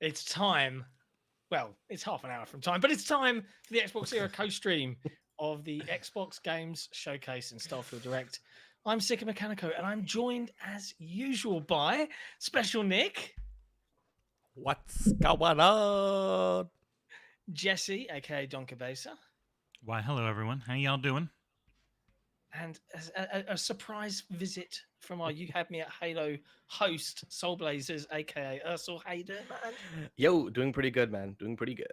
It's time. Well, it's half an hour from time, but it's time for the XboxEra co-stream of the Xbox Games Showcase and Starfield Direct. I'm Sika Mechanico, and I'm joined as usual by Special Nick. What's going on? Jesse, aka Don Cabeza. Why, hello everyone. How y'all doing? And a surprise visit from our You Had Me at Halo host, Soul Blazers, aka Aarsal. How you doing, man? Yo, doing pretty good, man. Doing pretty good.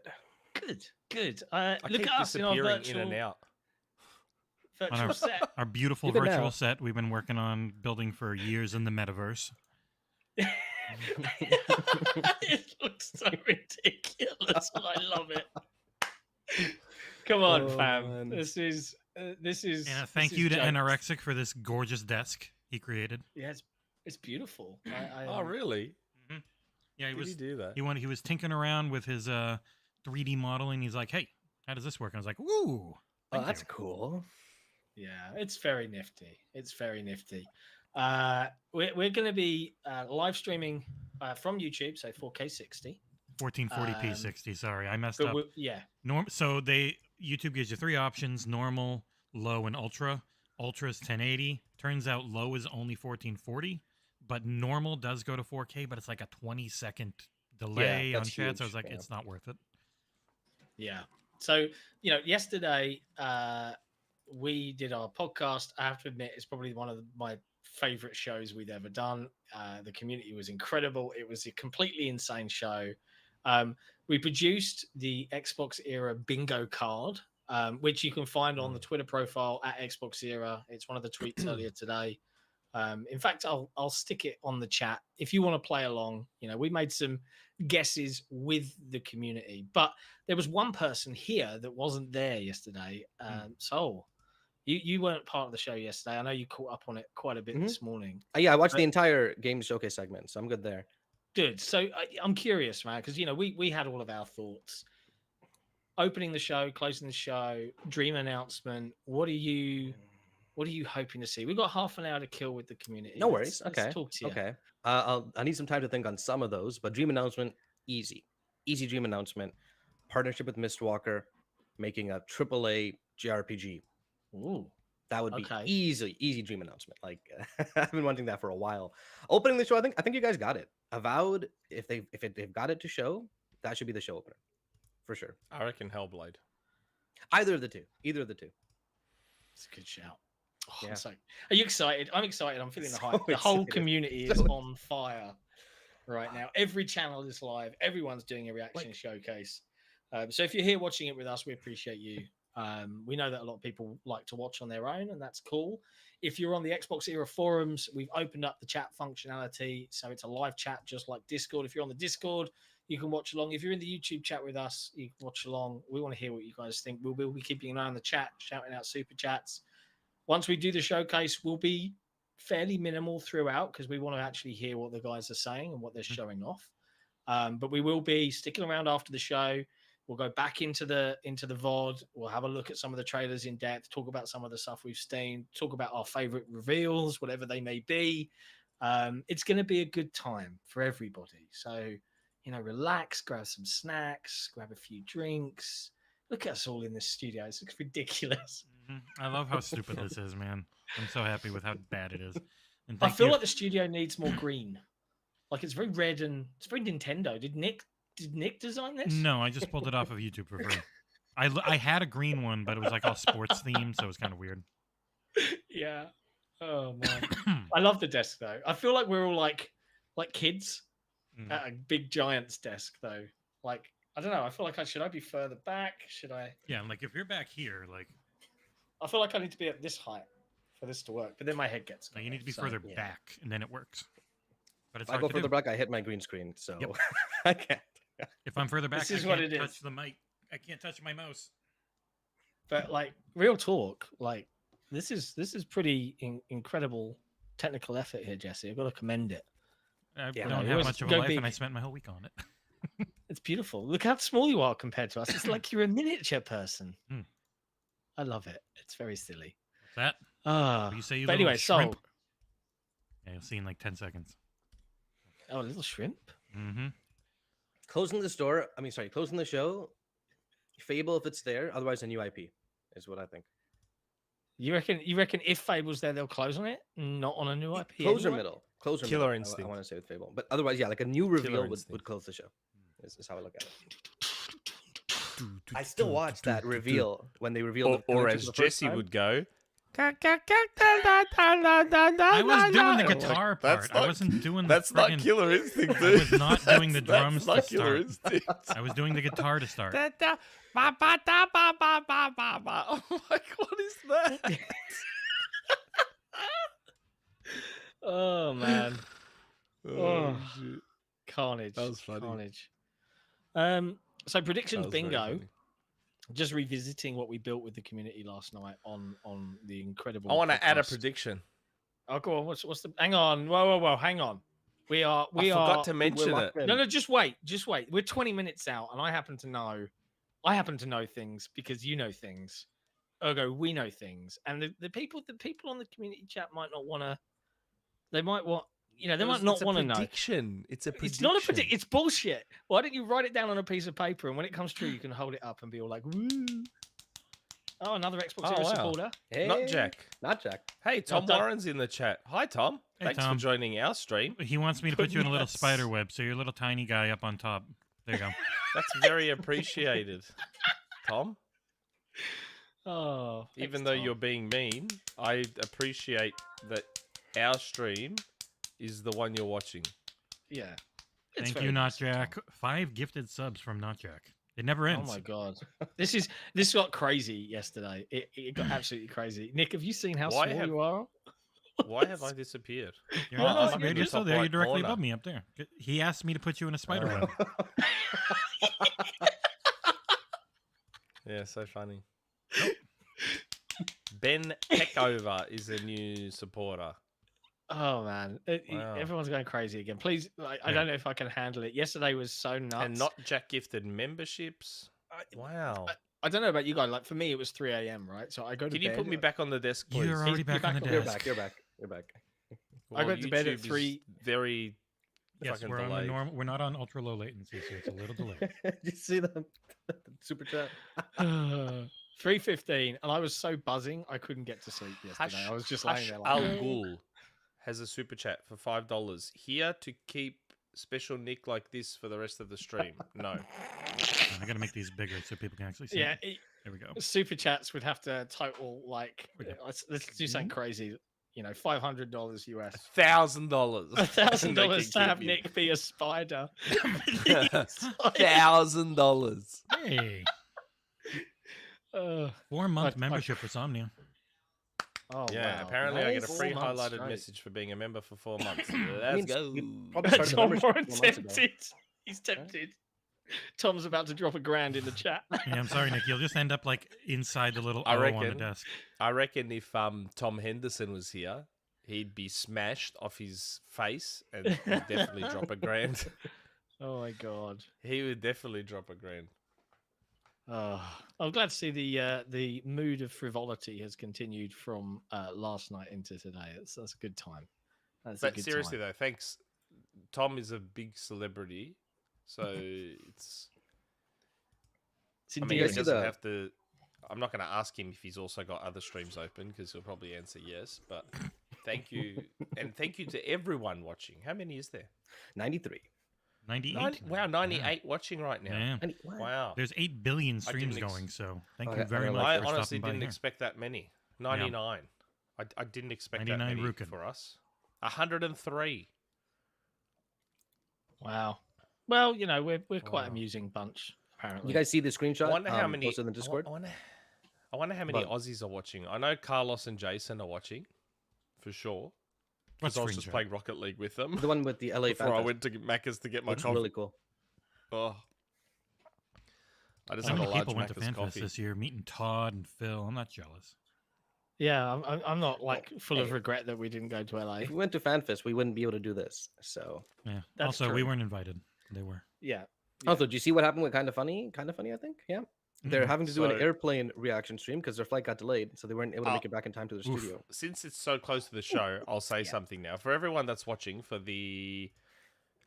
Good. I Look keep at us in our disappearing virtual, in and out. virtual set. Our beautiful Even virtual now. set we've been working on building for years in the metaverse. It looks so ridiculous, and I love it. Come on, Oh, fam. man. This is. And thank you to Anorexic for this gorgeous desk he created. Yeah, it's beautiful. Oh, really? Yeah, Did he do that? he was tinkering around with his 3D modeling. He's like, "Hey, how does this work?" And I was like, "Ooh, Oh, thank that's you." cool. Yeah, it's very nifty. It's very nifty. We're going to be live streaming from YouTube, so 4K 60. 1440p 60. Sorry, I messed But up. yeah, So YouTube gives you three options: normal, low, and ultra. Ultra is 1080. Turns out low is only 1440, but normal does go to 4K, but it's like a 20-second delay on that's chat. So I was huge, like, yeah. it's not worth it. yeah. So yesterday we did our podcast. I have to admit, it's probably one of my favorite shows we've ever done. The community was incredible. It was a completely insane show. We produced the XboxEra bingo card, which you can find on the Twitter profile at XboxEra. It's one of the tweets earlier today. In fact, I'll stick it on the chat if you want to play along. We made some guesses with the community, but there was one person here that wasn't there yesterday. So you weren't part of the show yesterday. I know you caught up on it quite a bit this morning. Yeah, I watched the entire Games Showcase segment, so I'm good there. Good. So I'm curious, man, because we had all of our thoughts. Opening the show, closing the show, dream announcement. What are you hoping to see? We've got half an hour to kill with the community. No worries. Let's Okay. talk to you. Okay. I need some time to think on some of those, but dream announcement, easy dream announcement. Partnership with Mistwalker, making a AAA JRPG. Ooh. That would be Okay. easy dream announcement. Like I've been wanting that for a while. Opening the show, I think you guys got it. Avowed, if they've got it to show, that should be the show opener, for sure. I reckon Hellblade. Either of the two. It's a good shout. Oh, Yeah. Are you excited? I'm excited. I'm feeling the So hype. The whole excited. community is So- on fire right now. Every channel is live. Everyone's doing a reaction showcase. So if you're here watching it with us, we appreciate you. We know that a lot of people like to watch on their own, and that's cool. If you're on the XboxEra forums, we've opened up the chat functionality, so it's a live chat just like Discord. If you're on the Discord, you can watch along. If you're in the YouTube chat with us, you can watch along. We want to hear what you guys think. We'll be keeping an eye on the chat, shouting out super chats. Once we do the showcase, we'll be fairly minimal throughout because we want to actually hear what the guys are saying and what they're showing off. But we will be sticking around after the show. We'll go back into the VOD. We'll have a look at some of the trailers in depth, talk about some of the stuff we've seen, talk about our favorite reveals, whatever they may be. It's going to be a good time for everybody. So, relax, grab some snacks, grab a few drinks. Look at us all in this studio. It looks ridiculous. I love how stupid this is, man. I'm so happy with how bad it is. And I thank feel you- like the studio needs more green. Like it's very red and it's very Nintendo. Did Nick design this? No, I just pulled it off of YouTube for free. I had a green one, but it was like all sports themed, so it was kind of weird. Yeah. Oh man. I love the desk though. I feel like we're all like kids at a big giant's desk though. Like I don't know. I feel like should I be further back? Should I? Yeah, like if you're back here, like I feel like I need to be at this height for this to work. But then my head gets. you need to be further back, and then it works. But it's If I hard go to further do. back, I hit my green screen, so Yep. I can't. If I'm further back, This is I what can't it touch is. the mic. I can't touch my mouse. But like real talk, like this is pretty incredible technical effort here, Jesse. I've got to commend it. I Yeah, don't you have always much of a go life, and big. I spent my whole week on it. It's beautiful. Look how small you are compared to us. It's like you're a miniature person. Hmm. I love it. It's very silly. What's that? Ah, Will you say you but little anyway, shrimp? so Yeah, you'll see in like 10 seconds. a little shrimp. Mm-hmm. Closing the store. I mean, sorry, closing the show. Fable if it's there. Otherwise, a new IP is what I think. You reckon if Fable's there, they'll close on it, not on a new IP? Close or anyway? middle. Close or Killer middle. I Instinct. want to say with Fable, but otherwise, yeah, like a new reveal would Instinct. close the show. Is how I look at it. I still watch that reveal when they reveal. Or as Jesse would go. I was doing the guitar part. I wasn't doing. That's the not friggin- Killer Instinct, I dude. was not doing the drums to That's not Killer start. Instinct. I was doing the guitar to start. I'm like, what is that? Oh man, Oh. shit. carnage! That was funny. Carnage. So predictions That was very bingo. funny. Just revisiting what we built with the community last night on the incredible. I want to add a podcast. prediction. Oh, go on. What's the? Hang on. Whoa. Hang on. We I are. forgot to mention it. No. Just wait. We're 20 minutes out, and I happen to know things because you know things. Ergo, we know things, and the people on the community chat might not want to. They might want. They might not want to know. Prediction. It's a prediction. It's not a prediction. It's bullshit. Why don't you write it down on a piece of paper, and when it comes true, you can hold it up and be all like, "Woo!" Oh, another XboxEra wow. supporter. Hey, Not Jack. Not Jack. Hey, Tom Tom. Warren's in the chat. Hi, Tom. Hey, Thanks Tom. for joining our stream. He wants me to put you in a little Yes. spider web, so you're a little tiny guy up on top. There you go. That's very appreciated, Tom. Oh, Even thanks, though Tom. you're being mean, I appreciate that our stream is the one you're watching. Yeah. It's Thank very you, Not nice. Jack. 5 gifted subs from Not Jack. It never Oh ends. my god, this got crazy yesterday. It got absolutely crazy. Nick, have you seen how Why small have- you are? Why have I disappeared? You're, Oh, not, you're you're just still up there. You're right directly corner. above me up there. He asked me to put you in a spider web. Yeah, so funny. Ben Peckover is a new supporter. Oh man, Wow. everyone's going crazy again. Please, I Yeah. don't know if I can handle it. Yesterday was so nuts. And not Jack gifted memberships. Wow. I don't know about you guys. Like for me, it was 3 a.m. Right, so I go to Can bed. you put me back on the desk, please? You're already You're back on the back on- You're desk. back. You're back. You're back. I Well, went to bed at YouTube is 3. Very Yes, fucking we're on the delayed. normal. We're not on ultra low latency, so it's a little delayed. Did you see the super chat? 3:15, and I was so buzzing I couldn't get to sleep yesterday. I was just laying Hush there like, Al Ghul has a super chat for $5. Here to keep special Nick like this for the rest of the stream. No. I gotta make these bigger so people can actually see. yeah. them. There we go. Super chats would have to total like Okay. let's do something crazy. $500 US. $1,000. $1,000 to have Nick be a spider. $1,000. Hey, Uh, 4-month I- membership for Somnia. oh Yeah, wow. apparently I get a Nice. free 4 months highlighted straight. message for being a member for 4 months. Let's means go. you probably started the Tom membership Warren 4 months ago. tempted. He's tempted. Tom's about to drop $1,000 in the chat. Yeah, I'm sorry, Nick. You'll just end up like inside the little I O on the reckon. desk. I reckon if Tom Henderson was here, he'd be smashed off his face and he'd definitely drop $1,000. Oh my god. He would definitely drop $1,000. Oh, I'm glad to see the mood of frivolity has continued from last night into today. That's a good time. That's a But good seriously time. though, thanks. Tom is a big celebrity, so it's. It's I mean, endearing. he guys see doesn't the- have to. I'm not going to ask him if he's also got other streams open because he'll probably answer yes. But thank you, and thank you to everyone watching. How many is there? 93. 98. Wow, 98 watching right now. Yeah. Wow. There's 8 billion I streams didn't going, so thank Oh, you yeah, very I much. I for honestly stopping by didn't here. expect that many. 99. I didn't expect that 99 many Rukin. for us. 103. Wow. Well, we're quite Wow. amusing bunch apparently. You guys see the screenshot? I wonder how many. posted in the Discord. I wonder how many But- Aussies are watching. I know Carlos and Jason are watching, for sure. What Because I was just screenshot? playing Rocket League with them The one with the LA before I fan went to Macca's to get my It's coffee. really cool. Oh. I just So had a many large people went to Macca's FanFest coffee. this year, meeting Todd and Phil. I'm not jealous. Yeah, I'm not like full of hey. regret that we didn't go to LA. If we went to FanFest, we wouldn't be able to do this. So, Yeah. That's also, we true. weren't invited. They were. Yeah. also, do you see what happened with Kind of Funny? Kind of Funny, I think. Yeah, they're Mhm. having to do an So- airplane reaction stream because their flight got delayed, so they weren't able to Oh. make it back in time to the Oof. studio. Since it's so close to the show, I'll say Yeah. something now. For everyone that's watching for the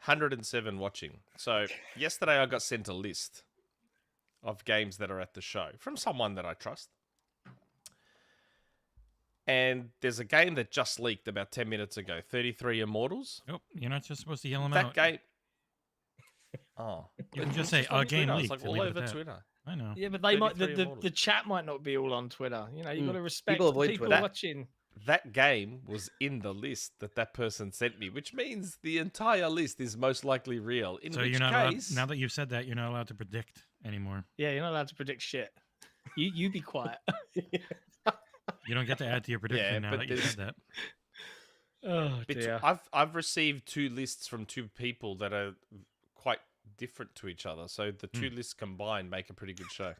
107 watching. So yesterday I got sent a list of games that are at the show from someone that I trust. And there's a game that just leaked about 10 minutes ago, 33 Immortals. Nope, you're not just supposed to yell them That out. game... Oh. You can just It's say, on a game Twitter. leaked. It's like and all leave it over at that. Twitter. I know. Yeah, but they might 33 the Immortals. chat might not be all on Twitter. You know, you got to respect People avoid people Twitter. watching. That game was in the list that person sent me, which means the entire list is most likely real. In So which you're not case... allowed, now that you've said that, you're not allowed to predict anymore. Yeah, you're not allowed to predict shit. You be quiet. You don't get to add to your prediction Yeah, now but that you there's- said that. Oh dear. I've received 2 lists from 2 people that are quite different to each other. So the 2 lists combined make a pretty good show.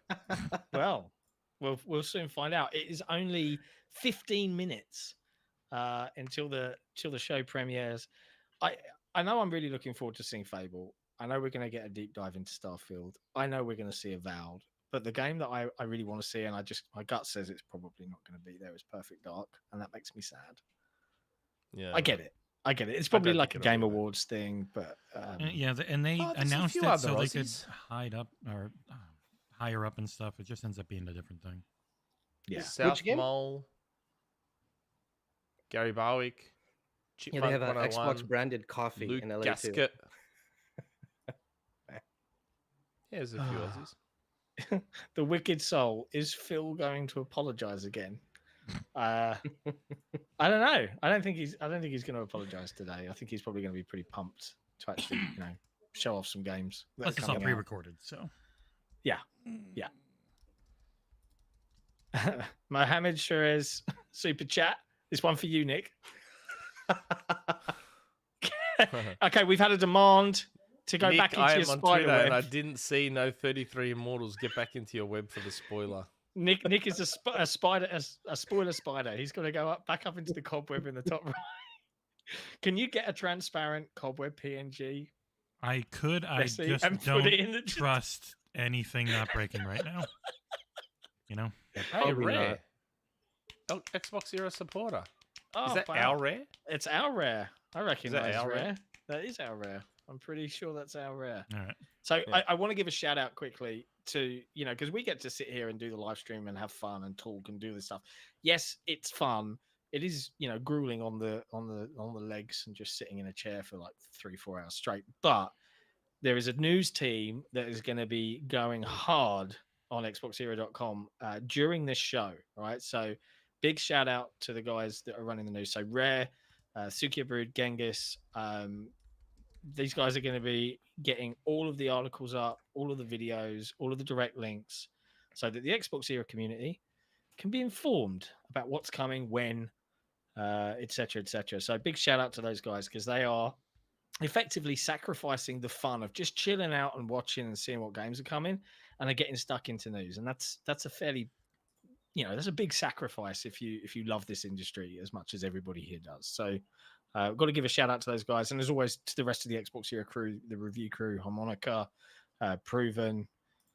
Well, we'll soon find out. It is only 15 minutes until the show premieres. I know I'm really looking forward to seeing Fable. I know we're going to get a deep dive into Starfield. I know we're going to see Avowed. But the game that I really want to see, and my gut says it's probably not going to be there, is Perfect Dark, and that makes me sad. Yeah, I get it. It's probably don't like a think it'll Game be there. Awards thing, but Yeah, and they Oh, there's a announced few it other so they could Aussies. hide up or higher up and stuff. It just ends up being a different thing. yeah. South game? Mole, Gary Barwick, Yeah, Chipmunk they have an 101, Xbox branded coffee Luke in LA Gasket. too. Yeah, there's a few Aussies. The Wicked Soul, is Phil going to apologize again? I don't know. I don't think he's going to apologize today. I think he's probably going to be pretty pumped to actually, show off some games. that Plus, are it's all coming out. pre-recorded, so Yeah. Mohammed Sherez super chat. This one for you, Nick. Okay, we've had a demand to go Nick, back into I your am on spider Twitter and I web. didn't see no 33 Immortals. Get back into your web for the spoiler. Nick is a spider, a spoiler spider. He's going to go back up into the cobweb in the top right. Can you get a transparent cobweb PNG? I could. I Jesse, just and put don't it in the trust anything not breaking right now. You know? Hey, Probably Rare. Oh, Xbox Era supporter. Oh, Is that wow. our Rare? It's our rare. I reckon that that's our rare. rare? That is our rare. I'm pretty sure that's our rare. All right. So Yeah. I want to give a shout out quickly to, because we get to sit here and do the live stream and have fun and talk and do this stuff. Yes, it's fun. It is, grueling on the legs and just sitting in a chair for like 3-4 hours straight. But there is a news team that is going to be going hard on XboxEra.com during this show. Right. So big shout out to the guys that are running the news. So Rare, Sukia Brood, Genghis, these guys are going to be getting all of the articles up, all of the videos, all of the direct links, so that the Xbox Era community can be informed about what's coming, when, etc., etc. So big shout out to those guys, because they are effectively sacrificing the fun of just chilling out and watching and seeing what games are coming, and are getting stuck into news. And that's a fairly, that's a big sacrifice if you love this industry as much as everybody here does. So I've got to give a shout out to those guys, and as always to the rest of the Xbox Era crew, the review crew, Harmonica, Proven,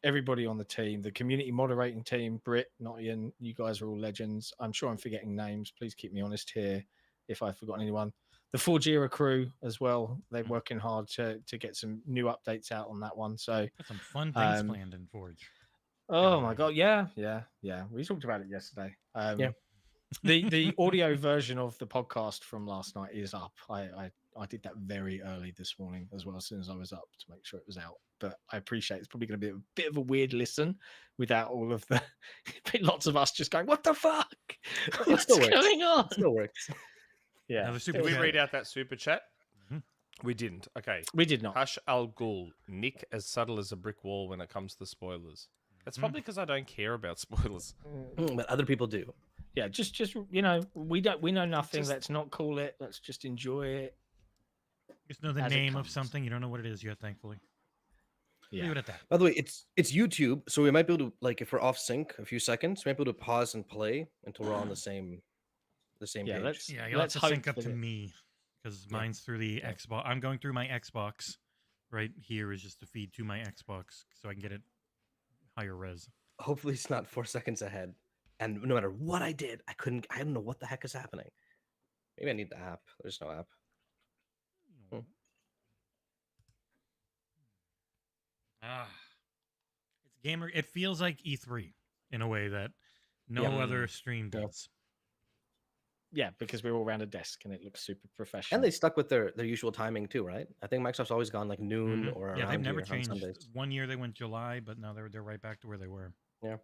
everybody on the team, the community moderating team, Britt, Nottian, you guys are all legends. I'm sure I'm forgetting names. Please keep me honest here if I've forgotten anyone. The Forge Era crew as well. They're working hard to get some new updates out on that one. So Got some fun things planned in Forge. oh my god, yeah. We talked about it yesterday. Yeah. The audio version of the podcast from last night is up. I did that very early this morning as well, as soon as I was up, to make sure it was out. But I appreciate it's probably going to be a bit of a weird listen without all of the lots of us just going, "What the fuck? What's still works. going on?" It still works. Yeah, Now, the super Did we chat- read out that super chat? Mhm. We didn't. Okay. we did not. Hush Al Ghul. Nick as subtle as a brick wall when it comes to spoilers. That's probably because I don't care about spoilers. But other people do. Yeah, just we know nothing. Just- Let's not call it. Let's just enjoy it. Just know the as it name of comes. something. You don't know what it is yet, thankfully. Yeah. Leave it at that. By the way, it's YouTube, so we might be able to, like, if we're off sync a few seconds, we might be able to pause and play until we're on the same Yeah, page. let's Yeah, you'll have let's to hope sync up that to it- me because mine's through the Xbox. I'm going through my Xbox. Right here is just the feed to my Xbox, so I can get it higher res. Hopefully, it's not 4 seconds ahead. And no matter what I did, I don't know what the heck is happening. Maybe I need the app. There's no app. It's gamer. It feels like E3 in a way that no Yeah. other stream Yeah. does. Yeah, because we're all around a desk and it looks super professional. And they stuck with their usual timing too, right? I think Microsoft's always gone like noon or around Yeah, they've never here on changed. Sundays. One year they went July, but now they're right back to where they were. Yeah.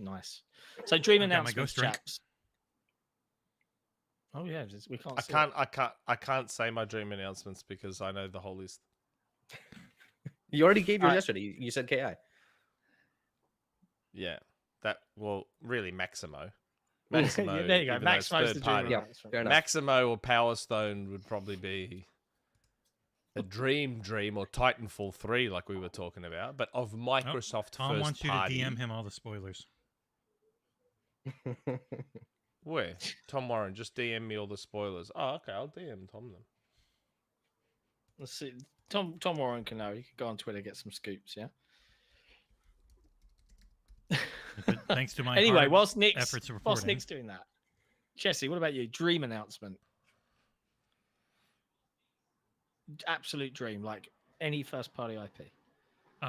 Nice. So dream I got my announcements, ghost drink. chaps. Oh yeah, we can't. I can't say my dream announcements because I know the whole list. You already gave yours Alright. yesterday. You said KI. Yeah, really Maximo. There Maximo. you go. even though it's Maximo's the third dream party. Yeah, announcement. fair enough. Maximo or Power Stone would probably be a dream or Titanfall 3 like we were talking about, but of Microsoft Tom first wants you party. to DM him all the spoilers. Where? Tom Warren, just DM me all the spoilers. Oh, okay, I'll DM Tom them. Let's see. Tom Warren can know. You can go on Twitter, get some scoops. Yeah. But thanks to my Anyway, hard whilst Nick's efforts of reporting. doing that, Jesse, what about you? Dream announcement. Absolute dream, like any first party IP.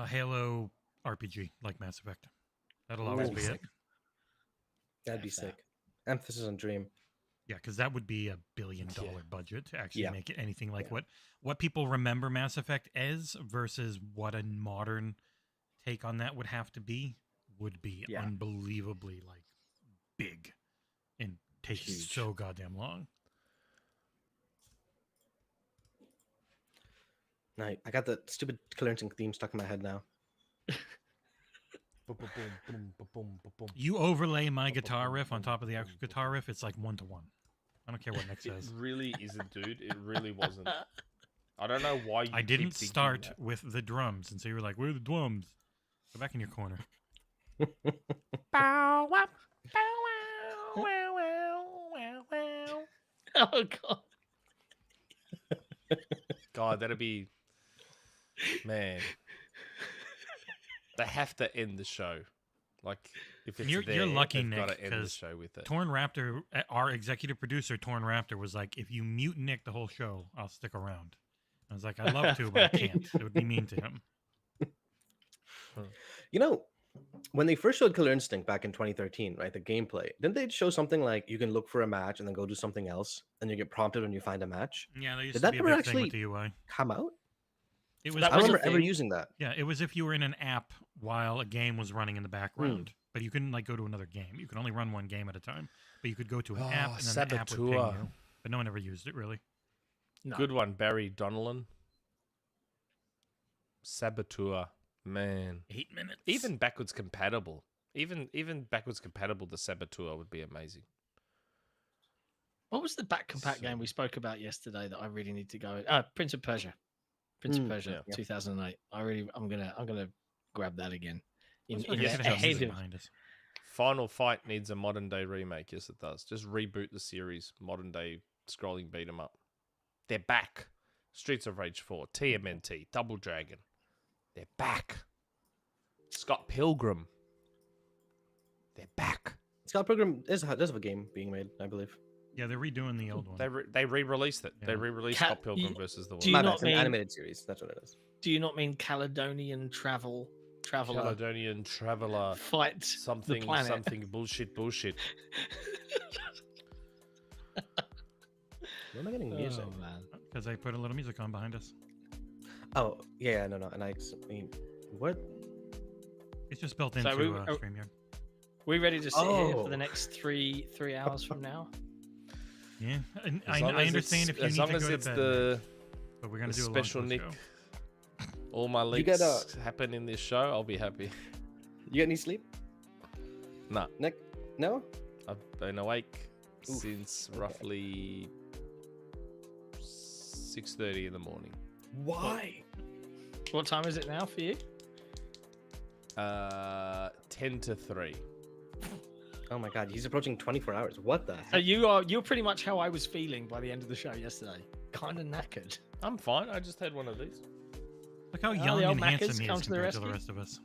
Halo RPG like Mass Effect. That'll Ooh, always be sick. it. That'd be fair. sick. Emphasis on dream. Yeah, because that would be $1 billion budget to actually Yeah. make it anything like Yeah. what people remember Mass Effect as versus what a modern take on that would have to be would be Yeah. unbelievably like big and takes Huge. so goddamn long. Nice. I got the stupid clearancing theme stuck in my head now. You overlay my guitar riff on top of the actual guitar riff, it's like 1-to-1. I don't care what Nick It says. really isn't, dude. It really wasn't. I don't know why you I keep didn't thinking start that. with the drums, and so you were like, "Where are the drums?" Go back in your corner. Oh god. God, that'd be... Man. They have to end the show. Like, if it's You're there, lucky, they've Nick, got to end the 'cause show with it. Torn Raptor, our executive producer, Torn Raptor, was like, "If you mute Nick the whole show, I'll stick around." I was like, "I'd love to, but I can't. It would be mean to him." You know, when they first showed Killer Instinct back in 2013, right? The gameplay, didn't they show something like you can look for a match and then go do something else, and you get prompted when you find a match? Yeah, there used Did to that be a never big thing with actually the UI. come out? It was, That I was a remember ever thing. using that. yeah, it was if you were in an app while a game was running in the background, but you couldn't like go to another game. You could only run one game at a time, but you could go to an app and then the app would ping Saboteur. you. But no one ever used it really. No. Good one, Barry Donnellan. Saboteur. Man. 8 minutes. Even backwards compatible. Even backwards compatible, the Saboteur would be amazing. What was the back compat game we spoke about yesterday that I really need to go? Prince of Persia. Prince of Persia, yeah. 2008. I'm gonna grab that again. Let's look at the ahead music of behind us. Final Fight needs a modern day remake. Yes, it does. Just reboot the series. Modern day scrolling beat 'em up. They're back. Streets of Rage 4, TMNT, Double Dragon. They're back. Scott Pilgrim. They're back. Scott Pilgrim does have a game being made, I believe. Yeah, they're redoing the old one. They re-released it. They Yeah. re-released Ca- Scott Pilgrim you- versus the do you World. not It's an mean- animated series. That's what it is. Do you not mean Caledonian traveler Caledonian Traveler. fight Something the planet? something bullshit. Where am I getting music? Oh, man. Because I put a little music on behind us. Oh, yeah, no. And I mean, what? It's just built So into we- StreamYard. We ready to sit here for Oh. the next three hours from now? Yeah, and As I long as understand it's- if you as need long to as go to it's bed, the Nick, but we're gonna the do a special long Nick. show. All my You links get happen in this show. I'll be happy. You get any sleep, Nah, Nick? No? I've been awake Oof, since okay. roughly 6:30 in the morning. Why? What time is it now for you? 10 to 3. Oh my god, he's approaching 24 hours. What the heck? You're pretty much how I was feeling by the end of the show yesterday. Kind of knackered. I'm fine. I just had one of these. Look how the young old and Maccas handsome he come is to the compared to the rescue. rest of us.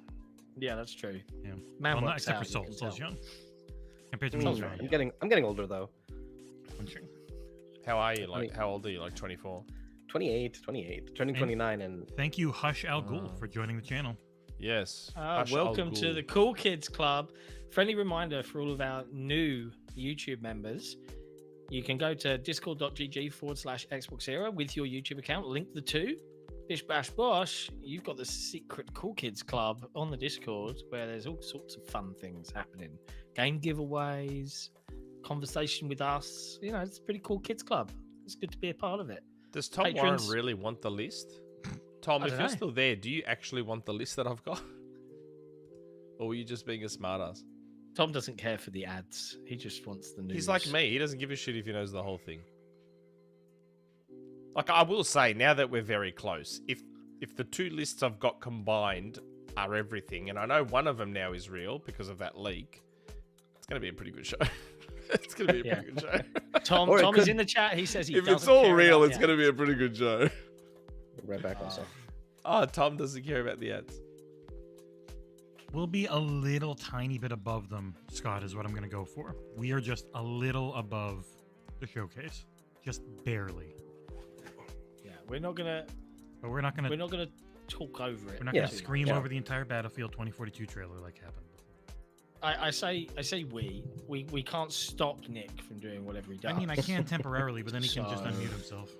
Yeah, that's true. Yeah. Man Well, not works except for out, you Soul. can Soul's tell. young. Compared to Mm. me, Soul's he's right. young. I'm getting older though. I'm sure. How are you? I mean- How old are you? Like 24? 28, turning And- 29, and Thank you, Hush Al Ghul, for joining the channel. Yes. Hush Al Welcome to Ghul. the Cool Kids Club. Friendly reminder for all of our new YouTube members. You can go to discord.gg/XboxEra with your YouTube account. Link the two. Bish Bash Bosh, you've got the secret Cool Kids Club on the Discord where there's all sorts of fun things happening. Game giveaways, conversation with us. You know, it's a pretty cool kids club. It's good to be a part of it. Does Tom Patrons- Warren really want the list? Tom, I if don't you're know. still there, do you actually want the list that I've got? Or were you just being a smartass? Tom doesn't care for the ads. He just wants the news. He's like me. He doesn't give a shit if he knows the whole thing. Like, I will say, now that we're very close, if the two lists I've got combined are everything, and I know one of them now is real because of that leak, it's going to be a pretty good show. It's going to be a pretty good show. Tom Or it is could- in the chat. He says he If doesn't it's all care real, about it's the going to be a pretty good show. right back also. Oh, Tom doesn't care about the ads. We'll be a little tiny bit above them, Scott, is what I'm going to go for. We are just a little above the showcase. Just barely. Yeah, we're not gonna But we're not going to talk over it. we're not Yeah. going to scream Yeah. over the entire Battlefield 2042 trailer like happened before. I say we can't stop Nick from doing whatever he does. I mean, I can temporarily, but then he can just So- unmute himself.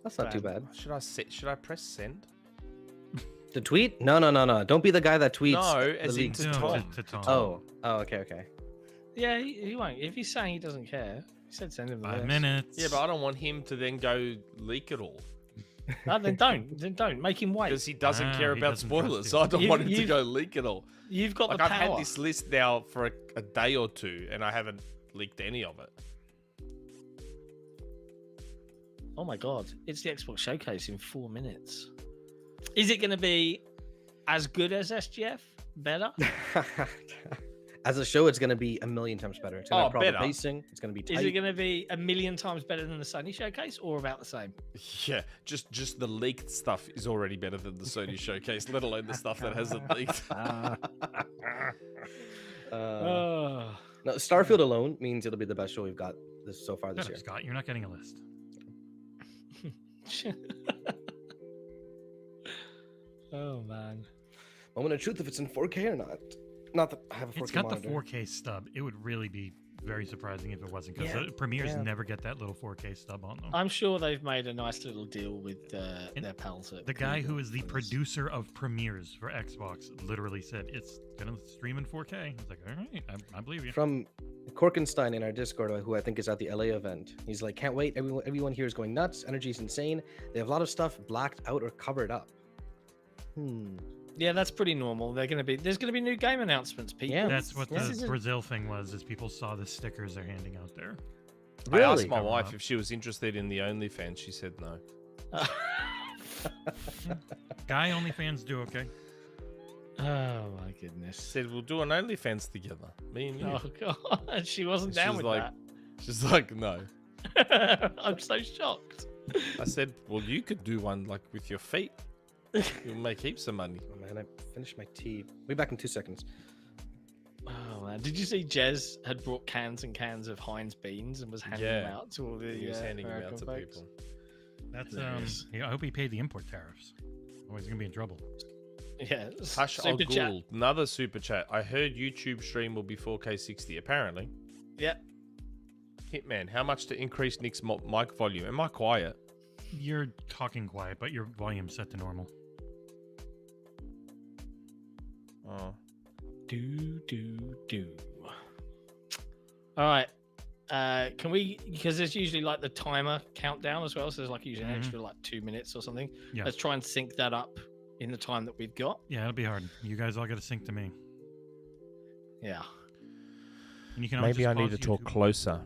That's not too bad. Should I press send? The tweet? No. Don't be the guy that tweets. No, the as in leaks. to No, Tom. to Tom. Oh, okay. Yeah, he won't. If he's saying he doesn't care, he said send him the 5 list. minutes. Yeah, but I don't want him to then go leak it all. No, then don't. Make him wait. Because he doesn't Ah, care he about doesn't trust spoilers, you. so I don't You- want him to you- go leak it all. You've got Like, the I've power. had this list now for a day or two, and I haven't leaked any of it. Oh my god, it's the Xbox Showcase in 4 minutes. Is it going to be as good as SGF? Better? As a show, it's going to be a million times better. It's going to Oh, have proper better. pacing. It's going to be Is tight. it going to be a million times better than the Sony Showcase, or about the same? Yeah, just the leaked stuff is already better than the Sony showcase, let alone the stuff that hasn't leaked. Oh, No, Starfield alone means it'll be the best show we've got so far this Shut up, year. Scott. You're not getting a list. oh man. Moment of truth if it's in 4K or not. Not that I have a 4K It's got monitor. the 4K stub. It would really be very surprising if it wasn't, because Yeah, the premieres yeah. never get that little 4K stub on them. I'm sure they've made a nice little deal with their pals at The guy who is the Google on this. producer of premieres for Xbox literally said it's gonna stream in 4K. I was like, all right, I believe you. From Korkenstein in our Discord, who I think is at the LA event. He's like, can't wait. Everyone here is going nuts. Energy is insane. They have a lot of stuff blacked out or covered up. Yeah, that's pretty normal. There's going to be new game announcements, people. Yeah. That's what This the isn't- Brazil thing was, is people saw the stickers they're handing out there. I asked Really? my Cover wife up. if she was interested in the OnlyFans. She said no. Guy OnlyFans do okay. Oh my goodness. Said we'll do an OnlyFans together, me and you. Oh god, she wasn't She down was with like- She's like, no. that. I'm so shocked. I said, well, you could do one like with your feet. You'll make heaps of money. Oh man, I finished my tea. Be back in 2 seconds. Oh man, did you see Jez had brought cans and cans of Heinz beans and was handing them Yeah. out to all the He was handing them American out to folks? people. That's Hilarious. I hope he paid the import tariffs. Otherwise, he's gonna be in trouble. Yeah. Hush Al Super chat. Ghul, another super chat. I heard YouTube stream will be 4K 60. Apparently. Yeah. Hitman, how much to increase Nick's mic volume? Am I quiet? You're talking quiet, but your volume's set to normal. Oh. Do. All right. Can we? Because there's usually like the timer countdown as well. So there's like usually an extra like 2 minutes or something. Yeah. Let's try and sync that up in the time that we've got. Yeah, it'll be hard. You guys all got to sync to me. Yeah. And you can always Maybe just I need to pause talk YouTube. closer.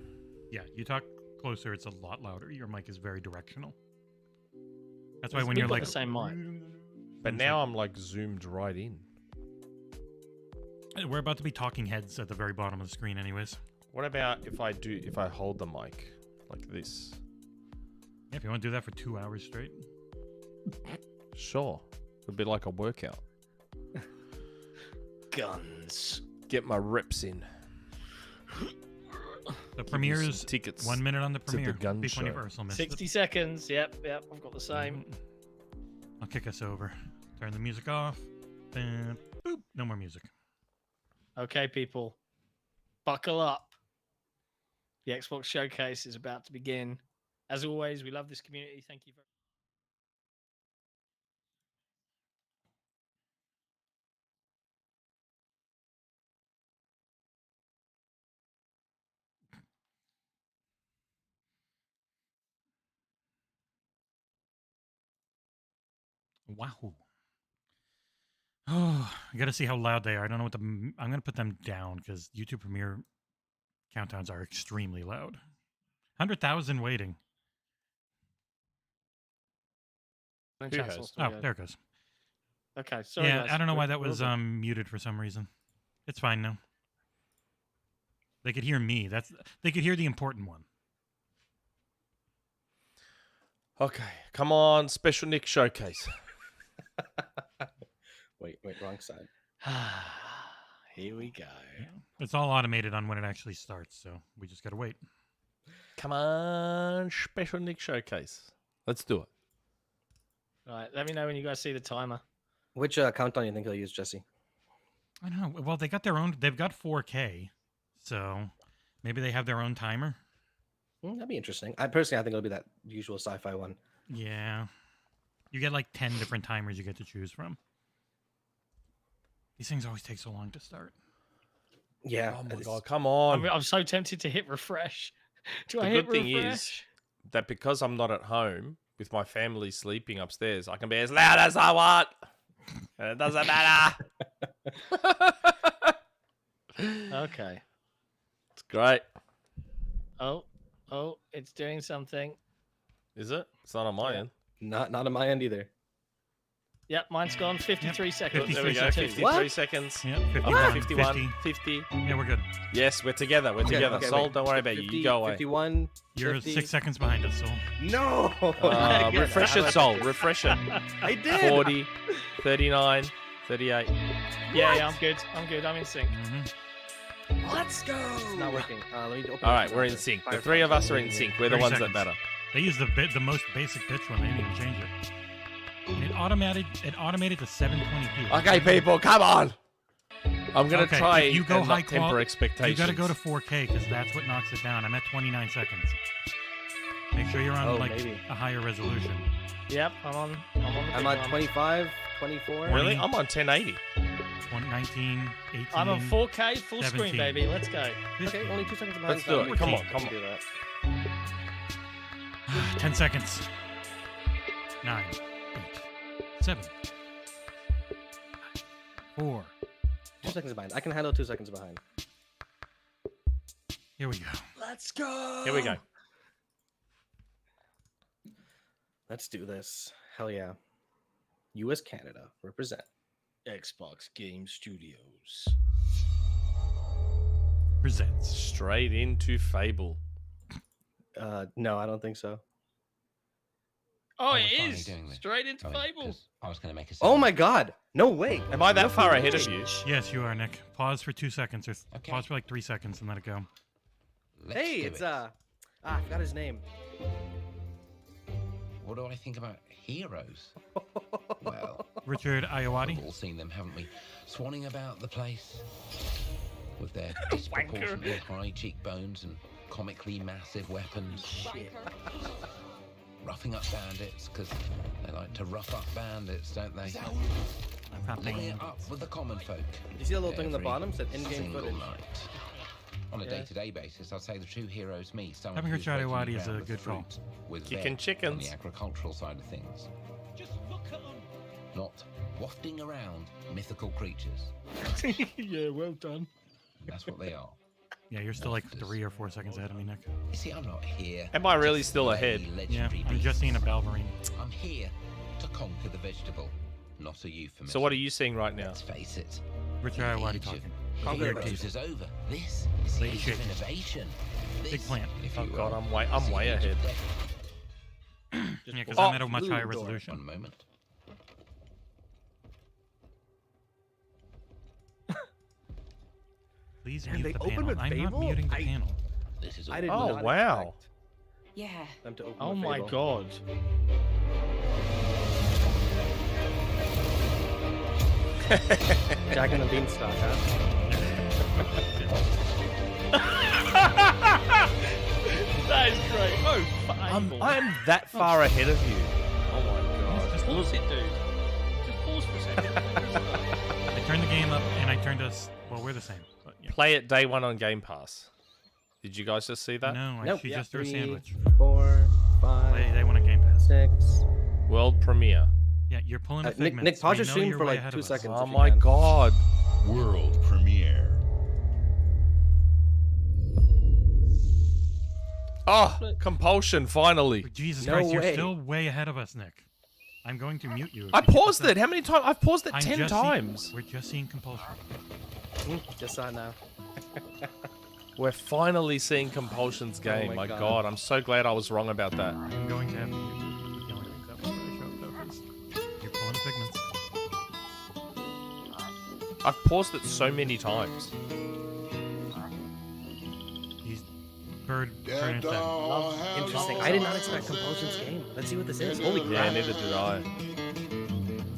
Yeah, you talk closer, it's a lot louder. Your mic is very directional. That's why We've when you're got like the same mic. But now I'm like zoomed right in. We're about to be talking heads at the very bottom of the screen, anyways. What about if I hold the mic like this? Yeah, if you want to do that for 2 hours straight. Sure. It'd be like a workout. Guns. Get my reps in. The Give you premiere's some tickets 1 minute on the to the premiere. gun Beef show. Universal missed 60 it. seconds. Yep. I've got the same. I'll kick us over. Turn the music off. Then, boop. No more music. Okay, people. Buckle up. The Xbox Showcase is about to begin. As always, we love this community. Thank you very Wow. Oh, I got to see how loud they are. I don't know what I'm going to put them down because YouTube Premiere countdowns are extremely loud. 100,000 waiting. much. Who Chat has? source Oh, audio. there it goes. Okay, sorry. Yeah, guys. I don't know why We're- that we're was all good. muted for some reason. It's fine now. They could hear me. They could hear the important one. Okay, come on, Special Nick Showcase. Wait, wrong side. Here we go. Yeah. It's all automated on when it actually starts, so we just got to wait. Come on, Special Nick Showcase. Let's do it. All right, let me know when you guys see the timer. Which countdown do you think he'll use, Jesse? I don't know. Well, they got their own. They've got 4K, so maybe they have their own timer. That'd be interesting. I think it'll be that usual sci-fi one. Yeah. You get like 10 different timers you get to choose from. These things always take so long to start. Yeah. Oh my it's- god, come on. I'm so tempted to hit refresh. Do The I hit good thing refresh? is that because I'm not at home with my family sleeping upstairs, I can be as loud as I want. And it doesn't matter. Okay. It's great. Oh, it's doing something. Is it? It's not on my Yeah. end. Not on my end either. Yep, mine's gone. 53 seconds. 53 There we go. seconds. 53 What? seconds. Yeah, Oh, 51, 51, 50. 50. Yeah, we're good. Yes, we're together. We're Okay, together. okay, Soul, wait. don't worry about you. 50, You go away. 51. You're 50. 6 seconds behind us, Soul. No. Again, Refresh how it, do I Soul. do this? Refresh it. I did. 40, 39, 38. Yeah, I'm good. I'm in sync. Mm-hmm. Let's go. It's not working. Let me open All up right, the we're in browser. sync. The Firefox. three of us are in sync. We're the 30 ones seconds. that matter. They use the most basic pitch one. They didn't even change it. And it automated to 720p. Okay, people, come on. I'm going to Okay, try if you go and high not temper quality, expectations. You got to go to 4K because that's what knocks it down. I'm at 29 seconds. Make sure you're on maybe. a higher resolution. Yep, I'm on the I'm big on one. 25, 24. Really? 20. I'm on 1080. 19, 18. I'm on 4K full 17. screen, baby. Let's go. 50. Okay, only 2 seconds behind. Let's do it. Come on, come We can on. do that. 10 seconds. 9, 8, 7, 4. 2 seconds behind. I can handle 2 seconds behind. Here we go. Let's go. Here we go. Let's do this. Hell yeah. US Canada represent. Xbox Game Studios. Presents. Straight into Fable. No, I don't think so. Oh, we're it finally is doing this. straight into Sorry, Fable. 'cause I was going to make a. Oh my god. No way. Am I that far ahead of you? Yes, you are, Nick. Pause for 2 seconds or Okay. pause for like 3 seconds and let it go. Let's Hey, do it's it. I forgot his name. What do I think about heroes? Well, Richard Iowati. we've all seen them, haven't we? Swanning about the place with their disproportionately high cheekbones and comically massive weapons. Roughing up bandits because they like to rough up bandits, don't they? Living it up with the common folk. You see that little thing in the Every bottom? Said in-game single footage. night. On a Yeah. day-to-day basis, I'd say the true heroes meet someone Having who's Richard regularly Iowati is a round with good call. fruit, with Kicking veg chickens. on the agricultural side of things. Just look at them. Not wafting around mythical creatures. Yeah, well done. That's what they are. Yeah, you're still like 3 or 4 seconds ahead of me, Nick. You see, I'm not here. Am I really to still slay ahead? Yeah, legendary I'm just seeing a beasts. Balverine. I'm here to conquer the vegetable, not a euphemism. So what are you seeing right now? Let's face it. Richard the Iowati age talking. of Conquer the heroes is over. This is the Lady age Shake. of innovation. Big This, plant. if Oh you god, will, I'm is the way age of ahead. death. Yeah, because Oh, I'm at a much blue higher door. resolution. One moment. Please Man, mute they the opened panel. with I'm not Fable? muting the panel. This is I did Oh, not wow. expect Yeah. them to open Oh with my Fable. god. Jack and the Beanstalk, huh? That is great. Oh, Fable. I'm that far ahead of you. Oh my god. Just pause it, dude. Just pause for a second. I turned the game up and I turned us. Well, we're the same. But yeah. Play it day one on Game Pass. Did you guys just see that? No, Nope. she Yeah. just threw a 3, sandwich. 4, 5, Play day one on Game Pass. 6. World premiere. Yeah, you're pulling a Nick, figment. Nick, pause We your know stream you're for way like ahead 2 of us. seconds. Oh if you my can. god. World premiere. Oh, compulsion, finally. Jesus No Christ, you're way. still way ahead of us, Nick. I'm going to mute you. if I you keep paused this it. How many times? I've paused it I'm 10 just times. We're just seeing compulsion. Just saw it now. We're finally seeing Compulsion's game. my my God. god. I'm so glad I was wrong about that. I'm going to have to mute you. Keep yelling things out before I show up, though, 'cause you're pulling a figment. I've paused it so many times. He's bird turning its head. Interesting. I did not expect Compulsion's game. Let's see what this is. Holy Yeah, crap. neither did I.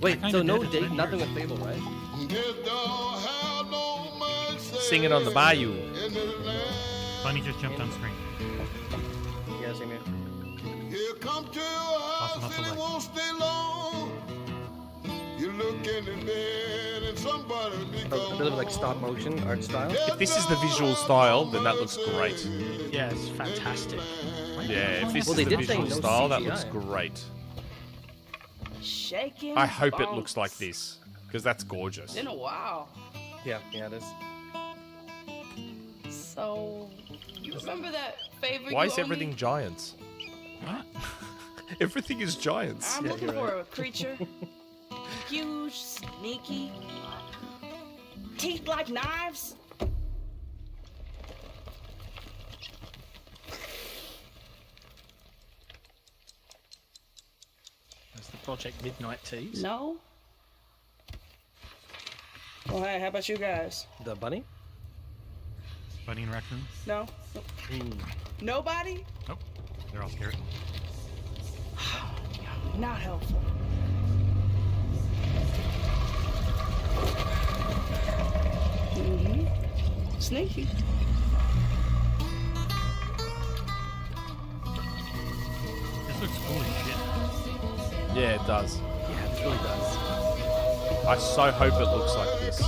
Wait, I so kinda no did, it's date, been nothing weird. with Fable, right? Singing on the bayou. Bunny just jumped on screen. Yeah, same here. Toss him up the leg. A bit of like stop motion art style. If this is the visual style, then that looks great. Yeah, it's fantastic. Yeah, if this Well, is they the did say visual no style, that CGI. looks great. Shaking. I hope it looks bones. like this, because that's gorgeous. Been a while. Yeah, it is. So, you remember that favor Why you is owe everything me? giants? What? Everything is giants. I'm Yeah, looking you're for right. a creature. Huge, sneaky, teeth like knives. That's the Project Midnight tease. No. Well, hey, how about you guys? The bunny? Bunny and raccoon. No. Nobody? Nope. They're all scared. Not helpful. Sneaky. This looks cool as shit. Yeah, it does. Yeah, this really does. I so hope it looks like this.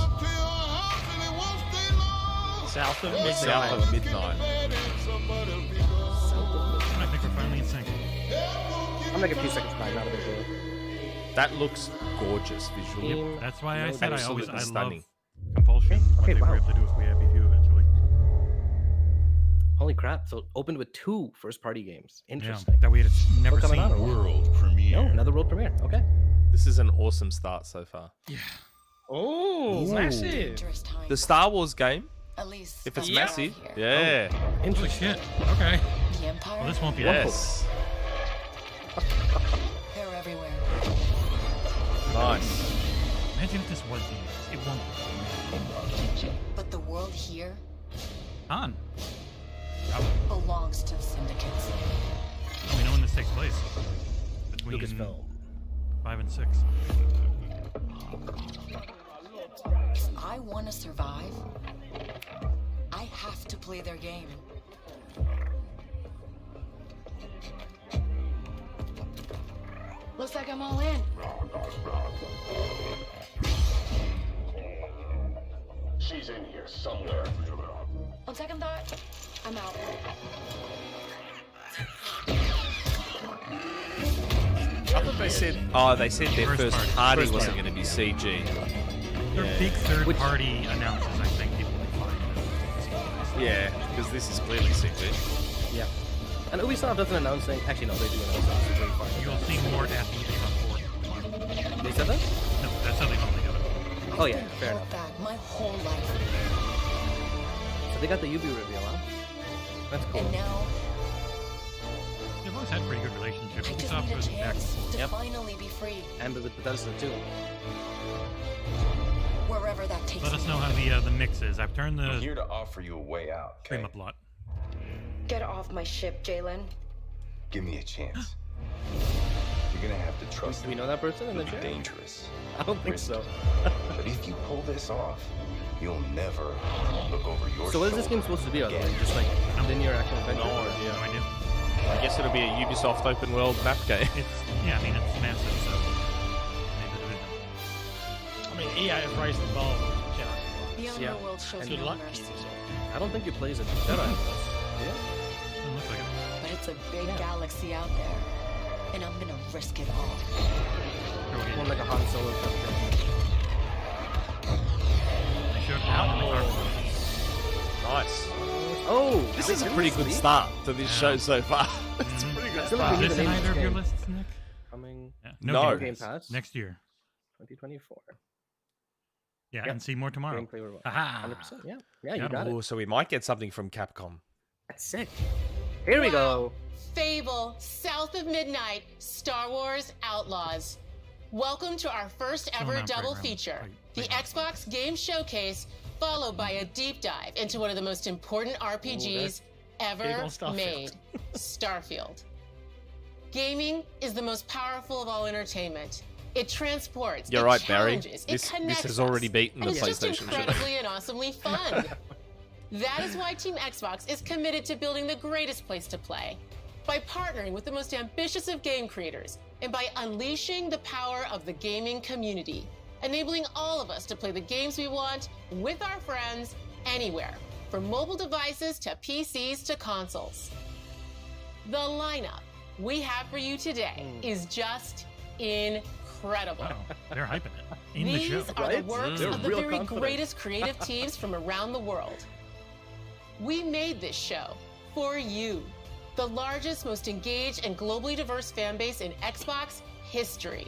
South of Midnight. South of Midnight. I think we're finally in sync. I'm like a few seconds behind, not a big deal. That looks gorgeous visually. Team, That's why I no said I absolutely love stunning. compulsion. What Okay, they wow. were able to do with We Happy Few eventually. Holy crap. So it opened with 2 first-party games. Yeah, Interesting. that we had never What coming seen. out, or what? World premiere. No, another world premiere. Okay. This is an awesome start so far. Oh, massive. Dangerous time. The Star Wars game, At least if it's that's massive, around here. yeah. Holy Interesting. shit. Okay. The Empire. Well, this won't be Yes. They're everywhere. Nice. Imagine if this was these. It won't be. But the world here On. belongs to the syndicates. We know when this takes place. Between Lucasfilm. 5 and 6. If I want to survive, I have to play their game. Looks like I'm all in. She's in here somewhere. On second thought, I'm out. I thought they said, they said their First first party. party First wasn't party. going to be CG. They're Yeah. big third-party announcers, I think people will find. Yeah, because this is clearly CG. Yeah. And Ubisoft doesn't announce things. Actually, no, they do announce things. It's really far. You'll see more after you on 4. They said that? No, that's how they normally do it. Oh, yeah, fair Held enough. that my whole life, So they got the Ubi reveal, huh? That's cool. and now They've always had a pretty good relationship. I just Ubisoft need a goes back and chance forth. to Yep. finally be free, And with Bethesda, too. wherever that takes Let us me. know how the mix is. I've turned I'm the here to offer you a way out. stream Okay? up a lot. Get off my ship, Jalen. Give me a chance. You're gonna have to trust Do we know that person in the It'll be chat? dangerous. I don't think so. But if you pull this off, you'll never look over your So what is this game shoulder supposed to be? Other than again. just like linear action adventure? No idea. No idea. I guess it'll be a Ubisoft open world map game. It's yeah, I mean it's massive, so maybe the vision. I mean, EA have raised the bar with Jedi. The Knight. underworld world shows Good no luck, mercy. Ubisoft. I don't think you play as a Jedi. Yeah. Doesn't look like it. But it's a big galaxy out there, and I'm gonna risk it all. More like a Han Solo type thing. They showed Han in the car. Nice. Oh, This wait, is a really? pretty good Sweet. start to this Yeah. show so far. It's a Mhm. pretty good I feel like start. we Is need this to in name either of your this lists, Nick? Coming Yeah. No. Game Game Pass next year. 2024. Yeah, Yep. and see more tomorrow. Gameplay reward. Aha. 100%. Yeah. Yeah, you Got got Oh, it. so we might get something from Capcom. That's sick. Here we go. Fable, South of Midnight, Star Wars Outlaws. Welcome to our first ever not double program. feature, Right, the right. Xbox Game Showcase, followed by a deep dive into one of the most important RPGs big ever on Starfield. made, Starfield. Gaming is the most powerful of all entertainment. It transports, You're it right, Barry. challenges, This it connects has already us, beaten and the it's just PlayStation show. incredibly and awesomely fun. That is why Team Xbox is committed to building the greatest place to play. By partnering with the most ambitious of game creators and by unleashing the power of the gaming community, enabling all of us to play the games we want with our friends anywhere, from mobile devices to PCs to consoles. The lineup we have for you today is just incredible. Wow, they're hyping it in the These show. are Right? the works They're of the real very confident. greatest creative teams from around the world. We made this show for you, the largest, most engaged, and globally diverse fan base in Xbox history.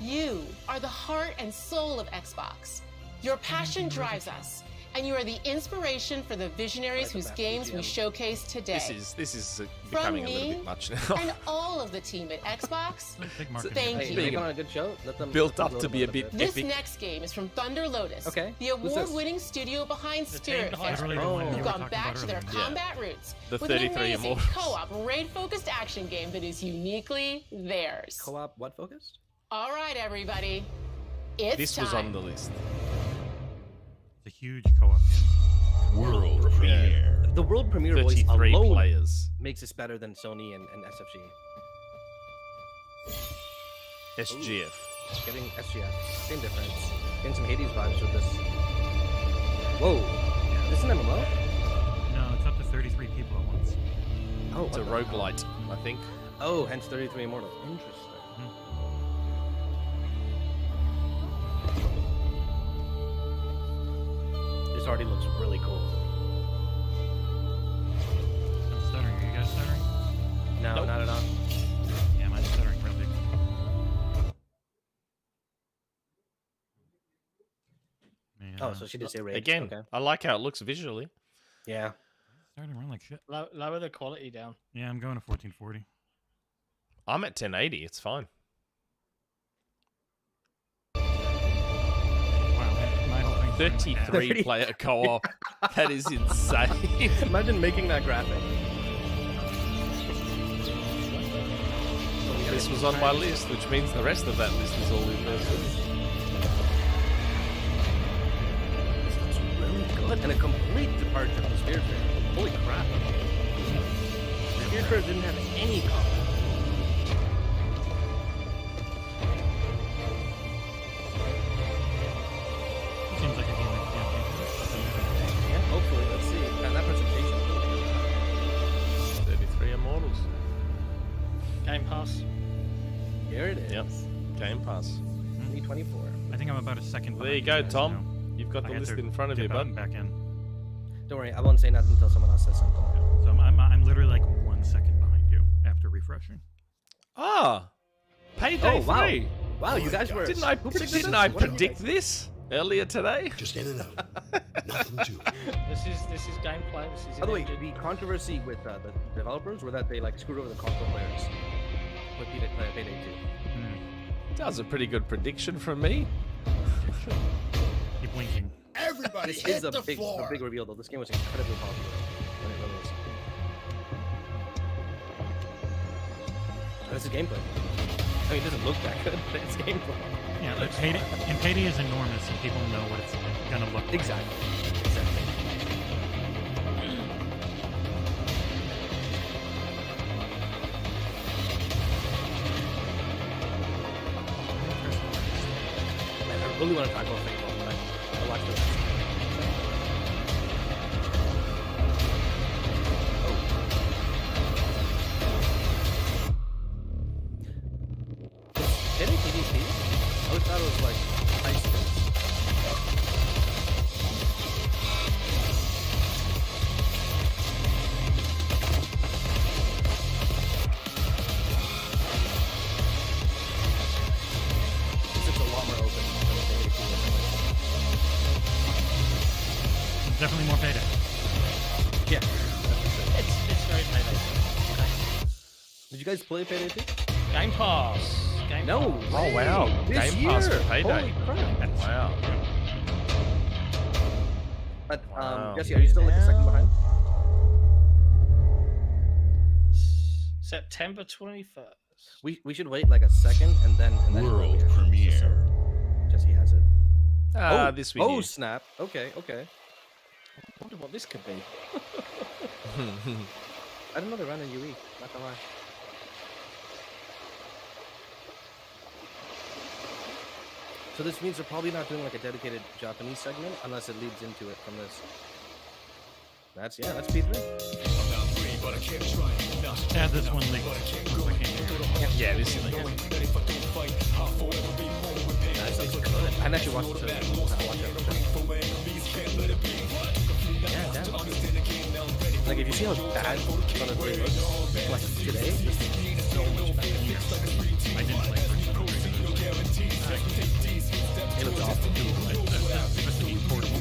You are the heart and soul of Xbox. Your passion drives us, and you are the inspiration for the visionaries whose games we showcase today. This is becoming a little me bit much and now. all of the team at Xbox, Big marketing. thank Hey, you. they're on a good show. Let them Built let up them to load be a up bit This epic. next game is from Thunder Lotus, Okay, the who's this? award-winning studio behind The team Spiritfarer, behind Literally the one you who've were gone talking back about to their earlier. Yeah. combat roots The with an 33 amazing Immortals. co-op raid-focused action game that is uniquely theirs. Co-op what focused? All right, everybody, it's This time. was on the list. It's a huge co-op game. World premiere. The world premiere voice 33 alone players. makes this better than Sony and SFG. SGF. Getting SGF, same difference. Getting some Hades vibes with this. Whoa, this is an MMO? No, it's up to 33 people at once. Oh, It's a what the- roguelite, I think. Oh, hence 33 Immortals. Interesting. This already looks really cool. I'm stuttering. Are you guys stuttering? No, Nope. not at all. Yeah, mine's stuttering real big. Man, Oh, so she did say raid. Again, Okay. I like how it looks visually. Yeah. starting to run like shit. Lower the quality down. Yeah, I'm going to 1440. I'm at 1080. It's fine. Wow, my whole thing's going like that. 33 player co-op. That is insane. Imagine making that graphic. This was on my list, which means the rest of that list is all in there too. Really good. And a complete departure from Spiritfarer. Holy crap. Spiritfarer didn't have any combat. Seems like a game that Yeah, hopefully. Let's see. Man, that presentation. 33 Immortals. Game Pass. Here it is. Yep. Game Pass. 2024. I think I'm about a second. There you behind go, guys Tom. now. You've got I the had list to in front of you, dip out bud. and back in. Don't worry, I won't say nothing until someone else says something. So I'm literally like 1 second behind you after refreshing. Ah! Payday Oh, wow. 3! Wow, you guys were. Didn't I who predicted didn't this? I What did you predict guys- this earlier today? Just in and out. Nothing to it. This is gameplay. This is By the way, in-engine. the controversy with the developers were that they like screwed over the console players with Payday 2. That was a pretty good prediction from me. Keep winking. Everybody This hit is a the big floor. reveal though. This game was incredibly popular when it released. this is gameplay. I mean, it doesn't look that good, but it's gameplay. Yeah, like Payday is enormous, and people know what it's gonna look like. Exactly. Man, I really want to talk about Fable, but I'll watch the rest. Hitting PvP? I always thought it was like ice skates. It's a lot more open than the PvP. Definitely more Payday. Yeah. It's very Payday. Did you guys play Payday 2? Game Pass. No. Oh wow, This Game Pass year. for Payday. Holy crap. Wow. But Wow. Jesse, are you still like a second behind? September 21st. We should wait like a second and then World reaction. premiere. Jesse has it. This we Oh knew. snap. Okay. I wonder what this could be. I didn't know they ran in UE. Not gonna lie. So this means they're probably not doing like a dedicated Japanese segment unless it leads into it from this. That's P3. Yeah, this one leaked. Yeah, this is like That looks good. I actually watched it. Yeah, damn. Like if you see how bad Son of 3 looks, like today, this is so much better. I didn't play for It looks awesome. portable.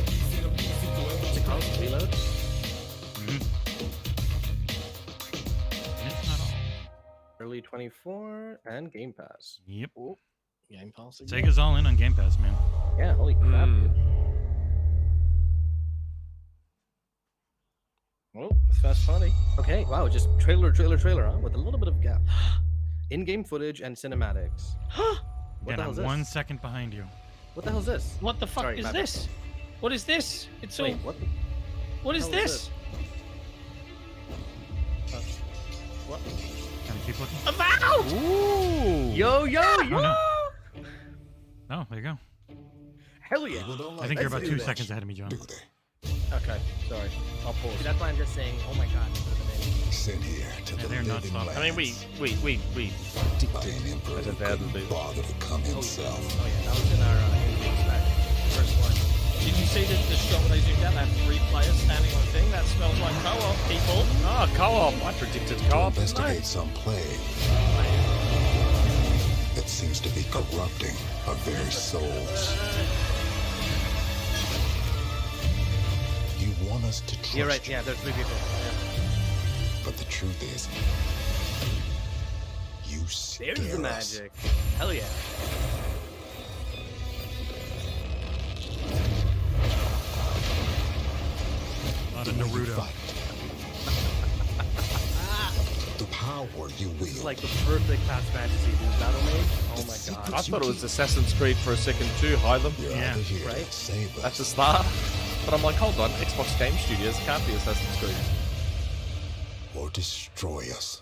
Is it called Reload? It's not all. Early 24 and Game Pass. Yep. Game Pass again. Sega's all in on Game Pass, man. Yeah, holy crap, dude. Oh, first party. Okay, wow, just trailer, huh? With a little bit of gap. In-game footage and cinematics. What Again, the hell I'm is this? 1 second behind you. What the hell is this? What the fuck Sorry, is my bad. this? What is this? It's all. Wait, what? What is hell is this? What? Can I keep looking? Avowed! Ooh. Yo! Oh, no. Oh, there you go. Hell yeah! I think you're about Let's 2 do seconds ahead of me, John. Do they? Okay, sorry. I'll pause. See, that's why I'm just saying, oh my god. Sent here to Yeah, the they're not living stopping. I mean, we by an emperor That's who a bad couldn't move. bother to come himself. Oh yeah, that was in our first one. Did you see the shot where they zoomed out? They had 3 players standing on a thing? That smells like co-op, people. Oh, co-op. I predicted To co-op. investigate some plague that seems to be corrupting our very souls. You want us to trust You're right, you, yeah, there's 3 people. Yeah. but the truth is, you scare There's the us. magic. Hell yeah. A lot of Naruto. Fight. The power you This is wield. like the perfect past fantasy, dude. Battle mage. Oh my god. I thought it was Assassin's Creed for a second too. Hide them. You're Yeah, either here right? to save That's the us, start. But I'm like, hold on. Xbox Game Studios can't be Assassin's Creed. or destroy us.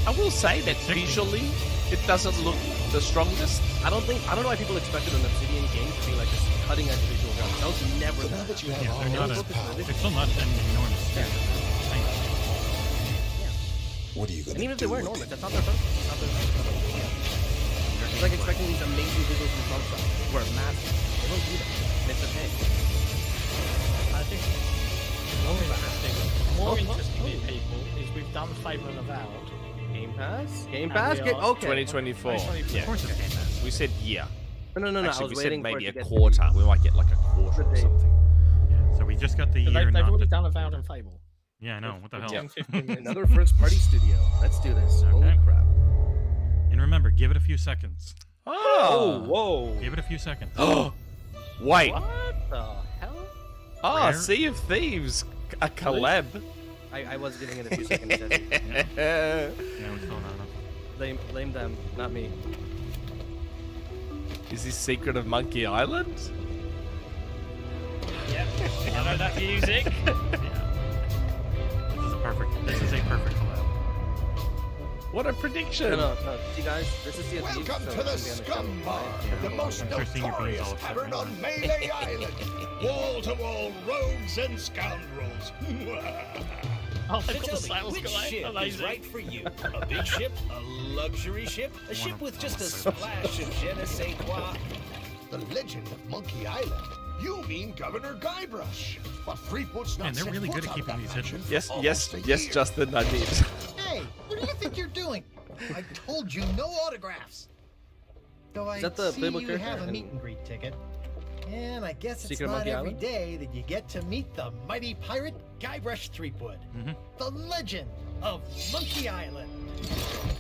I will say that visually, it doesn't look the strongest. I don't know why people expected an Obsidian game to be like this cutting edge visual graphics. That was never But now that. that you have Yeah, all they're not of a, this power, they're still not an enormous Yeah. thing. what are you going And even to if they do were with enormous, it? that's not their purpose. It's not their purpose. It's like expecting these amazing visuals from Samsung who are massive. They don't do that. And it's okay. I think more interesting to people is we've done Fable and Avowed. Game Pass? Game And Pass? we are Okay. 2024. 2024. Yeah. Of course it's Game Pass. We said year. No. Actually, I was we said waiting for maybe it a to get quarter. We might get like a quarter The or date. something. Yeah, so we just got the So year, they've not already the... done Avowed and Fable. Yeah, I know. What the hell? 10, 15 minutes. Another first party studio. Let's do this. Holy Okay. crap. And remember, give it a few seconds. Oh, whoa. Give it a few seconds. Oh, wait. What the hell? Oh, Rare. Sea of Thieves A collab. I was giving it a few seconds. Jesse. Yeah, we're still not enough. Blame them, not me. Is this Secret of Monkey Island? Yep. I know that music. This is a perfect collab. What a prediction! No. See, guys, this is the Welcome to the Scum Bar, the most I'm sure Senior Bean's notorious all upset tavern now. on Melee Island. Wall-to-wall rogues and scoundrels. Oh, they've So got tell the me, sales which guy. ship is Amazing. right for you? A big ship, a luxury ship, a ship with just a splash of je ne sais quoi? The legend of Monkey Island. You mean Governor Guybrush. But Fleetwood's not Man, they're set really foot good at on keeping that these mansion hidden. for Yes, almost a year. Justin, I did. Hey, what do you think you're doing? I told you no autographs. So I Is that the see playable you character have a in meet and greet ticket. And I guess it's Secret not Monkey every Island? day that you get to meet the mighty pirate Guybrush Threepwood, the legend of Monkey Island.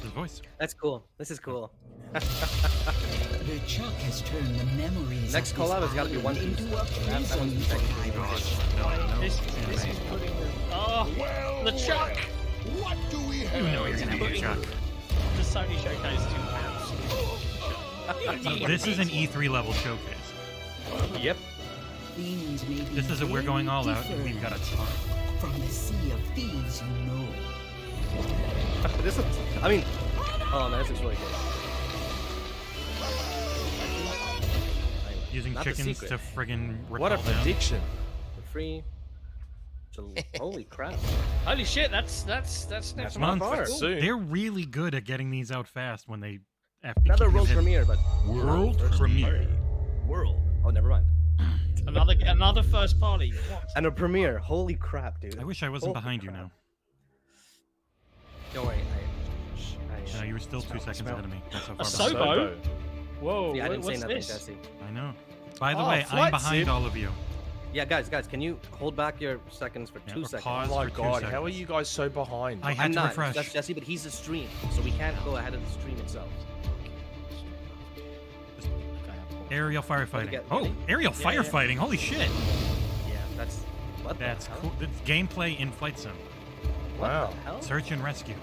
His voice. That's cool. This is cool. The Chuck has turned the memories Next of collab this has got to be One island Piece. into a That prison one's for technically Guybrush. This is putting the... Oh, Well, the Chuck! what do we have? You know he's gonna be a Chuck. The Sony Showcase 2 So this is an E3 level showcase. Yep. Things may be This is a we're going all out, and very we've got a ton. from the sea of thieves, you know. This looks, I mean, oh man, this looks really good. Using Not the chickens secret. to friggin' rip What a all down. prediction! For free. Holy crap. Holy shit, that's next Next month. month. That's soon. They're really good at getting these out fast when they after they Another keep them world hidden. premiere, but World premiere. World. Oh, never mind. Another first party. What? And a premiere. Holy crap, dude. I wish I wasn't Holy behind you crap. now. Don't worry. No, you were still 2 seconds smell. ahead of me. That's how A far behind. Sobo? Whoa, Yeah, I didn't say what's nothing, this? Jesse. I know. By the Oh, way, I'm flight behind sim. all of you. Yeah, guys, can you hold back your seconds for Yeah, 2 or seconds? pause. Oh my for 2 god, how are seconds. you guys so behind? I had I'm to not. refresh. That's Jesse, but he's a stream, so we can't go ahead of the stream itself. Aerial firefighting. get Oh, ready? aerial Yeah, yeah. firefighting. Holy shit. Yeah, that's what That's the hell? cool. That's gameplay in flight sim. What Wow. the hell? Search and rescue.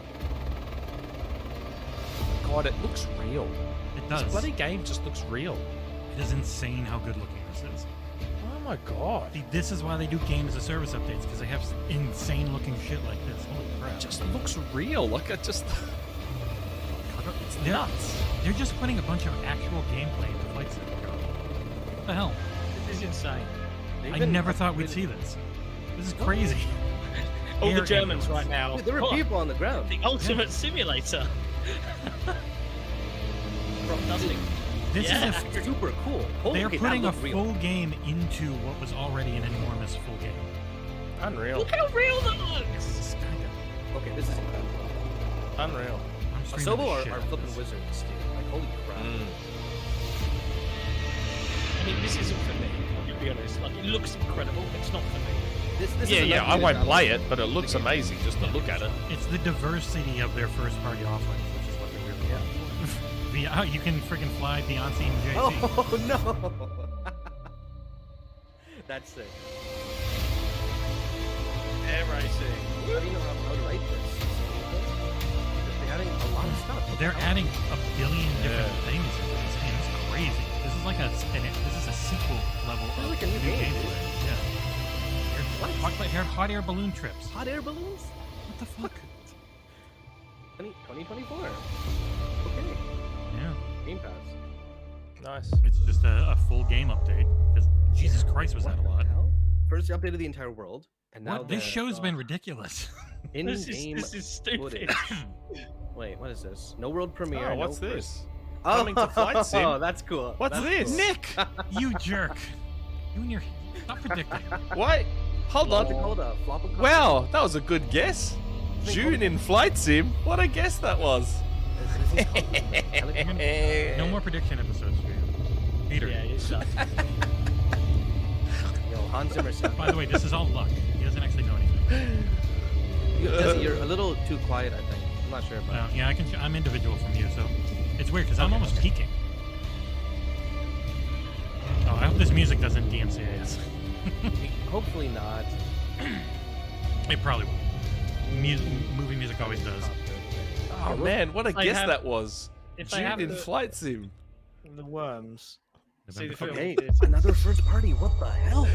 God, it looks real. It This does. bloody game just looks real. It is insane how good looking this is. Oh my god. See, this is why they do game as a service updates, because they have insane looking shit like this. Holy crap. It just looks real. Like it just. It's nuts. They're just putting a bunch of actual gameplay into flight sim. What the hell? This is insane. I never thought we'd see this. This is crazy. All the Air Germans ambulance. right now. Dude, there were Oh, people on the ground. The ultimate simulator. From nothing. This Yeah. is a Super cool. Holy, they're okay, that putting a looked real. full game into what was already an enormous full game. Unreal. Look how real that looks. It's kind of. Okay, this is incredible. Unreal. I'm streaming Asobo the are shit out of flipping this. wizards, dude. Like, holy crap. I mean, this isn't for me. To be honest, like it looks incredible. It's not for me. This Yeah, is yeah, I another won't game play that it, but it looks amazing just to look at it. It's the diversity of their first party offerings, which is what they're really you can freaking fly Beyonce and Jay-Z. Oh no! That's sick. Air racing. How do you know how to write this? They're adding a lot of stuff. What the They're hell? adding a billion different things into this game. It's crazy. This is like this is a sequel level This is of like a new game, gameplay. Yeah. Hot air balloon trips. Hot air balloons? What the fuck? 2024. Okay. Yeah. Game Pass. Nice. It's just a full game update. Because Jesus Christ, was that a What lot? the hell? First they updated the entire world, and now What? This the, show's been ridiculous. in-game This is stupid. footage. Wait, what is this? No world premiere. Oh, what's no this? Oh, Coming to Flight Sim? that's cool. What's That's this? cool. Nick, you jerk. You and your stop predicting. What? Hold on. Dakota, Floppa Wow, that was a good guess. June in Flight Sim? What a guess that was. No more prediction episodes for you. Peter. Yeah, it's sucks. Yo, Hans Zimmer said. By the way, this is all luck. He doesn't actually know anything. Jesse, you're a little too quiet, I think. I'm not sure about Yeah, I'm individual from you, so it's weird because I'm almost peaking. Oh, I hope this music doesn't DMCA us. Hopefully not. It probably will. Movie music always does. Oh man, what a I guess have- that was. if I Jude have in the- Flight Sim. The worms. See the November film. 15th. Another first party. What the hell?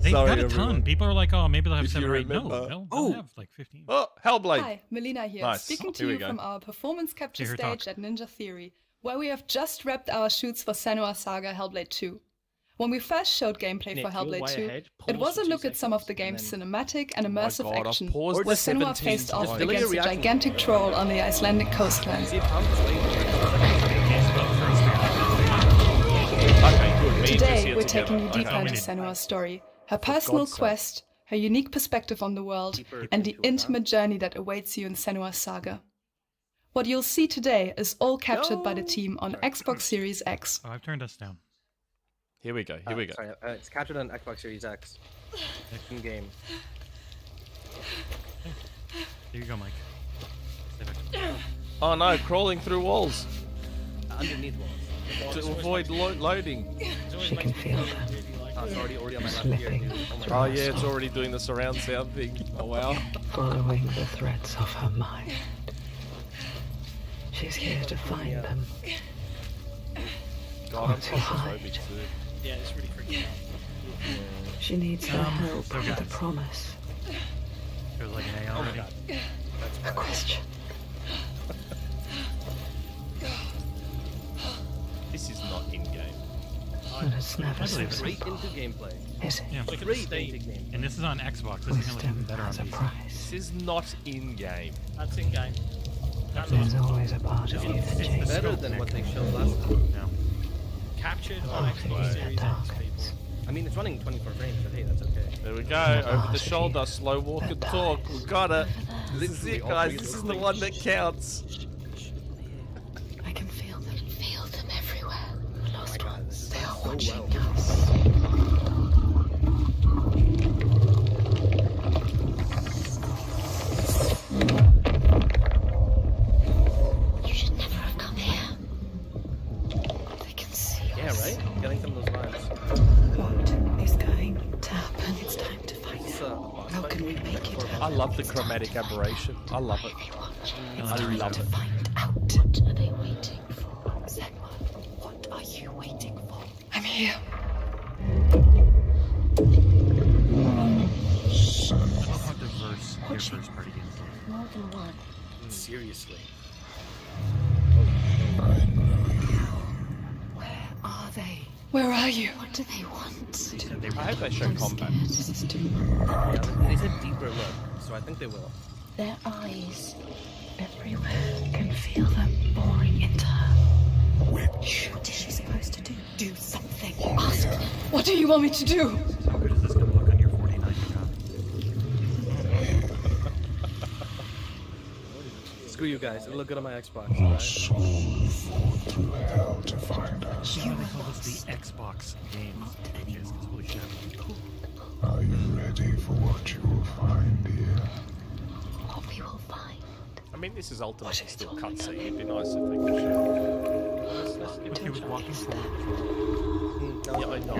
They've Sorry, got a ton. everyone. People are like, oh, maybe they'll have If 7 or you 8. No, remember. they'll have like 15. Oh, Hellblade. Hi, Melina here, Nice. speaking to Here we you go. from our performance capture See her stage talk. at Ninja Theory, where we have just wrapped our shoots for Senua's Saga Hellblade 2. When we first showed gameplay Nick, for you're Hellblade way 2, ahead. it Pause was for a 2 look at some of the seconds, game's and cinematic and Oh my immersive God, I've action, paused where it Senua 17 faced off times. against a reaction. gigantic troll on the Icelandic coastline. See if Tom's waiting. Okay, good. Me and Jesse Today, are we're together. taking you deeper Okay. into Senua's story, her personal God's sake. quest, her unique perspective on the world, Deeper and the into it, huh? intimate journey that awaits you in Senua's Saga. What you'll see today is all captured by the team on Xbox Series X. Oh, I've turned us down. Here we go. Here we go. Sorry, it's captured on Xbox Series X. In game. Here you go, Mike. Stay back. Oh no, crawling through walls Underneath walls. to avoid loading. She can feel them. Oh, it's already on my left ear, dude. Oh my Oh god. yeah, it's already doing the surround sound thing. Oh wow. Following the threads of her mind. She's here to find them. God, I'm Too high. claustrophobic too. Yeah, it's really freaking out. She needs the help so with the guys. promise. Feels like an A already. A question. This is not in game. And it's never so Straight simple, into gameplay. is it? Yeah. Look at the Straight Steam. into gameplay. And this is on Xbox. This is gonna look even Wisdom better on has a PC. price. This is not in game. That's in game. That There's looks always a part of you that It's changes. Better than what they showed last time. No. captured on Xbox Yeah, Series X, targets. people. I mean, it's running 24 frames, but hey, that's okay. There we go. Over the shoulder, slow walk and talk. We got it. This is it, guys. This is the one that counts. I can feel them. Feel them everywhere. Lost God, ones. this They is are so watching well. us. You should never have come here. They can see Yeah, us. right? Getting some of those vibes. What is going to happen? It's time to find It's, out. How can we make it I happen? love the chromatic aberration. I love it. I love To it. find out. What are they waiting for? Senwa, what are you waiting for? I'm here. I love how diverse your first party games are. More than one. Seriously. Where are they? Where are you? What do they want? I hope they show combat. Yeah, they said deeper look, so I think they will. Their eyes everywhere. Can feel them boring into her. What is she supposed to do? Do something. Ask them. What do you want me to do? How good is this gonna look on your 49 account? Screw you guys, it'll look good on my Xbox. Our Alright? soul fought through hell to find us. That's why they call this the Xbox games. Yes, 'cause holy shit. Are you ready for what you will find here? What we will find. I mean, this is ultimately still cutscene. It'd be nice if they could show. Let's give He it a was chance. walking forward. Yeah, I know.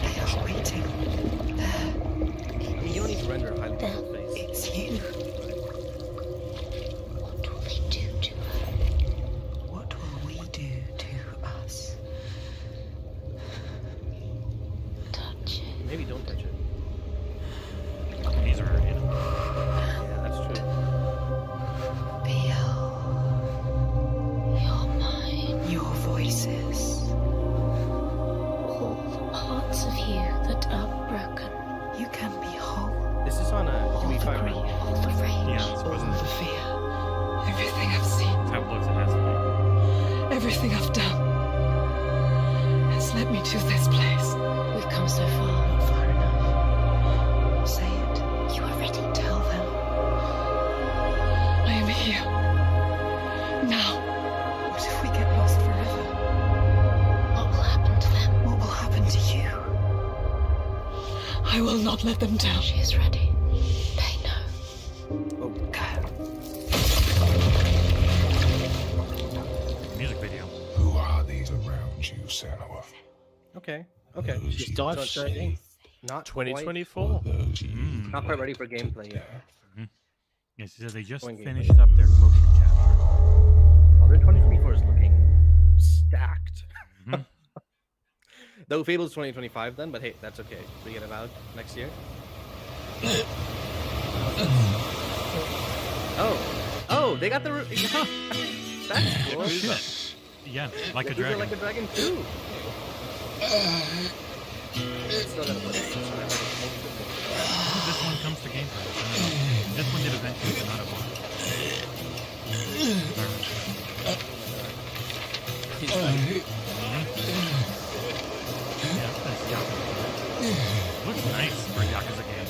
They are waiting. I mean, you don't need to render a highly There. resolved face. It's you. What will they do to her? What will we do to us? Touch it. Maybe don't touch it. These are in. Yeah, that's true. Feel Your mind. your voices. All the parts of you that are broken. You can be whole. This is on a All the QE5, grief. right? All the rage. Yeah, it's All wasn't the fear. Everything I've seen, that's how it looks. It has to everything I've done has led me to this place. We've come so far. Not far enough. Say it. You are ready. Tell them. I am here. Now. What if we get lost forever? What will happen to them? What will happen to you? I will not let them down. She is ready. They know. Go. be. Music video. Who are these around you, Senua? Okay, okay. Just dive straight in. Not 2024. Not quite ready for gameplay yet. Yes, so they just Going finished up their motion capture. Oh, their 2024 is looking stacked. Though Fable's 2025 then, but hey, that's okay. We get Avowed next year. Oh, they got the. That's cool. Yeah, like a These are dragon. Like a dragon too. Still gotta play it. This one comes to Game Pass. This one did eventually come out of one. Looks nice for a Yakuza game.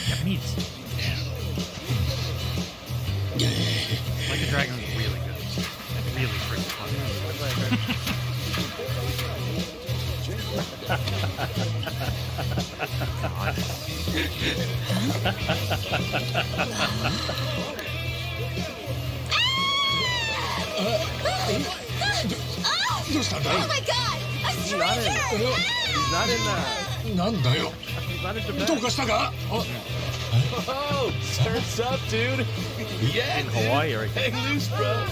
Japanese. Like a Dragon is really good. Really freaking fun. Oh my god! A stranger! He's not in Oh, turns up, dude. Yeah, In Hawaii or hang loose, bro.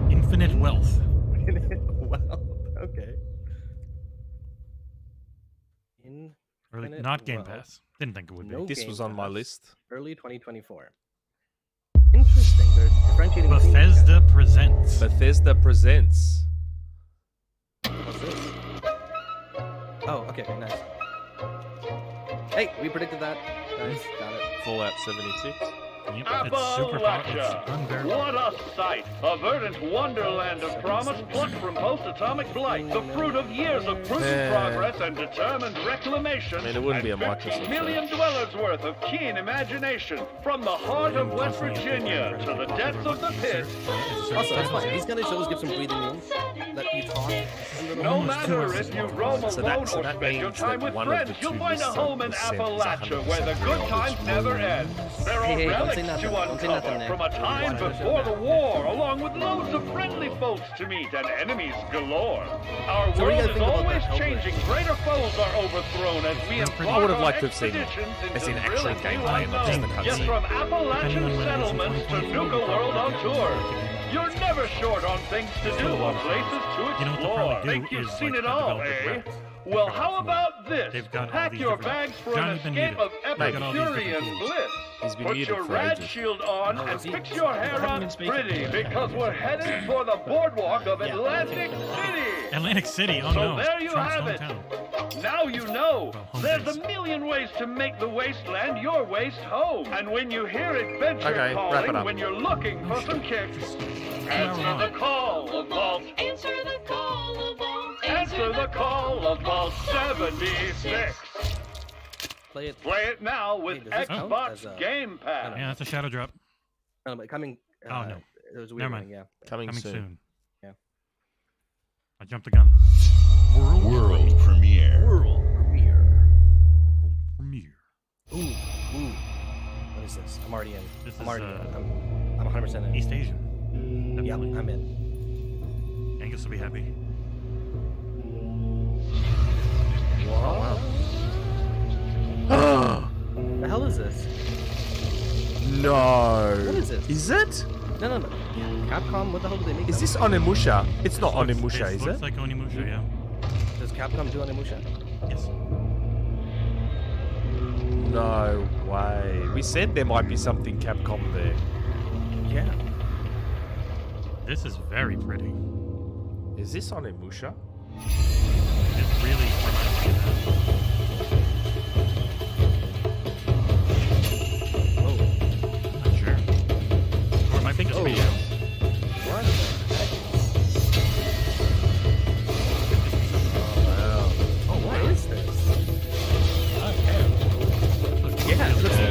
Infinite wealth. Well, okay. Not Game Pass. Didn't think it would be. No This Game was on my Pass. list. Early 2024. Interesting. They're differentiating. between these Bethesda presents. Bethesda presents. What's this? Oh, okay, nice. Hey, we predicted that. Nice, got it. Fallout 76. Yep, it's super powerful. It's done very well. What a sight! A verdant wonderland of promise plucked from post-atomic blight. The fruit of years of prudent progress and determined reclamation. I mean, it wouldn't be a and Microsoft 50 million dwellers worth of keen imagination. From the heart of West Virginia to the depths of the pit. Also, that's fine. These kind of shows give some breathing room. Let you talk a little No more. matter if you roam alone or spend your time with friends, you'll find a home in Appalachia where the good times never end. There are relics to uncover from a time before the war, along with loads of friendly folks to meet and enemies galore. Our So what do you world guys is think about always that, changing. Greater foes are overthrown as we embark I would have on liked to have seen expeditions into actual thrilling new gameplay and not just the unknowns. Yes, cutscene. from Appalachian settlements to Nuka World on tour. You're never short on things to do or places to explore. Think you've seen it all, eh? Well, how about this? Pack your bags for an escape of Epicurean bliss. Put your rad shield on and fix your hair on pretty, because we're headed for the boardwalk of Atlantic City. Atlantic City, oh So no. there you Trump's have it. hometown. Now you know. home There's base. a million ways to make the wasteland your waste home. And when you hear adventure Okay, wrap it calling, up. when you're looking for some kicks, answer the call of Vault. Answer the call of Vault. Answer the call of Vault 76. Play it. Play it now with Hey, does this count Xbox as a- Game Pass. Yeah, that's a shadow drop. No, but coming. Oh, no. It was a weird Never one, mind. yeah. Coming soon. Yeah. I jumped the gun. World premiere. World premiere. Premiere. Ooh. What is this? I'm already in. This I'm is, already in. I'm 100% in. East Asian. Yep, Definitely. I'm in. Angus will be happy. Wow. The hell is this? No. What is this? Is it? No. Capcom, what the hell do they make? Is that this with? Onimusha? It's not Looks- Onimusha, is looks it? like Onimusha, yeah. Does Capcom do Onimusha? Yes. No way. We said there might be something Capcom there. Yeah. This is very pretty. Is this Onimusha? It really reminds me of Oh. that. I'm not sure. Or it might be just Oh. me. What the heck? Oh, wow. Oh, what is this? Looks Yeah, it looks really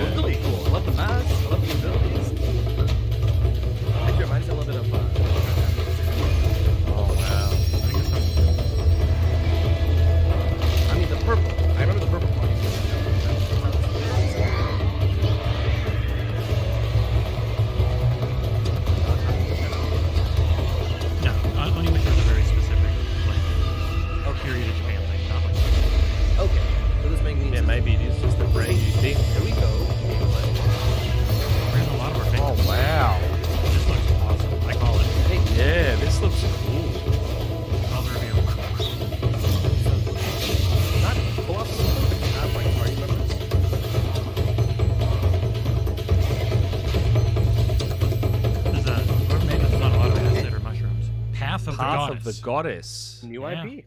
of the Path Goddess. of the Goddess. New Yeah. IP.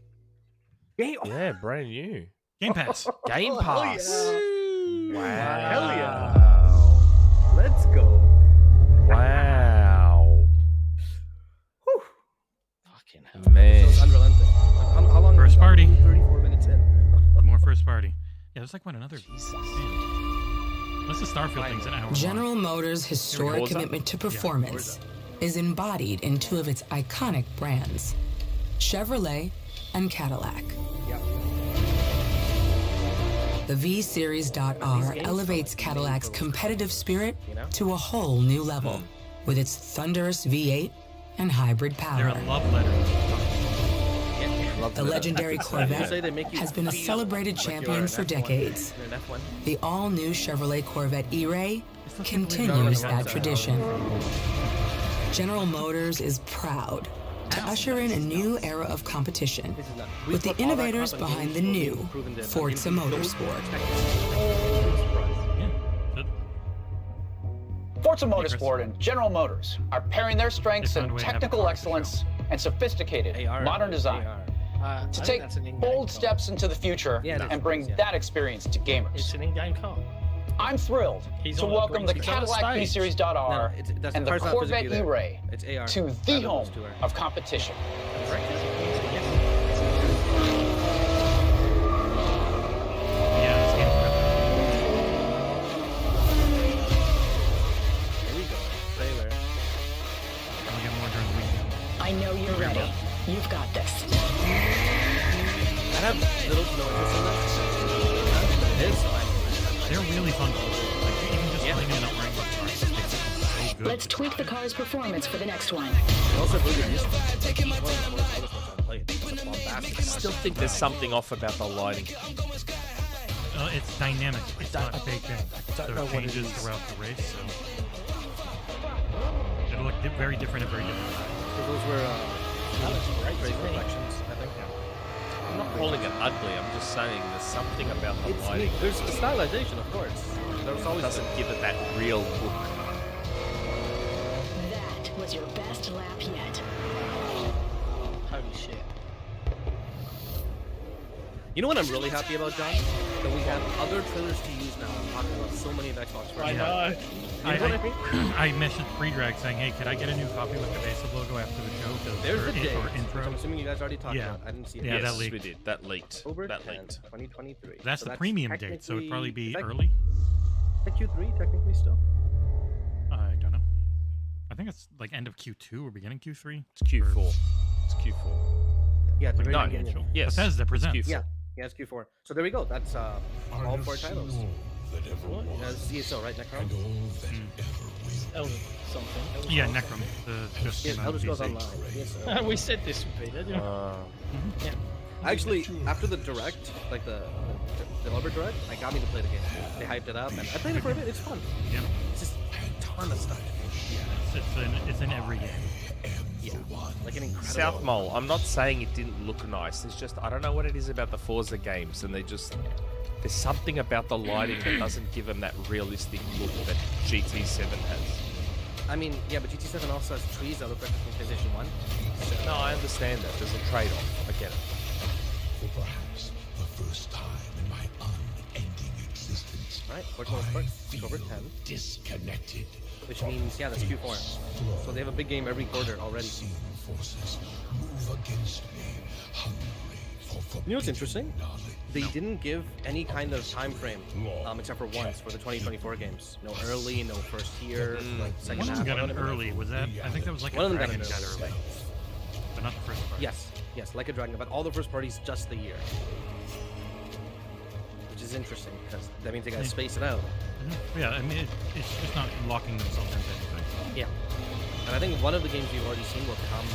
Yeah, brand new. Game Pass. Game Pass. Wow. Hell yeah. Let's go. Wow. Fucking hell. Man. So it's unrelenting. How long? First party. 34 minutes in. More first party. Yeah, there's like another. Unless the Starfield thing's an hour long. General Motors' historic Forza? commitment to performance is embodied in two of its iconic brands, Chevrolet and Cadillac. Yep. The V-Series.R elevates Cadillac's competitive spirit to a whole new level with its thunderous V8 and hybrid They're power. a love letter. The legendary Corvette has been a celebrated champion for decades. The all-new Chevrolet Corvette E-Ray continues that tradition. General Motors is proud to usher in a new era of competition with the innovators behind the new Forza Motorsport. Forza Motorsport and General Motors are pairing their strengths in technical excellence and sophisticated modern design to take bold steps into the future and bring that experience to gamers. It's an in-game car. I'm thrilled to welcome the Cadillac V-Series.R and the Corvette E-Ray to the home of competition. I know you're ready. You've got this. I have little to no interest in that. It is fine. They're really fun. Like, even just playing in a ring with cars just makes it so good. Let's tweak the car's performance for the next one. Also, really good music. I still think there's something off about the lighting. It's dynamic. It's not baked in. So it changes throughout the race. So it'll look very different at very different times. So those were great reflections, I think. I'm not calling it ugly. I'm just saying there's something about the lighting. There's the stylization, of course. There's always doesn't give it that real look. That was your best lap yet. Holy shit. You know what I'm really happy about, John? That we have other trailers to use now. I'm talking about so many of Xbox. I know. You know what I mean? I messaged Pre-Drag saying, "Hey, could I get a new copy with the Basic logo after the show?" There's the date, or intro. which I'm assuming you guys already talked about. I didn't see it. Yeah, Yes, that leaked. we did. That leaked. October That 10th, leaked. 2023. That's So the premium date, so it'd probably be early. Is that Q3 technically still? I don't know. I think it's like end of Q2 or beginning Q3. It's Q4. It's Q4. Yeah, it's the very No. beginning. Yes. Bethesda it's presents. Q4. Yeah, it's Q4. So there we go. That's all 4 titles. CSO, right, Necron? Elder something. Yeah, Necrom. The just Yes, came out Elder on Scrolls PC. Online. Yes, We said this would be, didn't you? Yeah. Actually, after the direct, like the developer direct, I got me to play the game. They hyped it up, and I played it for a bit. It's fun. Yeah. It's just a ton of stuff. It's in every game. Yeah. Like an incredible. South Mole, I'm not saying it didn't look nice. It's just I don't know what it is about the Forza games, and there's something about the lighting that doesn't give them that realistic look that GT7 has. I mean, yeah, but GT7 also has trees that look like from PlayStation 1. So. No, I understand that. There's a trade-off. I get it. For perhaps the first time in my unending existence, Right, Forza Motorsport, October 10. Disconnected. Which means, yeah, that's Q4. So they have a big game every quarter already. Forces move against me, hungry for You know what's interesting? They didn't give any kind of time frame, except for once for the 2024 games. No early, no first year, like second One of half. them got an early. Was that? I think that was like One a of them got Dragon an got early. early. But not the first part. Yes, like a Dragon, but all the first parties just the year. Which is interesting, because that means they gotta space it out. Yeah, I mean, it's just not locking themselves into anything. Yeah. And I think one of the games we've already seen will come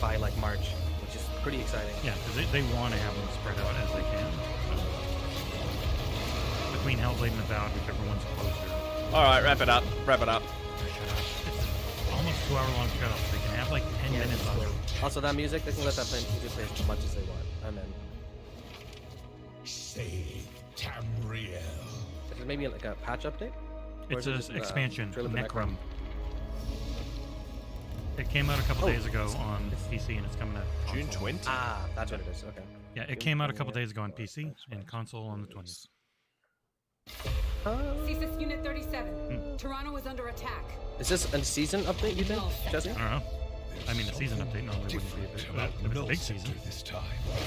by like March, which is pretty exciting. Yeah, because they want to have them spread out as they can. So. Between Hellblade and Avowed, whichever one's closer. All right, wrap it up. Wrap it up. It's almost 2-hour-long show. They can have like 10 minutes on it. Also, that music, they can let that music play as much as they want. I'm in. Save Tamriel. Is it maybe like a patch update? Or It's is it an just, expansion, trailer for Necrom. It came out a couple days ago on PC, and it's coming out June 20. Ah, that's what it is. Okay. Yeah, it came out a couple days ago on PC and console on the 20th. CSIS Unit 37. Toronto is under attack. Is this a season update, you think, Jesse? I don't know. I mean, a season update normally wouldn't be a big, but if it's a big season.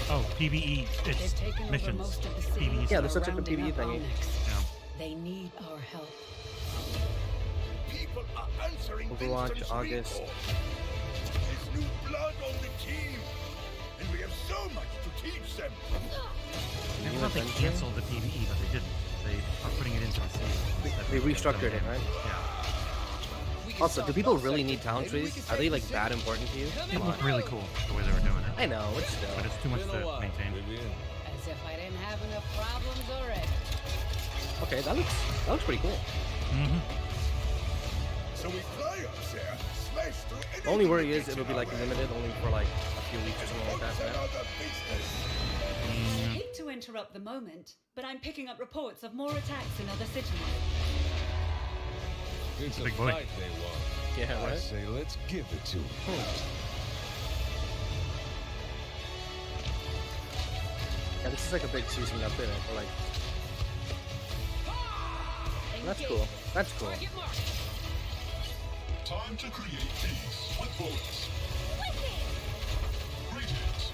Oh, PvE. It's missions. PvE. Yeah, this looks like a PvE thingy. Yeah. They need our help. People are answering Overwatch, Winston's August. recall. There's new blood on the team, and we have so much to teach them. I thought they canceled the PvE, but they didn't. They are putting it into the season. They restructured it, right? Yeah. Also, do people really need talent trees? Are they like that important to you? It looked really cool the way they were doing it. I know, it's still. But it's too much to maintain. As if I didn't have enough problems already. Okay, that looks pretty cool. Mm-hmm. So we fly up there, smash through The only worry is it'll be like limited only for like a few weeks or something like that, right? I hate to interrupt the moment, but I'm picking up reports of more attacks in other cities. It's a Big boy. fight they want. Yeah, I right? say let's give it to them. Yeah, this is like a big season update, I feel like. That's cool. That's cool. Time to create peace with bullets. Greetings.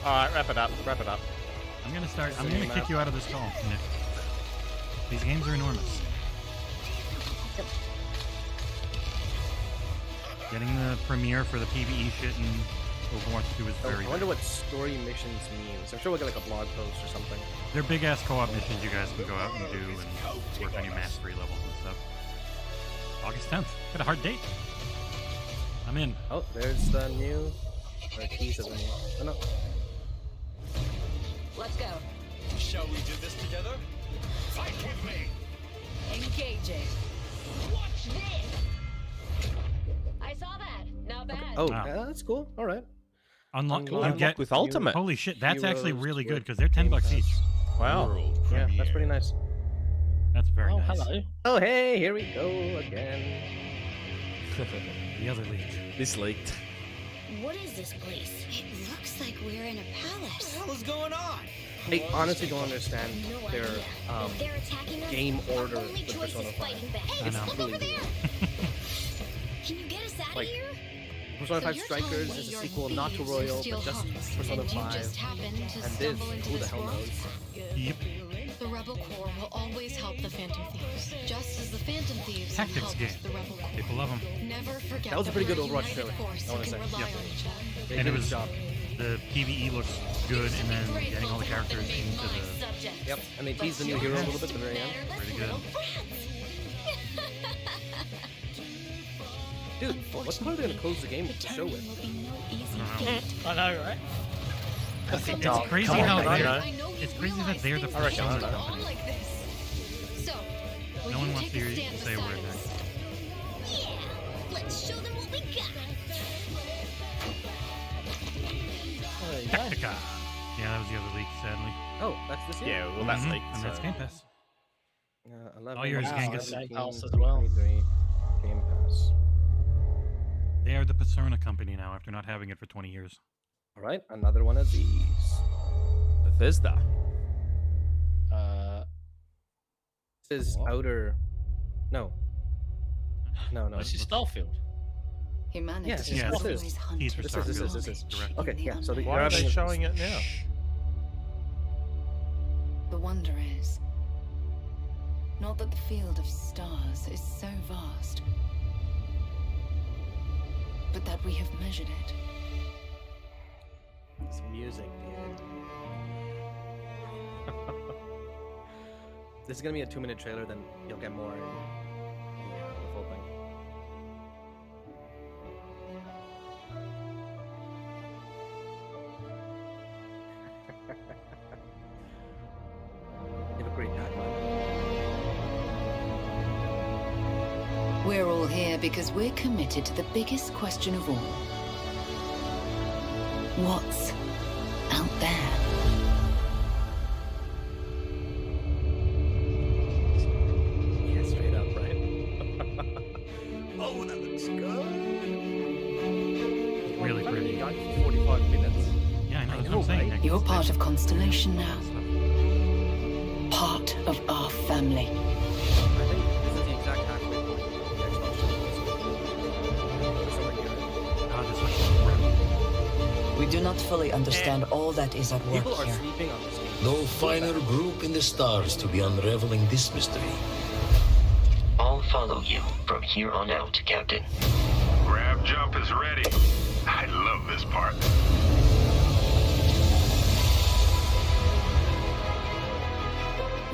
All right, wrap it up. Wrap it up. I'm gonna kick you out of this call, Nick. These games are enormous. Getting the premiere for the PvE shit in Overwatch 2 is very I wonder what story missions means. I'm sure we'll get like a blog post or something. They're big ass co-op missions you guys can go out and do and work on your mastery levels and stuff. August 10th. Got a hard date. I'm in. Oh, there's the new keys of the new. Oh no. Let's go. Shall we do this together? Fight with me. Engaging. Watch this. I saw that. Not bad. Oh, Wow. yeah, that's cool. All right. Unlock. Cool. You get with Ultimate. Holy shit, that's actually Heroes really good with because they're $10 each. Wow. Yeah, that's pretty nice. That's very nice. Hello. Oh, hey, here we go again. The other leak. This leaked. What is this place? It looks like we're in a palace. What the hell is going on? I honestly don't understand their They're attacking us. game order Our only with choice Persona is 5. fighting back. I know. Look over there. Can you get us out Like, of here? Persona So 5 you're Strikers telling me is a you're sequel not to thieves Royal, who steal but just hearts, Persona and 5. you just happened to And this, stumble into who the this hell world? knows? Yep. The Rebel Corps will always help the Phantom Thieves, just as the Phantom Thieves Tactics helped game. the Rebel Corps. People love them. Never forget That was a pretty good we're Overwatch united trailer, force I wanna who say. can rely Yep. on each other. They And did it a was job. the PvE looks good, and then getting all the characters into the Yep, and they teased the new hero a little bit at the very end. pretty good. Dude, what part are they gonna close the game with the show with? I know, right? It's crazy Come on, how man. they're. It's crazy that they're the reckon Persona so. company. Like this. So, will No one you wants take to a stand say a beside word there. us? Yeah, let's show them what we got. Tactica. Yeah, that was the other leak, sadly. Oh, that's this year? Yeah, well, that's Mhm, leaked. And that's so- Game Pass. 11, All yours, Wow, Genghis. Game 17, Pass as well. 23, Game Pass. They are the Persona company now after not having it for 20 years. All right, another one of these. Bethesda. This is Outer. No. No. This is Starfield. Humanity Yes, Yeah, this always is. hunted He's for This Starfield. is. Direct. Okay, yeah. So Why are they showing it now? The wonder is not that the field of stars is so vast, but that we have measured it. It's music, dude. This is gonna be a 2-minute trailer, then you'll get more in the full thing. You have a great tagline. We're all here because we're committed to the biggest question of all. What's out there? Yeah, straight up, right? Really pretty. 45 minutes. Yeah, I know. That's what I'm saying. Nick. You're part of Constellation now. Part of our family. I think this is the exact halfway point of the Xbox Showcase. We do not fully understand all that is at work People are here. sleeping on this game. No finer group in the stars to be unraveling this mystery. I'll follow you from here on out, Captain. Grab jump is ready. I love this part.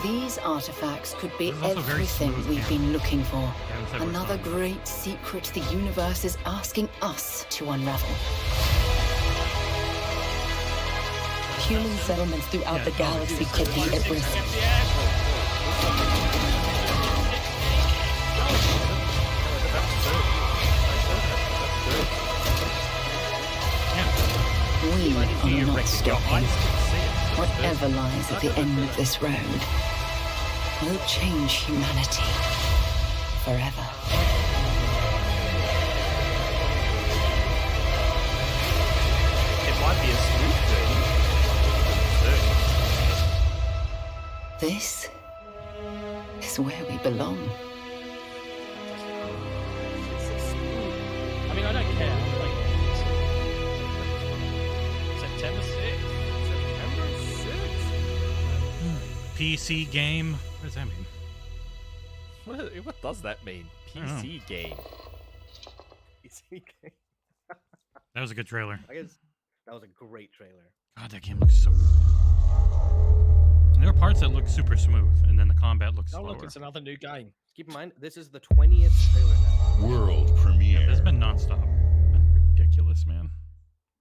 These artifacts could be everything we've been looking for. Another great secret the universe is asking us to unravel. Human settlements throughout the galaxy could be at risk. We are not stopping. Whatever lies at the end of this road will change humanity forever. It might be a smooth thing. This is where we belong. I mean, I don't care. I'm playing it. September 6th. September 6th. PC game. What does that mean? What does that mean? PC game. PC game. That was a good trailer. I guess that was a great trailer. God, that game looks so good. And there are parts that look super smooth, and then the combat looks slower. Oh, look, it's another new game. Keep in mind, this is the 20th trailer now. World premiere. Yeah, this has been nonstop. Been ridiculous, man.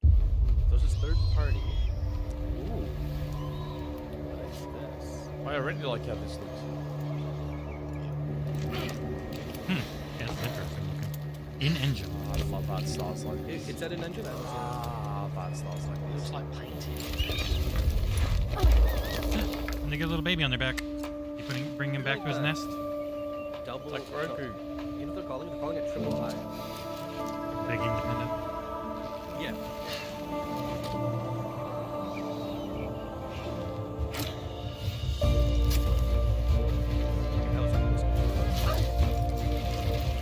So this is third party. Ooh. What is this? I already like how this looks. Yeah, it's interesting looking. In engine. I love that styles like this. It's at an engine. That styles like this. Looks like painted. And they get a little baby on their back. You bring him back to his nest. Double. Like Roku. You know what they're calling it? They're calling it triple I. Big independent. Yeah.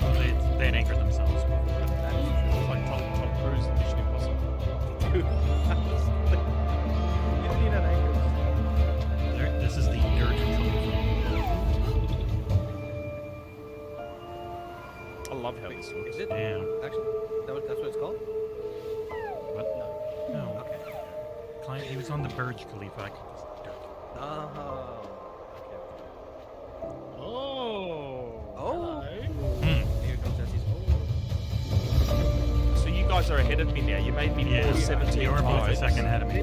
Well, they had anchored themselves before. It's like Tom Cruise in Mission Impossible. Dude, that was like, you don't need an anchor. This is the dirt I love how this looks. Is it? Damn. Actually, that's what it's called? What? No. Okay. Client, he was on the Burj Khalifa. Oh. Oh. Here comes Jesse's. So you guys are ahead of me now. You made me pause 17 You're both a times. second ahead of me.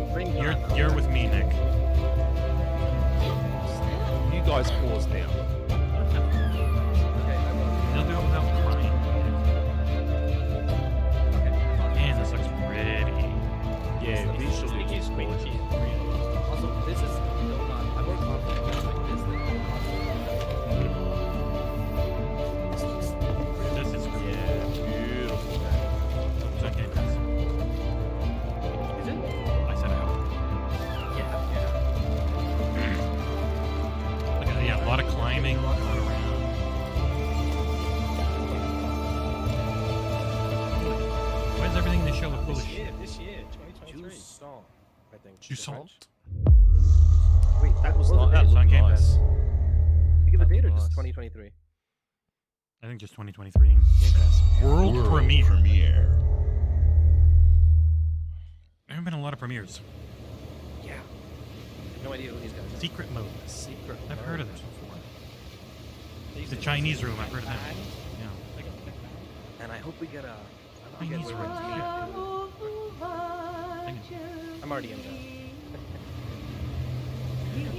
You're with me, Nick. You guys pause now. They'll do it without crying. Man, this looks pretty. Yeah, visually it's gorgeous. Also, this is still not. I'm more confident with like this than This is great. Yeah, beautiful. It's on Game Pass. Is it? I said I hope. Yeah. Look at that, yeah, a lot of climbing going around. Why does everything in the show look cool as shit? This year, 2023. Jusant, I think. Jusant. Wait, That was what not. the That date? on looked Game nice. Pass. Give a date or Nice. just 2023? I think just 2023 in Game Pass. World premiere. There haven't been a lot of premieres. Yeah. I have no idea who these guys are. Secret mode. Secret. I've heard of this before. These The are- Chinese room, I've heard of that. Band. Yeah. They got a big band. And I hope we get a. Chinese room. I'm already in that.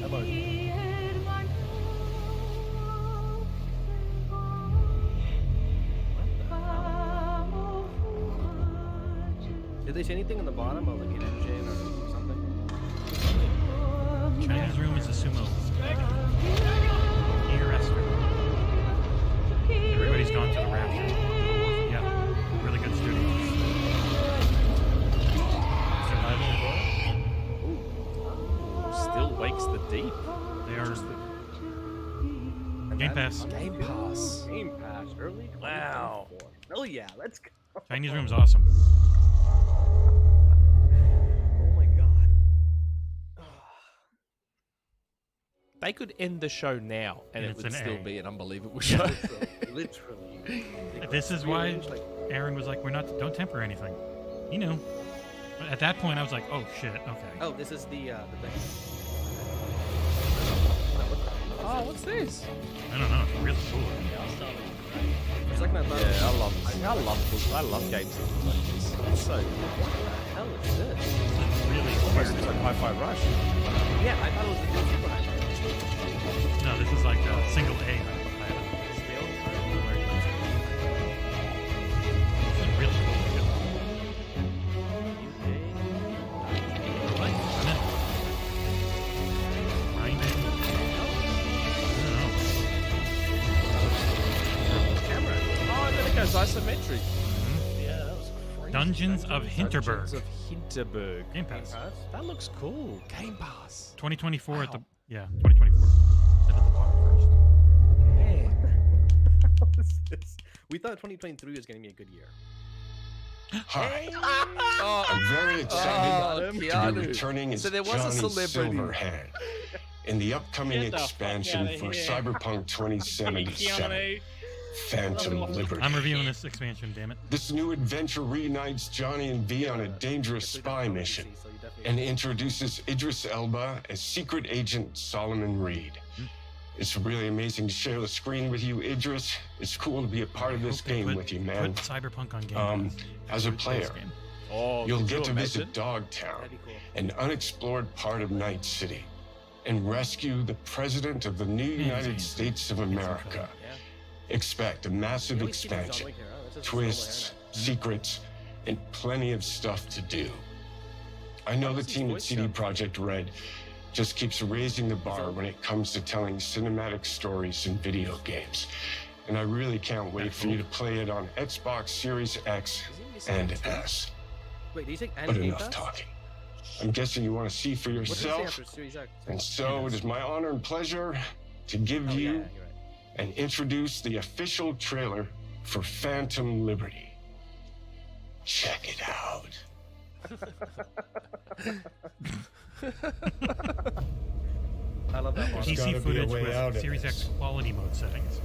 I'm already. Did they say anything on the bottom of like an engine or something? Chinese room is a sumo. Here, Esther. Everybody's gone to the rapture. Yeah. They are Game Pass. Game Pass. Game Pass. Early. Wow. Oh yeah, let's go. Chinese room's awesome. Oh my god. They could end the show now, and it It's would an still A. be an unbelievable show. Literally. This is why Aaron was like, don't temper anything. You know. But at that point, I was like, oh shit, okay. Oh, this is the thing. Oh, what's this? I don't know. It's really cool. It's like my Yeah, I love games like this. It's so. What the hell is this? Really Almost looks like Hi-Fi Rush. Yeah, I thought it was the new Super High. No, this is like a single A. Really cool. Goes isometric. Yeah, that was crazy. Dungeons of Hinterberg. Dungeons of Hinterberg. Game Pass. That looks cool. Game Pass. 2024 at the 2024. At the bottom first. Man. What is this? We thought 2023 was going to be a good year. Hi. I'm very excited to be returning as there was Johnny a celebrity. Silverhand in the upcoming Get the fuck expansion outta for here. Cyberpunk 2077. Phantom Liberty. I'm reviewing this expansion, damn it. This new adventure reunites Johnny and V on a dangerous spy mission and introduces Idris Elba as secret agent Solomon Reed. It's really amazing to share the screen with you, Idris. It's cool to be a part of this game with you, man. Put Cyberpunk on Game Pass. As a player, Oh, you'll could get you to imagine? visit Dogtown, an unexplored part of Night City, and rescue the President of the new United States of America. Expect a massive expansion, twists, secrets, and plenty of stuff to do. I know the team at CD Projekt Red just keeps raising the bar when it comes to telling cinematic stories in video games. And I really can't wait for you to play it on Xbox Series X and S. Wait, do you say But enough talking. I'm guessing you want to see for What does it say yourself. after Series X? And so it is my honor and pleasure to give you and introduce the official trailer for Phantom Liberty. Check it out. I love that one. PC footage with Series X quality mode settings.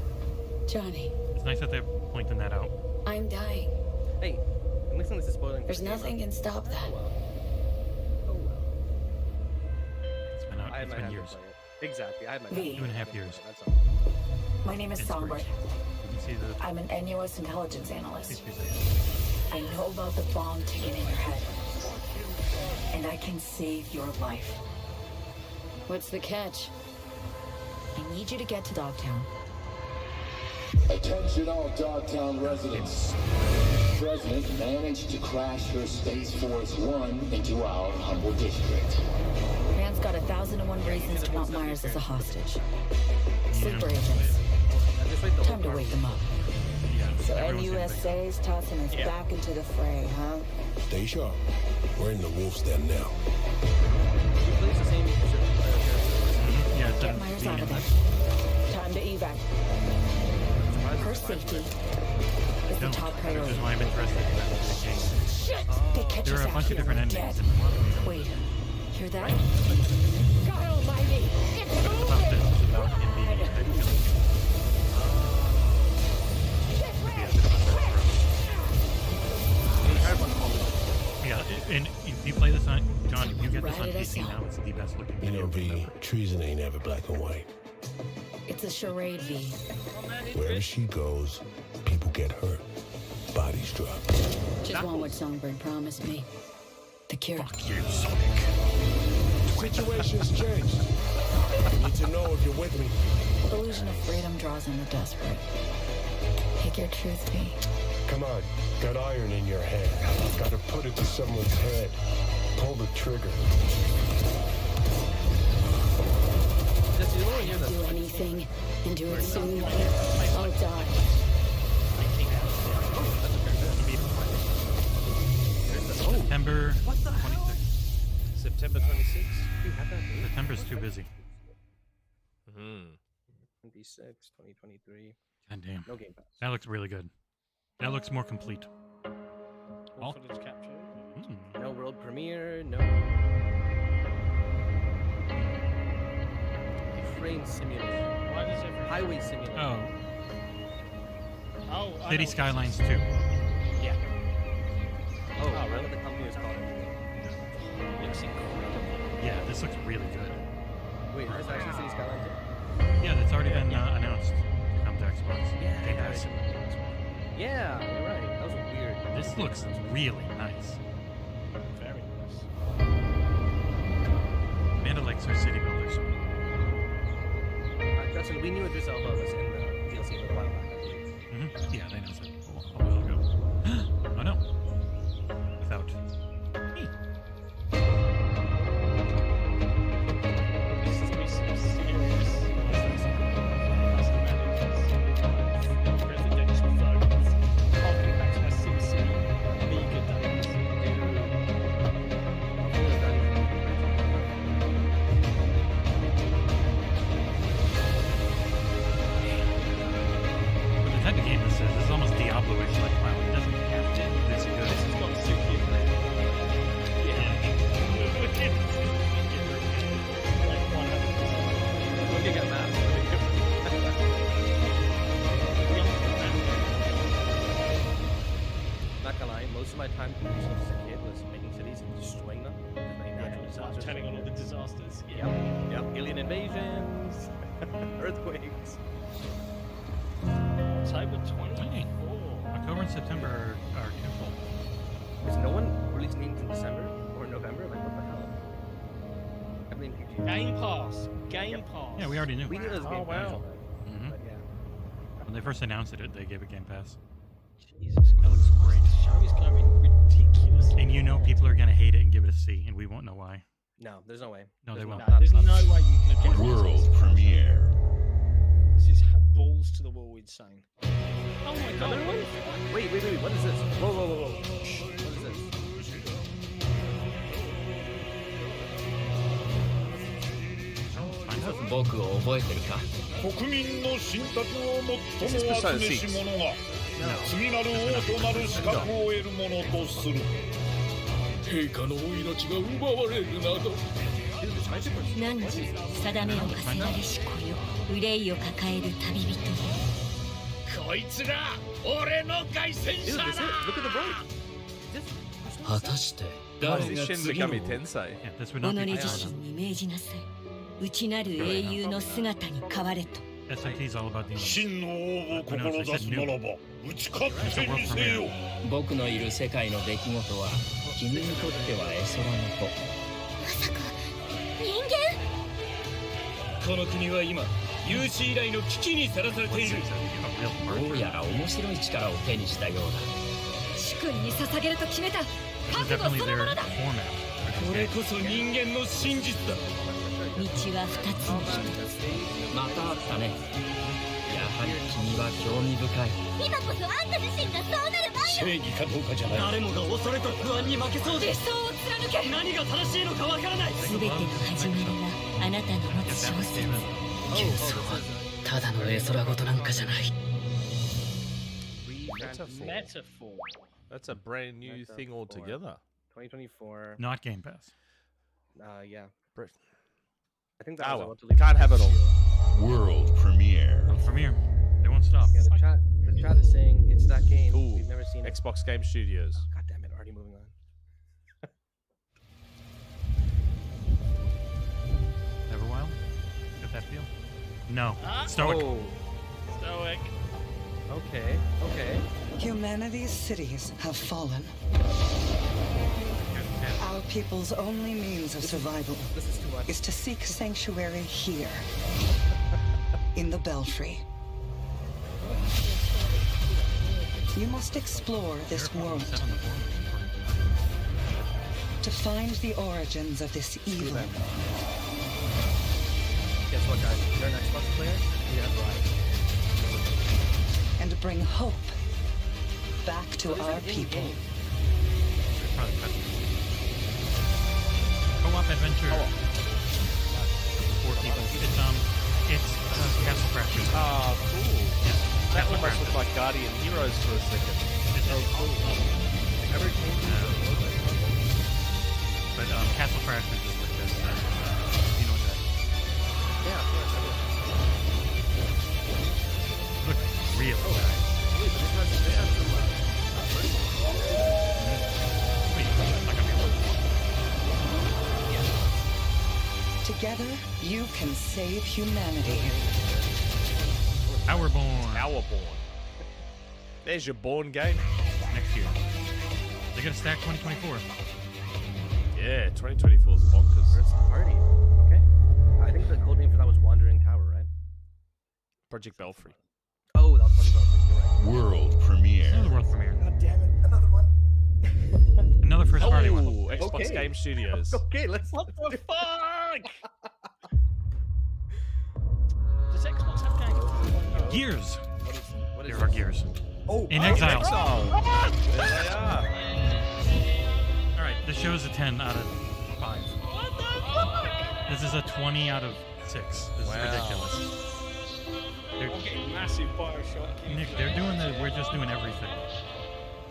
Johnny, It's nice that they're pointing that out. I'm dying. Hey, at least this is spoiling. There's nothing can stop that. It's been out. I had It's my been hand to years. play it. Exactly. I had my V. 2.5 years. That's all. My name is It's Songbird. great. You can see the I'm an NUS intelligence analyst. pictures. I know about the bomb ticking in your head. And I can save your life. What's the catch? I need you to get to Dogtown. Attention all Dogtown residents. The President managed to crash your Space Force One into our humble district. Man's got 1,001 reasons to want Myers as a hostage. Sleeper agents. Time to wake them up. So NUSA's tossing us back into the fray, huh? Stay sharp. We're in the wolf's den now. Yeah, Get Myers out of there. Time to evac. Her safety is the top Which priority. is why I'm interested in that game. Shit! They catch There us are a out bunch of here, different we're endings dead. in one. Wait, hear that? God almighty! It's moving! Yeah, and if you play this on John, if you get this on PC now, it's the best looking You know, video. V, treason ain't ever black and white. It's a charade, V. Wherever she goes, people get hurt. Bodies drop. Just want what Songbird promised me. The cure. Fuck you, Sonic. Situations change. I need to know if you're with me. Illusion of freedom draws in the desperate. Pick your truth, V. Come on, got iron in your hand. Gotta put it to someone's head. Pull the trigger. Do anything and do it soon. I'll die. September 26th. September 26th? September's too busy. 2023. God damn. No Game Pass. That looks really good. That looks more complete. All footage capture. No world premiere. No. Train simulator. Why does everything... Highway simulator. Oh. City Skylines 2. Yeah. Oh, really? What the company is called? Looks incredible. Yeah, this looks really good. Wait, is this actually City Skylines 2? Yeah, that's already been announced to come to Xbox. Yeah. Game Pass. Yeah, you're right. That was weird. This looks really nice. Very nice. Amanda likes her city builders. Justin, we knew Idris Elba was in the DLC a little while back, I believe. Yeah, they announced it a while ago. Oh no. Without. This is going to be some serious presidential photos. Harking back to my Sin City Amiga days. The type of game this is almost Diablo-ish. Like, wow, it doesn't have to be this good. This has got to suit you. Looking at maps. Not gonna lie, most of my time as a kid was making cities and destroying them. Turning on all the disasters. Yep. Alien invasions, earthquakes. October 24. October and September are twofold. Is no one released games in December or November? Like, what the hell? I mean, Game Pass. Game Pass. Yeah, we already knew. We knew it was Game Pass. But yeah. When they first announced it, they gave it Game Pass. Jesus, that looks great. The show is going ridiculously. And you know people are gonna hate it and give it a C, and we won't know why. No, there's no way. No, they won't. There's no way you can have World premiere. This is balls to the wall insane. Oh my god. Wait, what is this? Whoa. What is this? 僕を覚えてるか国民の信託を最も集めし者が次なる王となる資格を得るものとする陛下のお命が奪われるなど汝定めを課せられし子よ憂いを抱える旅人こいつが俺の凱旋者だ果たして誰が次の己自身に命じなさい内なる英雄の姿に変われと真の王を志すならば打ち勝ってみせよ僕のいる世界の出来事は君にとっては絵空の子まさか人間この国は今有史以来の危機にさらされているどうやら面白い力を手にしたようだ主君に捧げると決めた覚悟そのものだこれこそ人間の真実だ道は二つにまた会ったねやはり君は興味深い今こそあんた自身がそうなる前正義かどうかじゃない誰もが恐れと不安に負けそうで理想を貫け何が正しいのかわからない全ての始まりはあなたの持つ小説幻想はただの絵空事なんかじゃない Metaphor. That's a brand new thing altogether. 2024. Not Game Pass. Yeah. I think that was you can't have it all. World premiere. Premiere. They won't stop. Yeah, the chat is saying it's that game. Ooh, we've never seen it. Xbox Game Studios. Oh, God damn it! Already moving on. Everwild? Got that feel? No. Stoic. Oh. Stoic. Okay. Humanity's cities have fallen. Our people's only means of survival is to seek sanctuary here, in the Belfry. You must explore this world to find the origins of this evil. Guess what, guys? You're an Xbox player? You have right. And bring hope back to our people. Co-op adventure. 4 people. It's It's Castle Crashers. Ah, cool. Yeah. That almost looked like Guardian Heroes for a second. Oh, cool. But Castle Crashers is with this. You know what that is? Yeah. Look real nice. Together, you can save humanity. Powerborn. There's your Born game. Next year. They're gonna stack 2024. Yeah, 2024 is bonkers. First party. Okay. I think the code name for that was Wandering Tower, right? Project Belfry. Oh, that was Project Belfry. You're right. World premiere. Another world premiere. God damn it! Another one. Another first party one. Xbox Game Studios. Okay, let's. What the fuck? Does Xbox have games? Gears. What is There are Gears. Oh, In Exile. There they are. All right, the show's a 10 out of 5. What the fuck? This is a 20 out of 6. This is ridiculous. We're getting massive Bioshock. Nick, they're doing the we're just doing everything.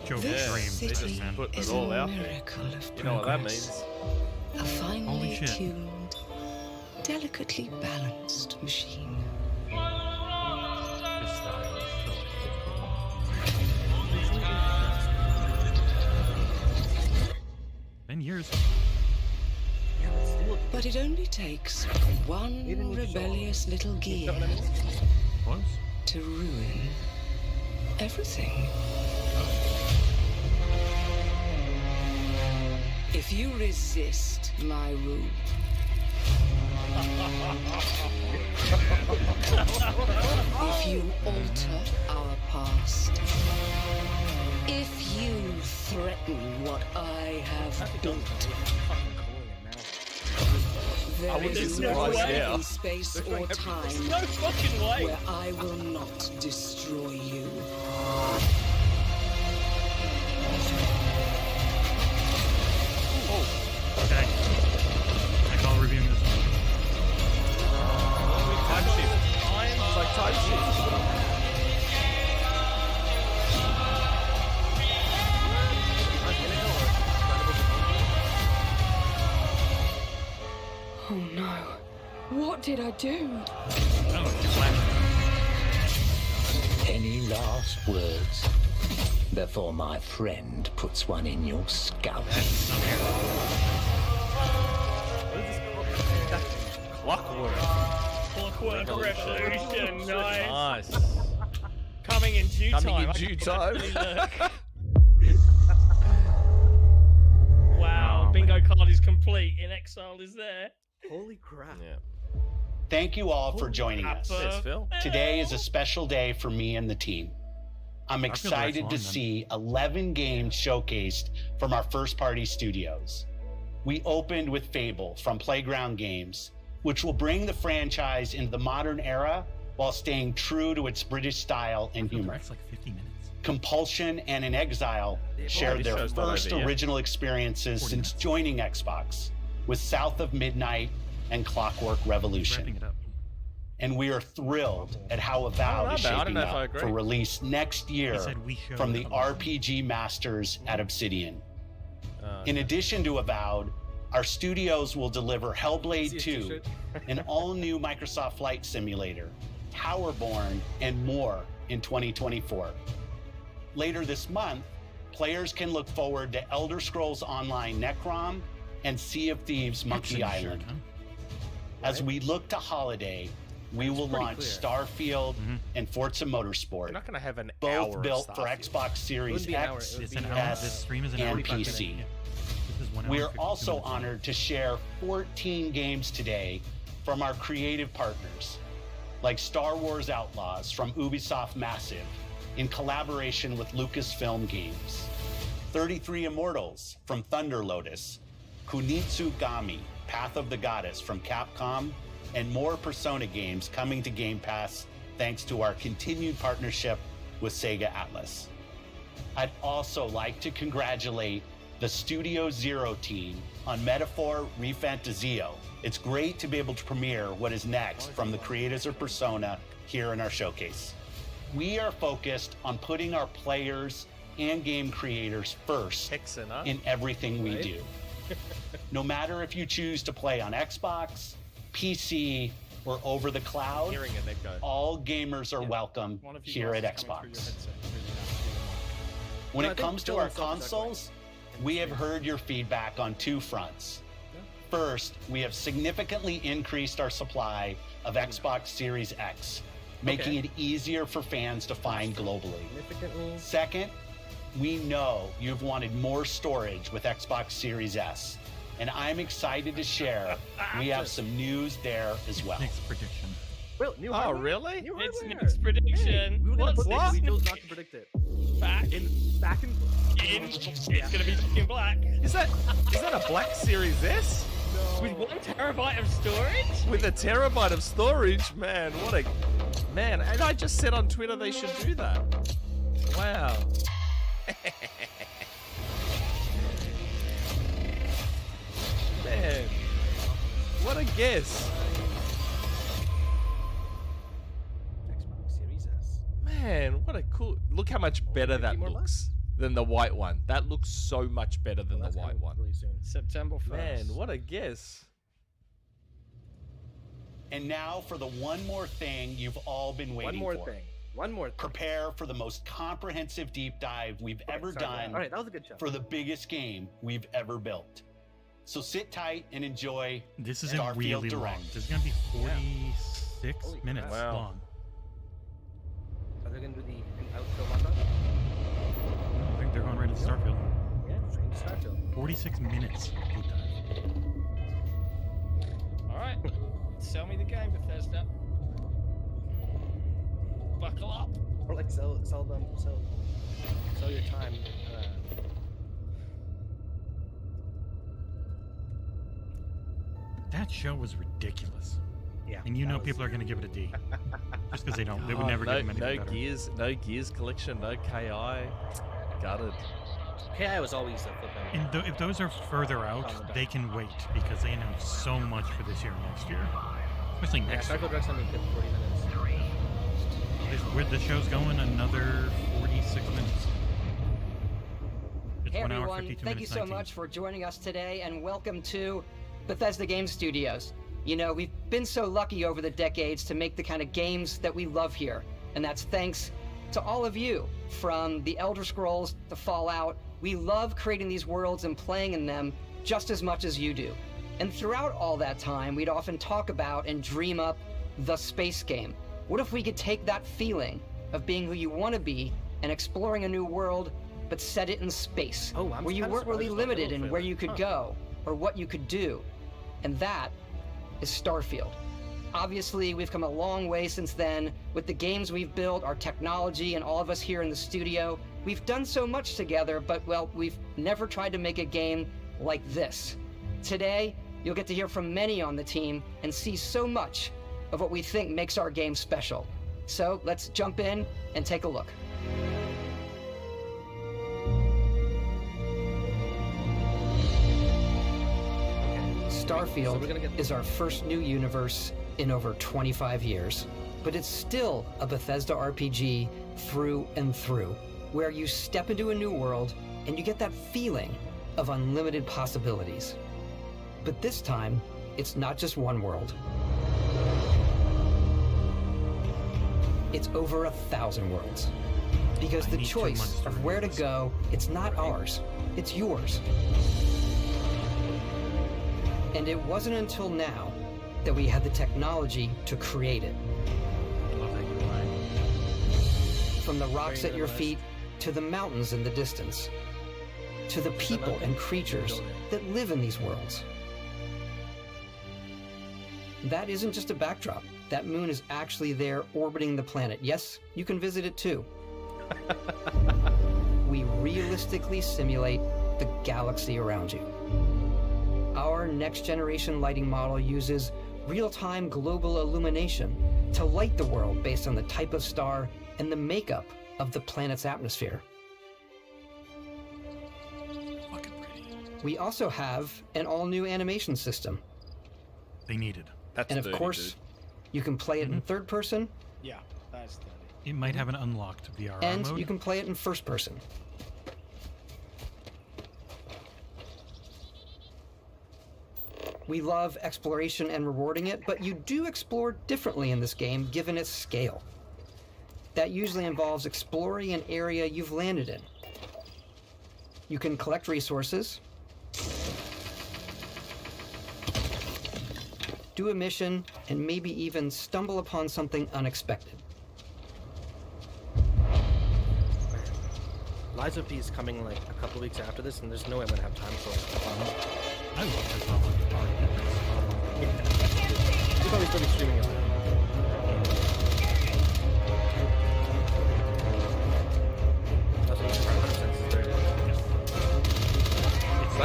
Show This dream. city They just man. Put it is all a out there. miracle of You know what that progress. means? A Holy finely shit. tuned, delicately balanced machine. His style is so Been years. But it only takes one rebellious little gear Close. to ruin everything. If you resist my rule, if you alter our past, if you threaten what I have built, I there wouldn't is be no surprised way now. in space or time No fucking way. where I will not destroy you. Okay. I call reviewing this one. Time shift. It's like time shift. Oh no. What did I do? Oh, it's flashing. Any last words before my friend puts one in your skull? Clockwork. Clockwork Revolution. Nice. Nice. Coming in due Coming time. in I due can time. definitely look. Wow, bingo card is complete. In Exile is there. Holy crap. Yeah. Thank you all for joining us. Yes, Phil. Today is a special day for me and the team. I'm excited to see 11 games showcased from our first party studios. We opened with Fable from Playground Games, which will bring the franchise into the modern era while staying true to its British style and humor. It's like 50 minutes. Compulsion and In Exile shared their first original experiences since joining Xbox with South of Midnight and Clockwork Revolution. Wrapping it up. And we are thrilled at how Avowed is shaping up for release next year from the RPG masters at Obsidian. In addition to Avowed, our studios will deliver Hellblade 2, an all-new Microsoft Flight Simulator, Towerborn, and more in 2024. Later this month, players can look forward to Elder Scrolls Online Necrom and Sea of Thieves Monkey Island. As we look to holiday, we will launch Starfield and Forza Motorsport, You're not going to have an both hour built of for Starfield. Xbox Series X, It's an hour. S, This stream is an and hour. PC. Yeah. This is 1 hour We and are 52 also minutes. honored to share 14 games today from our creative partners, like Star Wars Outlaws from Ubisoft Massive in collaboration with Lucasfilm Games, 33 Immortals from Thunder Lotus, Kunitsu Gami, Path of the Goddess from Capcom, and more Persona games coming to Game Pass thanks to our continued partnership with Sega Atlas. I'd also like to congratulate the Studio Zero team on Metaphor Refantazio It's great to be able to premiere what is next from the creators of Persona here in our showcase. We are focused on putting our players and game creators first in everything we do. No matter if you choose to play on Xbox, PC, or over the cloud, all gamers are welcome here at Xbox. When it comes to our consoles, we have heard your feedback on two fronts. First, we have significantly increased our supply of Xbox Series X, making it easier for fans to find globally. Second, we know you've wanted more storage with Xbox Series S, and I'm excited to share we have some news there as well. Next prediction. Oh, really? It's Nick's prediction. What's what? We chose not to predict it. It's gonna be fucking black. Is that a black Series S? No. With 1 terabyte of storage? With 1 terabyte of storage? Man, what a... Man, and I just said on Twitter they should do that. Wow. Man, what a guess. Xbox Series S. Man, what a cool... Look how much better that looks than the white one. That looks so much better than the white one. Really soon. September 1st. Man, what a guess. And now for the one more thing you've all been waiting for. One more thing. Prepare for the most comprehensive deep dive we've ever done All right, that was a good show. for the biggest game we've ever built. So sit tight and enjoy This isn't Starfield really Direct. long. This is going to be 46 minutes Wow. long. Are they going to do the outro montage? I think they're going right into Starfield. Yeah, straight into Starfield. 46 minutes deep dive. Alright. Sell me the game, Bethesda. Buckle up. Or like sell your time. That show was ridiculous. Yeah. And you know people are going to give it a D. Just because they don't. They would never give them anything better. No Gears collection, no KI. Gutted. KI was always a flipping. And if those are further out, they can wait because they announced so much for this year and next year. Especially next year. Starfield Direct's only 40 minutes. Where the show's going, another 46 minutes. It's Hey 1 hour, everyone, 52 thank you minutes, so 19. much for joining us today and welcome to Bethesda Game Studios. You know, we've been so lucky over the decades to make the kind of games that we love here. And that's thanks to all of you, from the Elder Scrolls to Fallout. We love creating these worlds and playing in them just as much as you do. And throughout all that time, we'd often talk about and dream up the space game. What if we could take that feeling of being who you want to be and exploring a new world, but set it in space, where you weren't really limited in where you could go or what you could do? And that is Starfield. Obviously, we've come a long way since then with the games we've built, our technology, and all of us here in the studio. We've done so much together, but, well, we've never tried to make a game like this. Today, you'll get to hear from many on the team and see so much of what we think makes our game special. So let's jump in and take a look. Starfield is our first new universe in over 25 years, but it's still a Bethesda RPG through and through, where you step into a new world and you get that feeling of unlimited possibilities. But this time, it's not just one world. It's over 1,000 worlds. Because the choice of where to go, it's not ours, it's yours. And it wasn't until now that we had the technology to create it. From the rocks at your feet, to the mountains in the distance, to the people and creatures that live in these worlds. That isn't just a backdrop. That moon is actually there orbiting the planet. Yes, you can visit it too. We realistically simulate the galaxy around you. Our next-generation lighting model uses real-time global illumination to light the world based on the type of star and the makeup of the planet's atmosphere. We also have an all-new animation system. they needed. And of course, you can play it in third person. Yeah, that's 30. It might have an unlocked VRR and mode. You can play it in first person. We love exploration and rewarding it, but you do explore differently in this game given its scale. That usually involves exploring an area you've landed in. You can collect resources, do a mission, and maybe even stumble upon something unexpected. Lies of P is coming like a couple weeks after this, and there's no way I'm gonna have time for it. I love this level. You'll probably still be streaming it.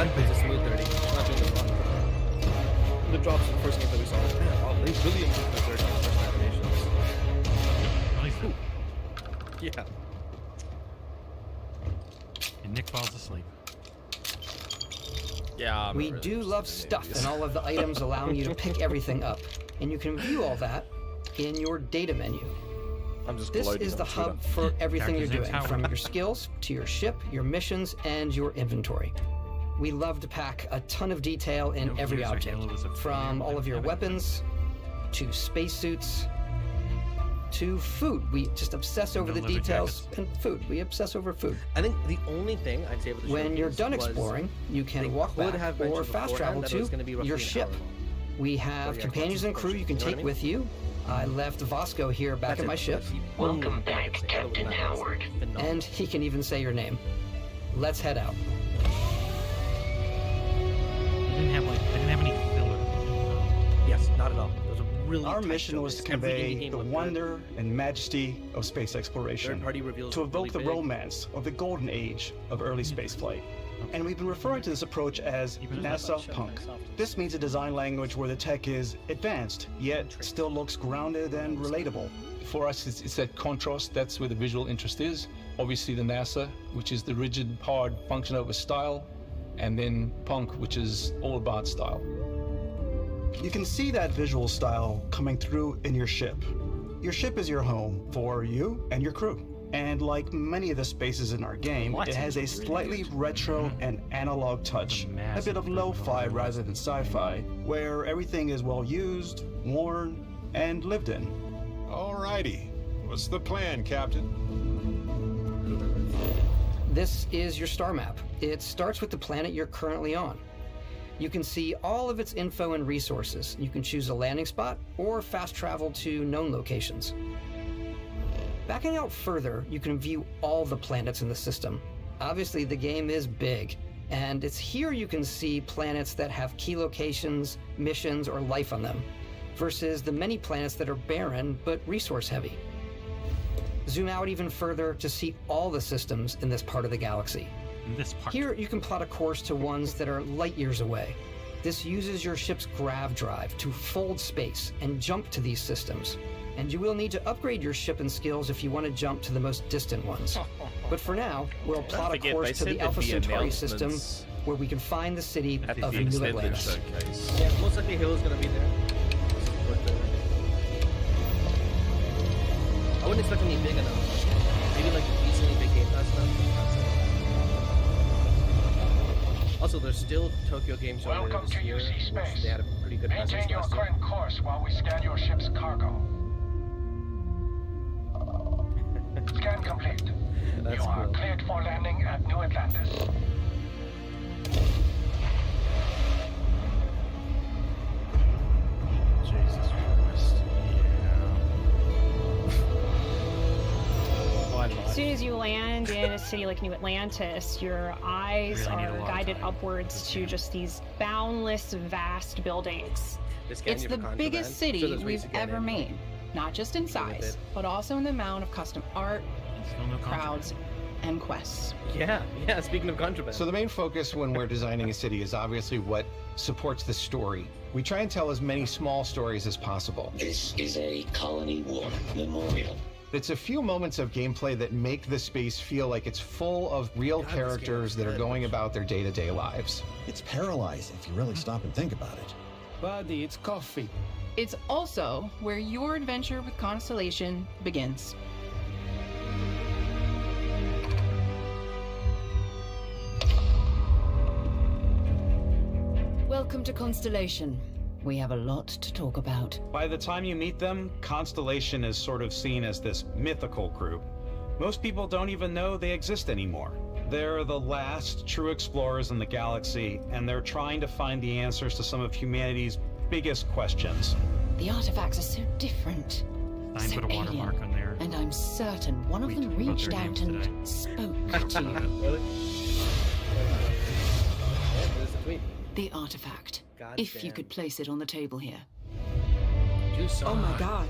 It's a smooth 30. It's not doing this one. The drops in the first game that we saw. Oh, they really improved the 30 first animations. Yeah. And Nick falls asleep. Yeah, we do love stuff, and all of the items allowing you to pick everything up. And you can view all that in your data menu. This is the hub for everything you're doing, from your skills to your ship, your missions, and your inventory. We love to pack a ton of detail in every object, from all of your weapons to spacesuits to food. We just obsess over the details, and food. We obsess over food. I think the only thing I'd say with the when you're done exploring, you can walk back or fast travel to your ship. We have companions and crew you can take with you. I left Vasco here back at my ship. Welcome back, Captain Howard. And he can even say your name. Let's head out. They didn't have any filler. Yes, not at all. It was a really Our mission was to convey the wonder and majesty of space exploration, to evoke the romance of the golden age of early spaceflight. And we've been referring to this approach as NASA Punk. This means a design language where the tech is advanced, yet still looks grounded and relatable. For us, it's that contrast. That's where the visual interest is. Obviously the NASA, which is the rigid, hard function over style, and then Punk, which is all about style. You can see that visual style coming through in your ship. Your ship is your home for you and your crew. And like many of the spaces in our game, it has a slightly retro and analog touch, a bit of lo-fi rather than sci-fi, where everything is well used, worn, and lived in. Alrighty, what's the plan, Captain? This is your star map. It starts with the planet you're currently on. You can see all of its info and resources. You can choose a landing spot or fast travel to known locations. Backing out further, you can view all the planets in the system. Obviously, the game is big, and it's here you can see planets that have key locations, missions, or life on them, versus the many planets that are barren but resource-heavy. Zoom out even further to see all the systems in this part of the galaxy. Here, you can plot a course to ones that are light years away. This uses your ship's grav drive to fold space and jump to these systems. And you will need to upgrade your ship and skills if you want to jump to the most distant ones. But for now, we'll plot a course to the Alpha Centauri system, where we can find the city of New Atlantis. Yeah, most likely Halo's gonna be there. I wouldn't expect any big enough. Maybe like decently big Game Pass stuff. Also, there's still Tokyo Game Show later this year, which they had a pretty good presence Maintain your last year. current course while we scan your ship's cargo. Scan complete. You are cleared for landing at New Atlantis. Jesus Christ. As soon as you land in a city like New Atlantis, your eyes are guided upwards to just these boundless, vast buildings. It's the biggest city we've ever made, not just in size, but also in the amount of custom art, crowds, and quests. Yeah, speaking of contraband. So the main focus when we're designing a city is obviously what supports the story. We try and tell as many small stories as possible. This is a Colony War memorial. It's a few moments of gameplay that make the space feel like it's full of real characters that are going about their day-to-day lives. It's paralyzing if you really stop and think about it. Buddy, it's coffee. It's also where your adventure with Constellation begins. Welcome to Constellation. We have a lot to talk about. By the time you meet them, Constellation is sort of seen as this mythical group. Most people don't even know they exist anymore. They're the last true explorers in the galaxy, and they're trying to find the answers to some of humanity's biggest questions. The artifacts are so different. I put a watermark on there. And I'm certain one of them reached out and spoke to you. The artifact. If you could place it on the table here. Oh my god.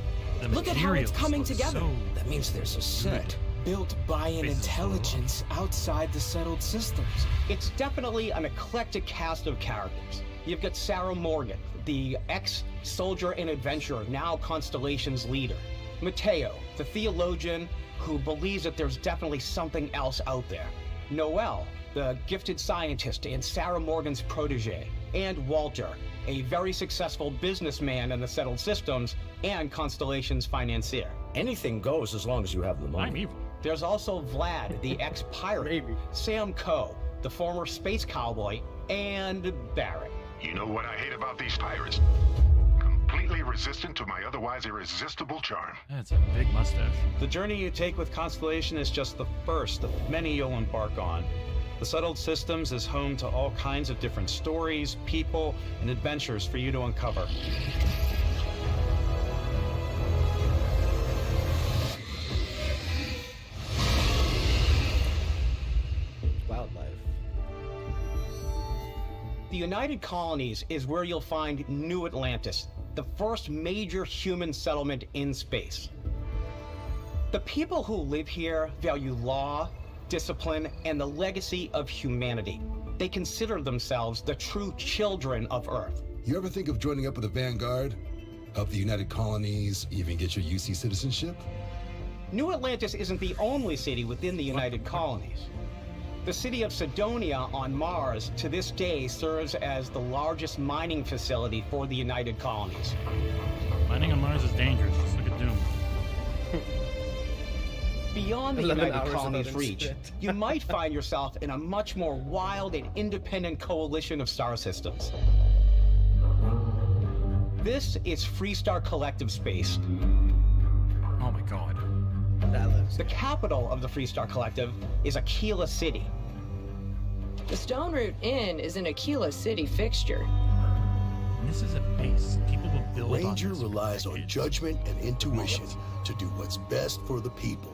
Look at how it's coming together. That means there's a set built by an intelligence outside the settled systems. It's definitely an eclectic cast of characters. You've got Sarah Morgan, the ex-soldier and adventurer, now Constellation's leader. Mateo, the theologian who believes that there's definitely something else out there. Noel, the gifted scientist and Sarah Morgan's protege. And Walter, a very successful businessman in the settled systems and Constellation's financier. Anything goes as long as you have the money. I'm evil. There's also Vlad, the ex-pirate, Sam Coe, the former space cowboy, and Barrett. You know what I hate about these pirates? Completely resistant to my otherwise irresistible charm. That's a big mustache. The journey you take with Constellation is just the first of many you'll embark on. The Settled Systems is home to all kinds of different stories, people, and adventures for you to uncover. Wildlife. The United Colonies is where you'll find New Atlantis, the first major human settlement in space. The people who live here value law, discipline, and the legacy of humanity. They consider themselves the true children of Earth. You ever think of joining up with the Vanguard? Help the United Colonies, even get your UC citizenship? New Atlantis isn't the only city within the United Colonies. The city of Sidonia on Mars to this day serves as the largest mining facility for the United Colonies. Mining on Mars is dangerous. Just look at Doom. Beyond the United Colonies' reach, you might find yourself in a much more wild and independent coalition of star systems. This is Freestar Collective Space. Oh my god. The capital of the Freestar Collective is Aquila City. The Stone Root Inn is an Aquila City fixture. And this is a base. People will build on Ranger this relies on judgment and intuition to do what's best for the people.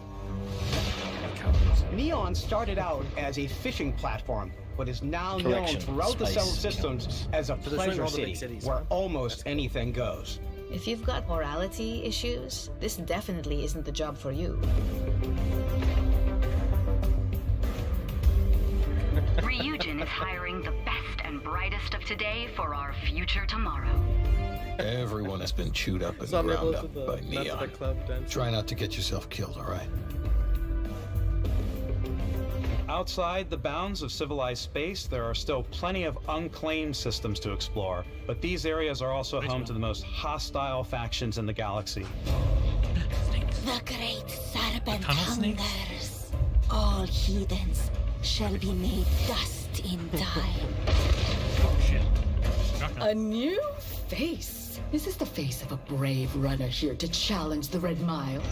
Neon started out as a fishing platform, but is now known throughout the settled systems as a pleasure city, where almost anything goes. If you've got morality issues, this definitely isn't the job for you. Ryujin is hiring the best and brightest of today for our future tomorrow. Everyone has been chewed up and ground up by Neon. Try not to get yourself killed, all right? Outside the bounds of civilized space, there are still plenty of unclaimed systems to explore, but these areas are also home to the most hostile factions in the galaxy. The great serpent hungers. All heathens shall be made dust in time. Oh shit. A new face. Is this the face of a brave runner here to challenge the Red Mile?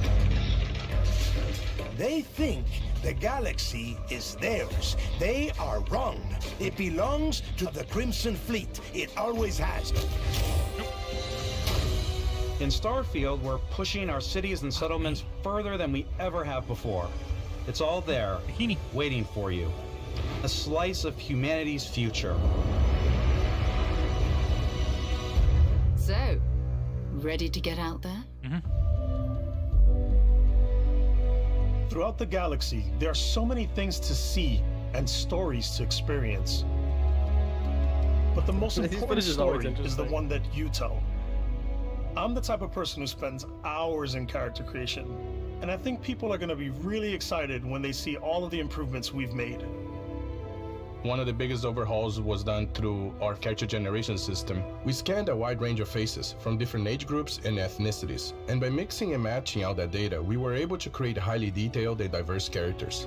They think the galaxy is theirs. They are wrong. It belongs to the Crimson Fleet. It always has. In Starfield, we're pushing our cities and settlements further than we ever have before. It's all there, waiting for you. A slice of humanity's future. So, ready to get out there? Throughout the galaxy, there are so many things to see and stories to experience. But the most important story is the one that you tell. I'm the type of person who spends hours in character creation, and I think people are going to be really excited when they see all of the improvements we've made. One of the biggest overhauls was done through our character generation system. We scanned a wide range of faces from different age groups and ethnicities, and by mixing and matching out that data, we were able to create highly detailed and diverse characters.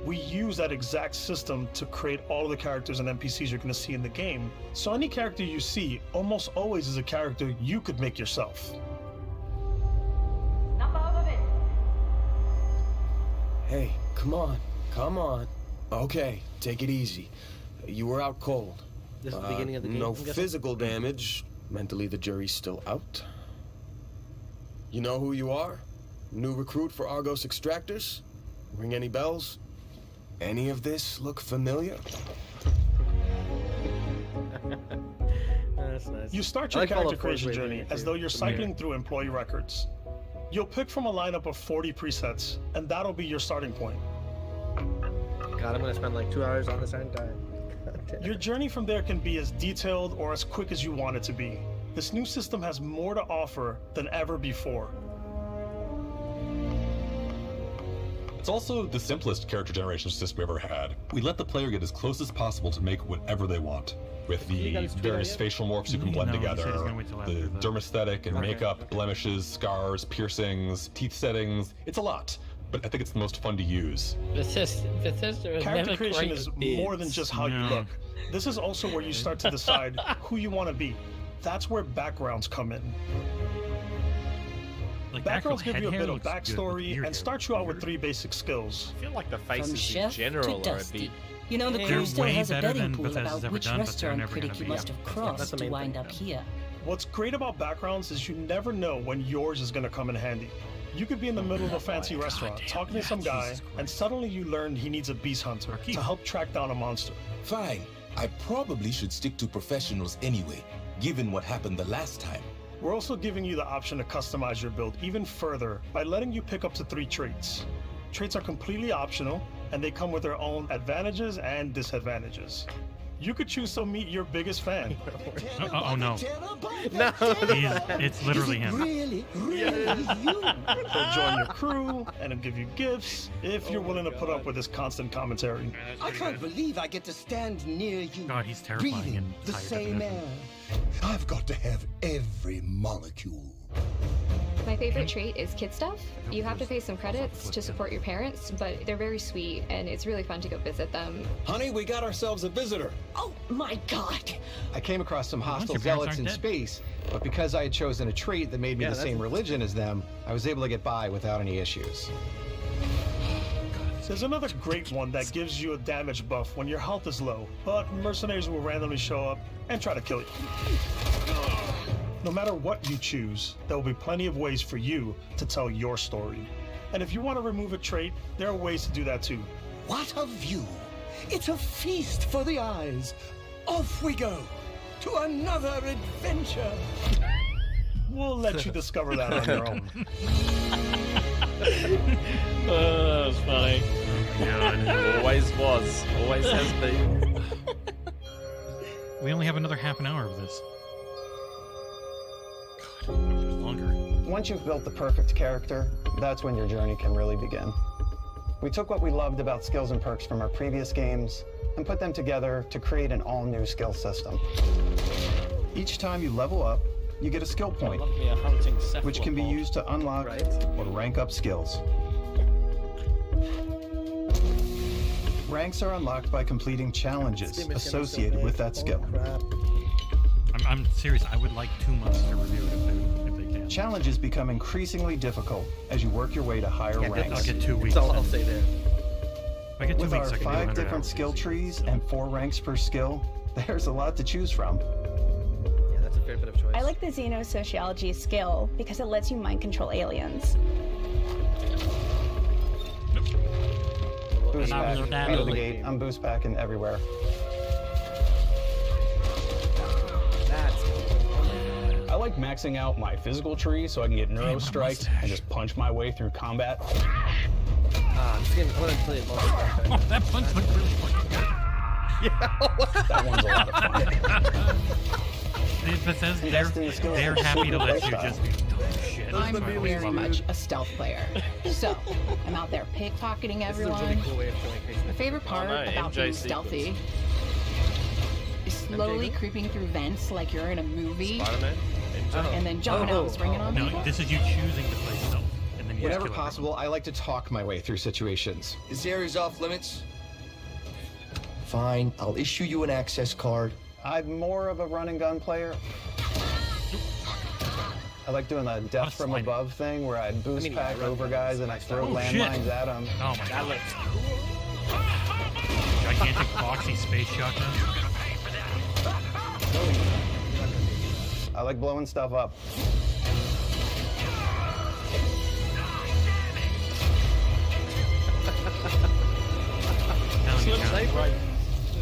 We use that exact system to create all of the characters and NPCs you're going to see in the game. So any character you see almost always is a character you could make yourself. Hey, come on, come on. Okay, take it easy. You were out cold. This is the beginning of the game. No physical damage. Mentally, the jury's still out. You know who you are? New recruit for Argos Extractors? Ring any bells? Any of this look familiar? That's nice. You start your character creation journey as though you're cycling through employee records. You'll pick from a lineup of 40 presets, and that'll be your starting point. God, I'm gonna spend like 2 hours on this entire. Your journey from there can be as detailed or as quick as you want it to be. This new system has more to offer than ever before. It's also the simplest character generation system we've ever had. We let the player get as close as possible to make whatever they want. With the various facial morphs you can blend together, the dermesthetic and makeup, blemishes, scars, piercings, teeth settings. It's a lot, but I think it's the most fun to use. Character creation is more than just how you look. This is also where you start to decide who you want to be. That's where backgrounds come in. Backgrounds give you a bit of backstory and start you out with 3 basic skills. I feel like the faces in general are a bit... You know, the crew still has a betting pool about which restaurant critic you must have crossed to wind up here. What's great about backgrounds is you never know when yours is going to come in handy. You could be in the middle of a fancy restaurant talking to some guy, and suddenly you learn he needs a beast hunter to help track down a monster. Fine. I probably should stick to professionals anyway, given what happened the last time. We're also giving you the option to customize your build even further by letting you pick up to 3 traits. Traits are completely optional, and they come with their own advantages and disadvantages. You could choose to meet your biggest fan. Oh no. No. It's literally him. Really you? He'll join your crew, and he'll give you gifts if you're willing to put up with his constant commentary. I can't believe I get to stand near you. God, he's terrifying and the tired same of air. I've got to have every molecule. My favorite trait is kid stuff. You have to pay some credits to support your parents, but they're very sweet, and it's really fun to go visit them. Honey, we got ourselves a visitor. Oh my God! I came across some hostile zealots in space, but because I had chosen a trait that made me the same religion as them, I was able to get by without any issues. There's another great one that gives you a damage buff when your health is low, but mercenaries will randomly show up and try to kill you. No matter what you choose, there will be plenty of ways for you to tell your story. And if you want to remove a trait, there are ways to do that too. What a view! It's a feast for the eyes. Off we go to another adventure. We'll let you discover that on your own. Oh, that's funny. God. Always was. Always has been. We only have another half an hour of this. God, it was longer. Once you've built the perfect character, that's when your journey can really begin. We took what we loved about skills and perks from our previous games and put them together to create an all-new skill system. Each time you level up, you get a skill point, which can be used to unlock or rank up skills. Ranks are unlocked by completing challenges associated with that skill. I'm serious, I would like 2 months to review it if they can. Challenges become increasingly difficult as you work your way to higher ranks. I'll get 2 weeks. That's all I'll say there. If I get 2 With weeks, our I can do 5 100 different hours. skill trees and 4 ranks per skill, there's a lot to choose from. Yeah, that's a fair bit of choice. I like the xenosociology skill because it lets you mind control aliens. Boost pack out of the gate. I'm boost packing everywhere. I like maxing out my physical tree so I can get neuro striked and just punch my way through combat. I'm gonna play it multiple times. That punch looked really fucking good. Yeah, that one's a lot of fun. Bethesda, they're happy to let you just do shit. I'm very much a stealth player. So, I'm out there pickpocketing everyone, favorite part about being stealthy is slowly creeping through vents like you're in a movie. Spider-Man? And then jumping out and springing on people. No, this is you choosing to play stealth. And then you Whenever just kill possible, I like to talk my way through situations. This area's off limits. Fine, I'll issue you an access card. I'm more of a run and gun player. I like doing the death from above thing where I boost pack over guys and I throw landmines at them. Oh my god. Gigantic boxy space shotgun. I like blowing stuff up.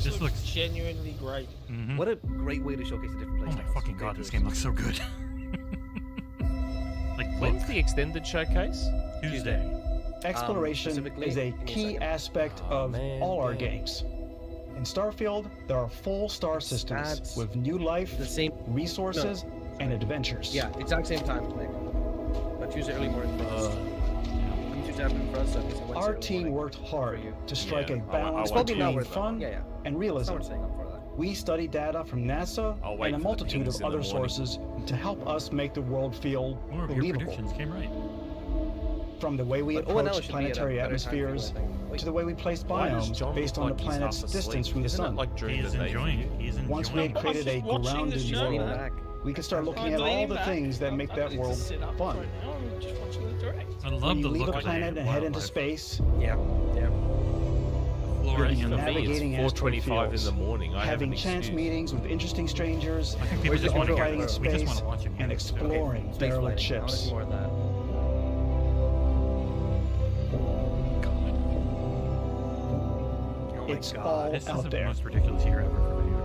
This looks genuinely great. Mm-hmm. What a great way to showcase a different place. Oh my fucking god, this game looks so good. Like, when's the extended showcase? Tuesday. Exploration is a key aspect of all our games. In Starfield, there are full star systems with new life, resources, and adventures. Yeah, exact same time, Nick. But Tuesday early morning for us. Tuesday afternoon for us. So our team worked hard to strike a balance between fun and realism. We study data from NASA and a multitude of other sources to help us make the world feel believable. Predictions came right. From the way we approach planetary atmospheres to the way we place biomes based on the planet's distance from the sun. Once we had created a grounded world, we could start looking at all the things that make that world fun. I love the leave look a of planet and head into space. Yeah. Flora and navigating asteroid 4:25 fields, in the morning. I having chance meetings with interesting strangers, people just want to fighting in we just want space, to watch it. and exploring derelict ships. More of that. It's all This is out the there. most ridiculous year ever for video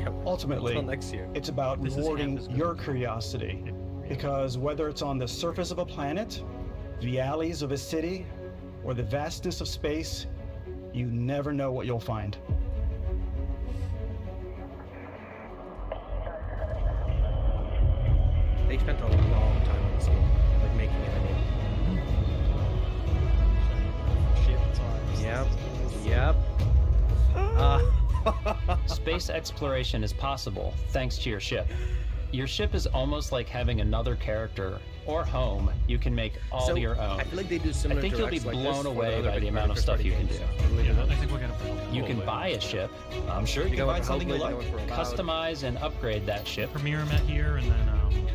games. Ultimately, Until next year. it's about This is rewarding half as good. your curiosity. Because whether it's on the surface of a planet, the alleys of a city, or the vastness of space, you never know what you'll find. They spent a long time on this game, like making it. Yep. Space exploration is possible thanks to your ship. Your ship is almost like having another character or home you can make all your own. I feel like they do similar. I think you'll be directs like this blown for away other by big the amount of first stuff party you can do. games. I think we're gonna You can buy a ship. I'm sure you can find something you like. Customize and upgrade that ship. Premiere met here, and then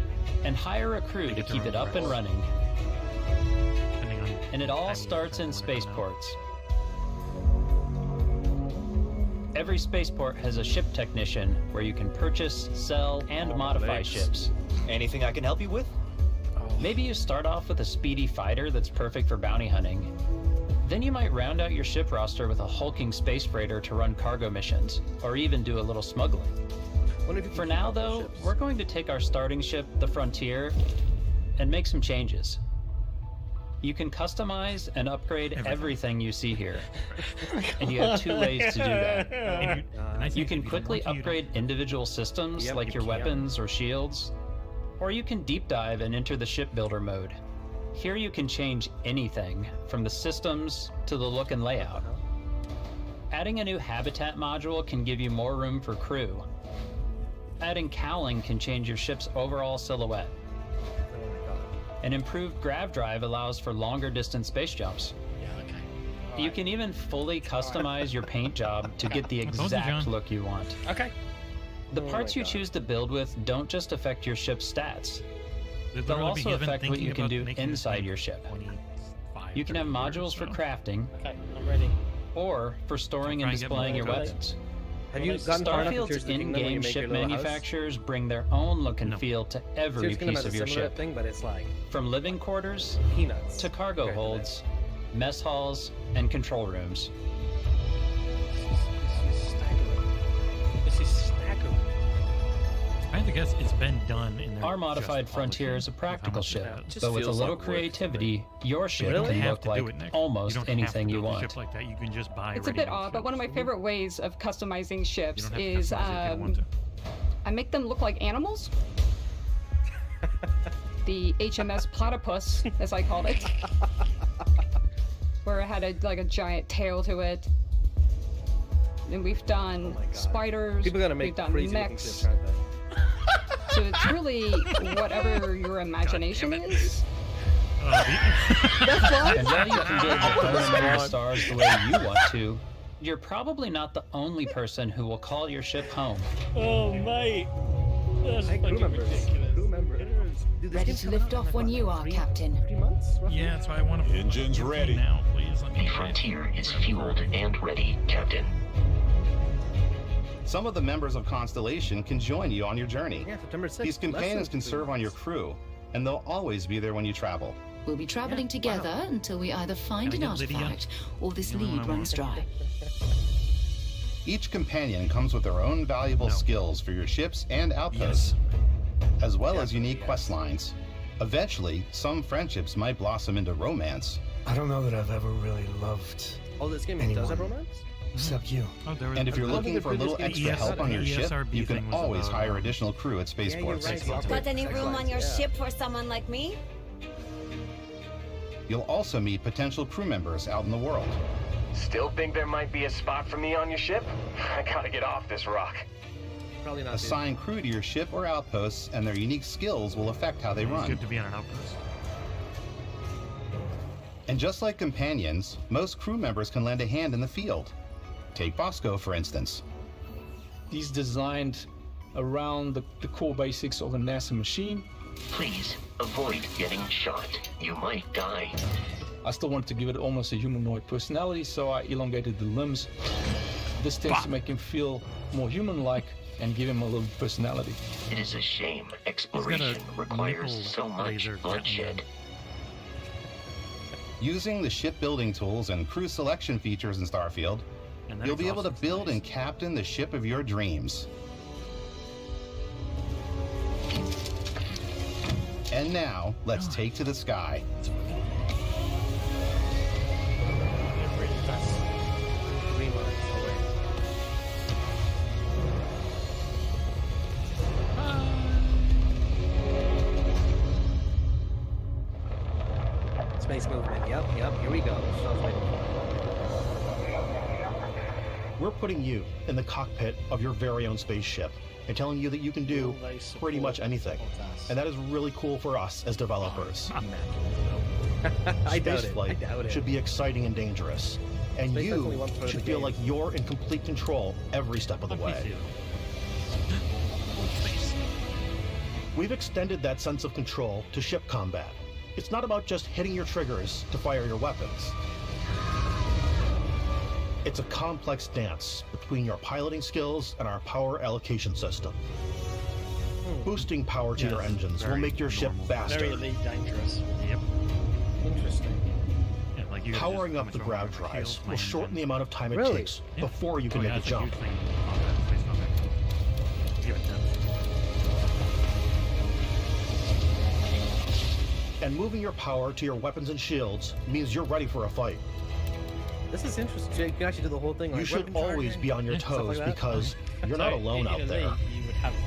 and hire a crew to keep it up and running. And it all starts in spaceports. Every spaceport has a ship technician where you can purchase, sell, and modify ships. Anything I can help you with? Maybe you start off with a speedy fighter that's perfect for bounty hunting. Then you might round out your ship roster with a hulking space freighter to run cargo missions, or even do a little smuggling. For now, though, we're going to take our starting ship, the Frontier, and make some changes. You can customize and upgrade everything you see here. And you have two ways to do that. You can quickly upgrade individual systems like your weapons or shields, or you can deep dive and enter the shipbuilder mode. Here you can change anything, from the systems to the look and layout. Adding a new habitat module can give you more room for crew. Adding cowling can change your ship's overall silhouette. An improved grav drive allows for longer distance space jumps. You can even fully customize your paint job to get the exact look you want. Okay. The parts you choose to build with don't just affect your ship's stats. They'll also affect what you can do inside your ship. You can have modules for crafting, Okay, I'm ready. or for storing and displaying your weapons. Have you gotten far enough in Starfield's Tears of the Kingdom when you in-game make your ship little house? manufacturers bring their own look and feel to every Tears of the Kingdom piece has of a your similar ship. thing, but it's like From living quarters peanuts to cargo holds, mess halls, and control rooms. This is staggering. I have to guess it's been done in their Our modified Frontier is a practical ship, but with a little creativity, your ship You don't can have look to like do it, Nick. almost You don't anything have to you build a want. ship like that. You can just buy It's a bit odd, but one of my favorite ways of customizing ships is I make them look like animals. The HMS Platypus, as I called it. Where endeavour had a giant tail to it. And we've done spiders. People are gonna make we've done crazy mechs. ships, aren't they? So it's really whatever your imagination is. And now you can build your phone stars the way you want to. You're probably not the only person who will call your ship home. Oh, mate. That's fucking ridiculous. Dude, Ready to lift off when you are, Captain. 3 months? Roughly? Yeah, that's why I want to. Engines ready. Now, please. The Frontier is fueled and ready, Captain. Some of the members of Constellation can join you on your journey. Yeah, September 6th. These companions can serve on your crew, and they'll always be there when you travel. We'll be traveling together until we either find an artifact or this lead runs dry. Each companion comes with their own valuable skills for your ships and outposts, as well as unique quest lines. Eventually, some friendships might blossom into romance. I don't know that I've ever really loved Oh, this game anyone does have romance? except you. And if you're looking for a little extra help on your ship, you can always hire additional crew at spaceports. Got any room on your ship for someone like me? You'll also meet potential crew members out in the world. Still think there might be a spot for me on your ship? I gotta get off this rock. Probably not. Assign crew to your ship or outposts, and their unique skills will affect how they run. It's good to be on an outpost. And just like companions, most crew members can lend a hand in the field. Take Bosco, for instance. He's designed around the core basics of a NASA machine. Please avoid getting shot. You might die. I still wanted to give it almost a humanoid personality, so I elongated the limbs. This tends to make him feel more human-like and give him a little personality. It is a shame exploration requires so much bloodshed. Using the shipbuilding tools and crew selection features in Starfield, you'll be able to build and captain the ship of your dreams. And now, let's take to the sky. Space movement. Yep, here we go. We're putting you in the cockpit of your very own spaceship and telling you that you can do pretty much anything. And that is really cool for us as developers. I doubt Spaceflight should be exciting and dangerous. And Space you should feel like you're in complete control every step of the way. We've extended that sense of control to ship combat. It's not about just hitting your triggers to fire your weapons. It's a complex dance between your piloting skills and our power allocation system. Boosting power to your engines will make your ship faster. Very elite dangerous. Yep. Interesting. Yeah, like you Powering up the grav drives will shorten the amount of time it Really? takes before you can make a jump. And moving your power to your weapons and shields means you're ready for a fight. This is interesting. So you can actually do the whole thing. You Like should weapon always charging, be on your stuff toes like that. because you're not alone out there. You would have it,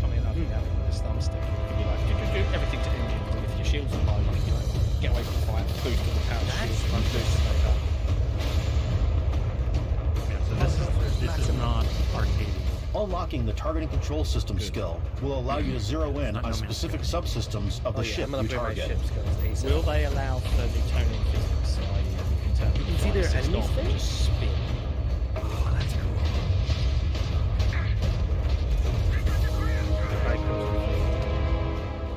funny enough, you have this thumbstick. You could be like, do everything to engines, and if your shields are low, you can like, get away from the fight, boost all the power, shields, run boost like that. Yeah, so this is not arcade. Unlocking the targeting control system skill will allow you to zero in on specific subsystems of the ship you target. Will they allow for the toning physics? You can see their enemies there? Just spin. Oh, that's cool.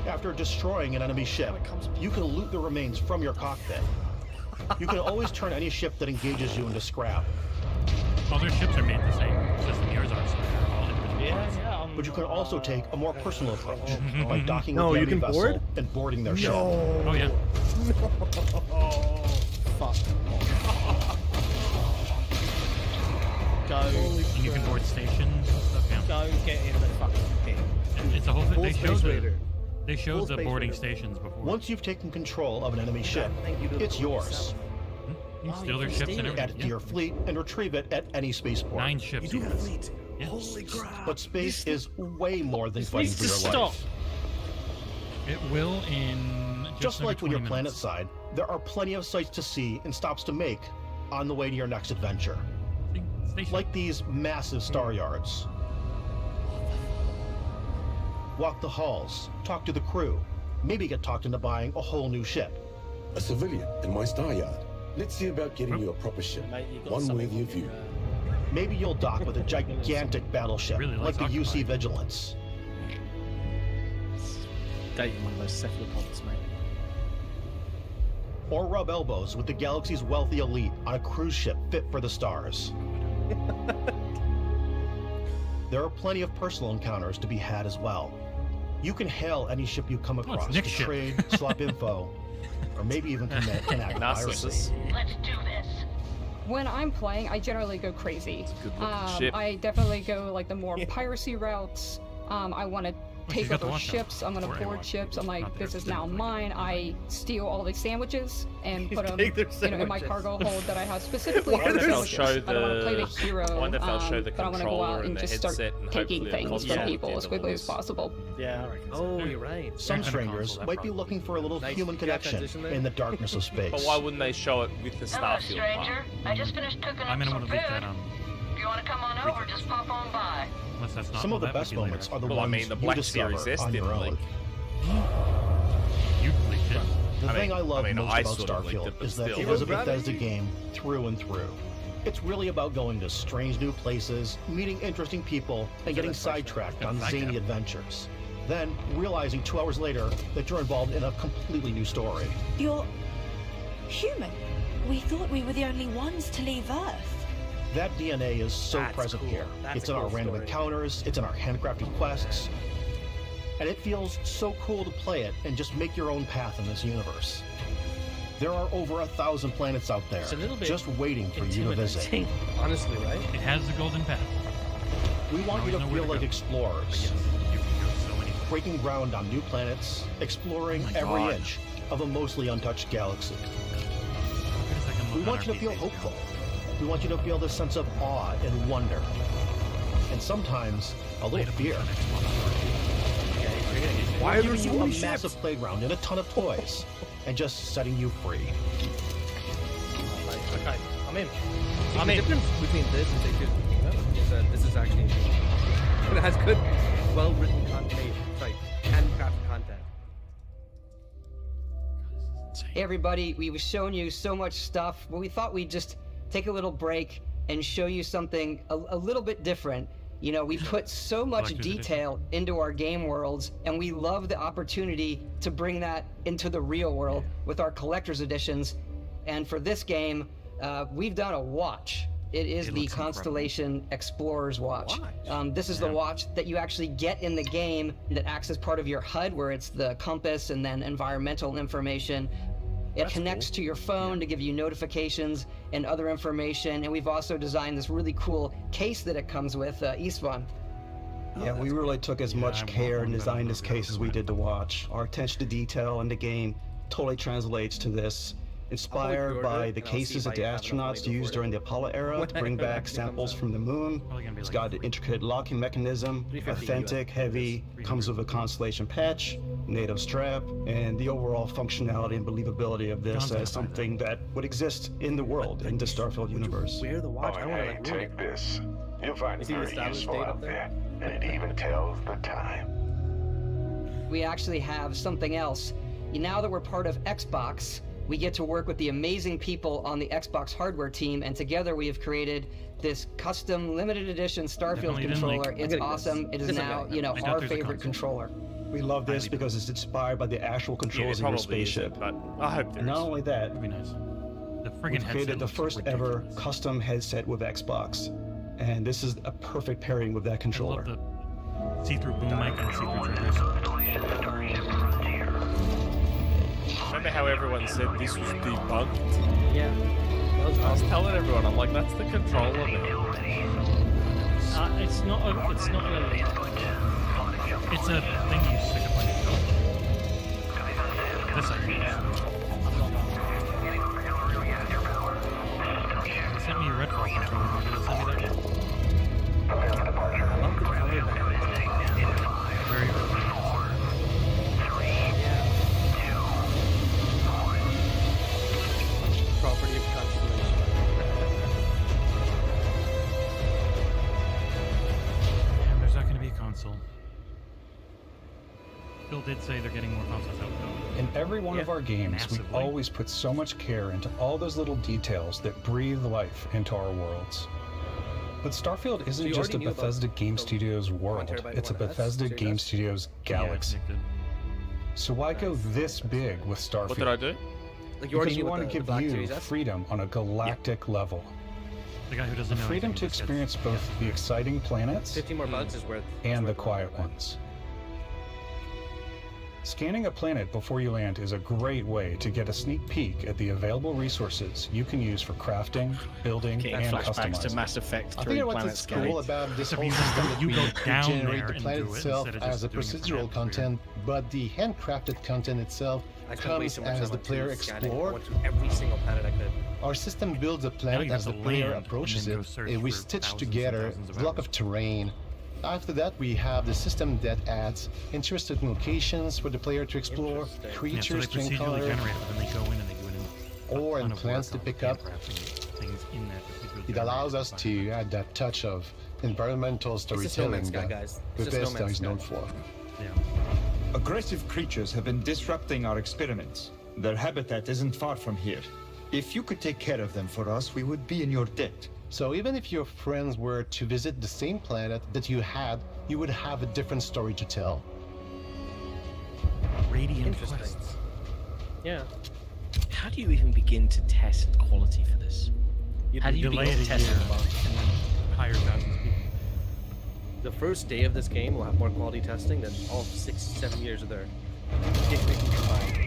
After destroying an enemy ship, you can loot the remains from your cockpit. You can always turn any ship that engages you into scrap. All their ships are made the same system yours are, so they're all individual parts. But you can also take a more personal approach by docking No, with the you enemy can vessel board? and boarding their ship. Oh yeah. Fuck. Go. And you can board stations and stuff. Yeah. Go get in the fucking pit. It's a whole thing. Full They Space Raider. showed Full the Space boarding Raider. stations before. Once you've taken control of an enemy ship, it's yours. You can steal their ships and everything. Add it to your fleet and retrieve it at any spaceport. 9 ships. You do have a fleet. Yeah. Holy crap. But space is way more than fighting needs for to your stop. life. It will in Just under like when 20 you're minutes. planetside, There are plenty of sights to see and stops to make on the way to your next adventure. Like these massive star yards. Walk the halls, talk to the crew, maybe get talked into buying a whole new ship. A civilian in my star yard. Let's see about getting you a proper ship, one worthy of you. Maybe you'll dock with a gigantic battleship, like the UC Vigilance. Dating one of those cephalopods, mate. Or rub elbows with the galaxy's wealthy elite on a cruise ship fit for the stars. There are plenty of personal encounters to be had as well. You can hail any ship you come across to trade, swap info, or maybe even connect piracy. Let's do this. When I'm playing, I generally go crazy. Ship. I definitely go like the more piracy routes. I want to take over ships. I'm gonna board ships. I'm like, this is now mine. I steal all the sandwiches and put them, in my cargo hold that I have specifically for sandwiches. I don't want to play the hero, but I want to go out and just start taking things from people as quickly as possible. Yeah. Oh, you're right. Some strangers might be looking for a little human connection in the darkness of space. But why wouldn't they show it with the Starfield? Stranger. I just finished cooking up some food. If you want to come on over, just pop on by. Some of the best moments are the ones the you Black discover Series S on your didn't own. leak. The thing I love most about Starfield is that it is a Bethesda game through and through. It's really about going to strange new places, meeting interesting people, and getting sidetracked on zany adventures. Then, realizing 2 hours later that you're involved in a completely new story. You're human. We thought we were the only ones to leave Earth. That DNA is so present here. It's in our random encounters, it's in our handcrafted quests, and it feels so cool to play it and just make your own path in this universe. There are over 1,000 planets out there, just waiting for you to visit. Honestly, right? It has the golden path. We want you to feel like explorers, breaking ground on new planets, exploring every inch of a mostly untouched galaxy. We want you to feel hopeful. We want you to feel this sense of awe and wonder, and sometimes a little fear. Why are there so many massive playground and a ton of toys, and just setting you free? Okay, I'm in. The difference between this and Take Two is that this is actually it has good, well-written content, handcrafted content. Hey everybody, we were showing you so much stuff, but we thought we'd just take a little break and show you something a little bit different. You know, we put so much detail into our game worlds, and we love the opportunity to bring that into the real world with our collector's editions. And for this game, we've done a watch. It is the Constellation Explorer's Watch. This is the watch that you actually get in the game that acts as part of your HUD, where it's the compass and then environmental information. It connects to your phone to give you notifications and other information, and we've also designed this really cool case that it comes with, Istvan. Yeah, we really took as much care and designed this case as we did the watch. Our attention to detail in the game totally translates to this. Inspired by the cases that the astronauts used during the Apollo era to bring back samples from the moon. It's got an intricate locking mechanism, authentic, heavy, comes with a Constellation patch, native strap, and the overall functionality and believability of this as something that would exist in the world, in the Starfield universe. Wear the watch. Okay, take this. You'll find it very useful out there, and it even tells the time. We actually have something else. Now that we're part of Xbox, we get to work with the amazing people on the Xbox hardware team, and together we have created this custom limited edition Starfield controller. It's awesome. It is now, our favorite controller. We love this because it's inspired by the actual controls of your spaceship. But I hope there is. Not only that, That'd be nice. The friggin' we've created the first ever custom headset with Xbox, and this is a perfect pairing with that controller. I love the see-through boom mic and see-through triggers. Remember how everyone said this was debunked? Yeah. I was telling everyone, I'm like, that's the controller now. It's not a leak. It's a thing you stick up on your shoulder. This I think. They sent me a Redfall controller. Did they send me that one? I love the color back. Very early. console. Phil did say they're getting more consoles out though. In every one of our games, massively. we always put so much care into all those little details that breathe life into our worlds. But Starfield isn't just a Bethesda Game Studios world, it's a Bethesda Game Studios galaxy. So why go this big with Starfield? What did I do? Like Because you want to give you freedom on a galactic level. The guy who doesn't The know freedom anything to just experience gets- both the exciting planets 15 more bugs is worth. and the quiet ones. Scanning a planet before you land is a great way to get a sneak peek at the available resources you can use for crafting, building, Getting and flashbacks to customizing. Mass Effect I 3 think what's Planets cool Gate. about this Except whole you- system that you we go could down generate there the and planet do it itself instead of as a just doing it from procedural atmosphere. content, but the handcrafted content itself I spent way comes too much as time the on player tubes scanning. I explores. went to every single planet I could. Our system builds a Now planet you as have the to player land and approaches then go it, search and we for stitch thousands and together thousands of a block hours. of terrain. After that, we have the system that adds interesting locations for the player to explore, creatures so to they procedurally encounter, generate it, but then they go in and they do it in or ton in of plants work to on pick up. handcrafting things in that procedurally It allows us to add that touch of environmental just No storytelling Man's Sky, that guys. It's just No Bethesda Man's is known Sky. for. Aggressive creatures have been disrupting our experiments. Their habitat isn't far from here. If you could take care of them for us, we would be in your debt. So even if your friends were to visit the same planet that you had, you would have a different story to tell. Radiant Interesting. quests. Yeah. How do you even begin to test quality for this? How do you delay begin it to a test year the bug? and then hire thousands of people. The first day of this game will have more quality testing than all 6-7 years of their game making combined.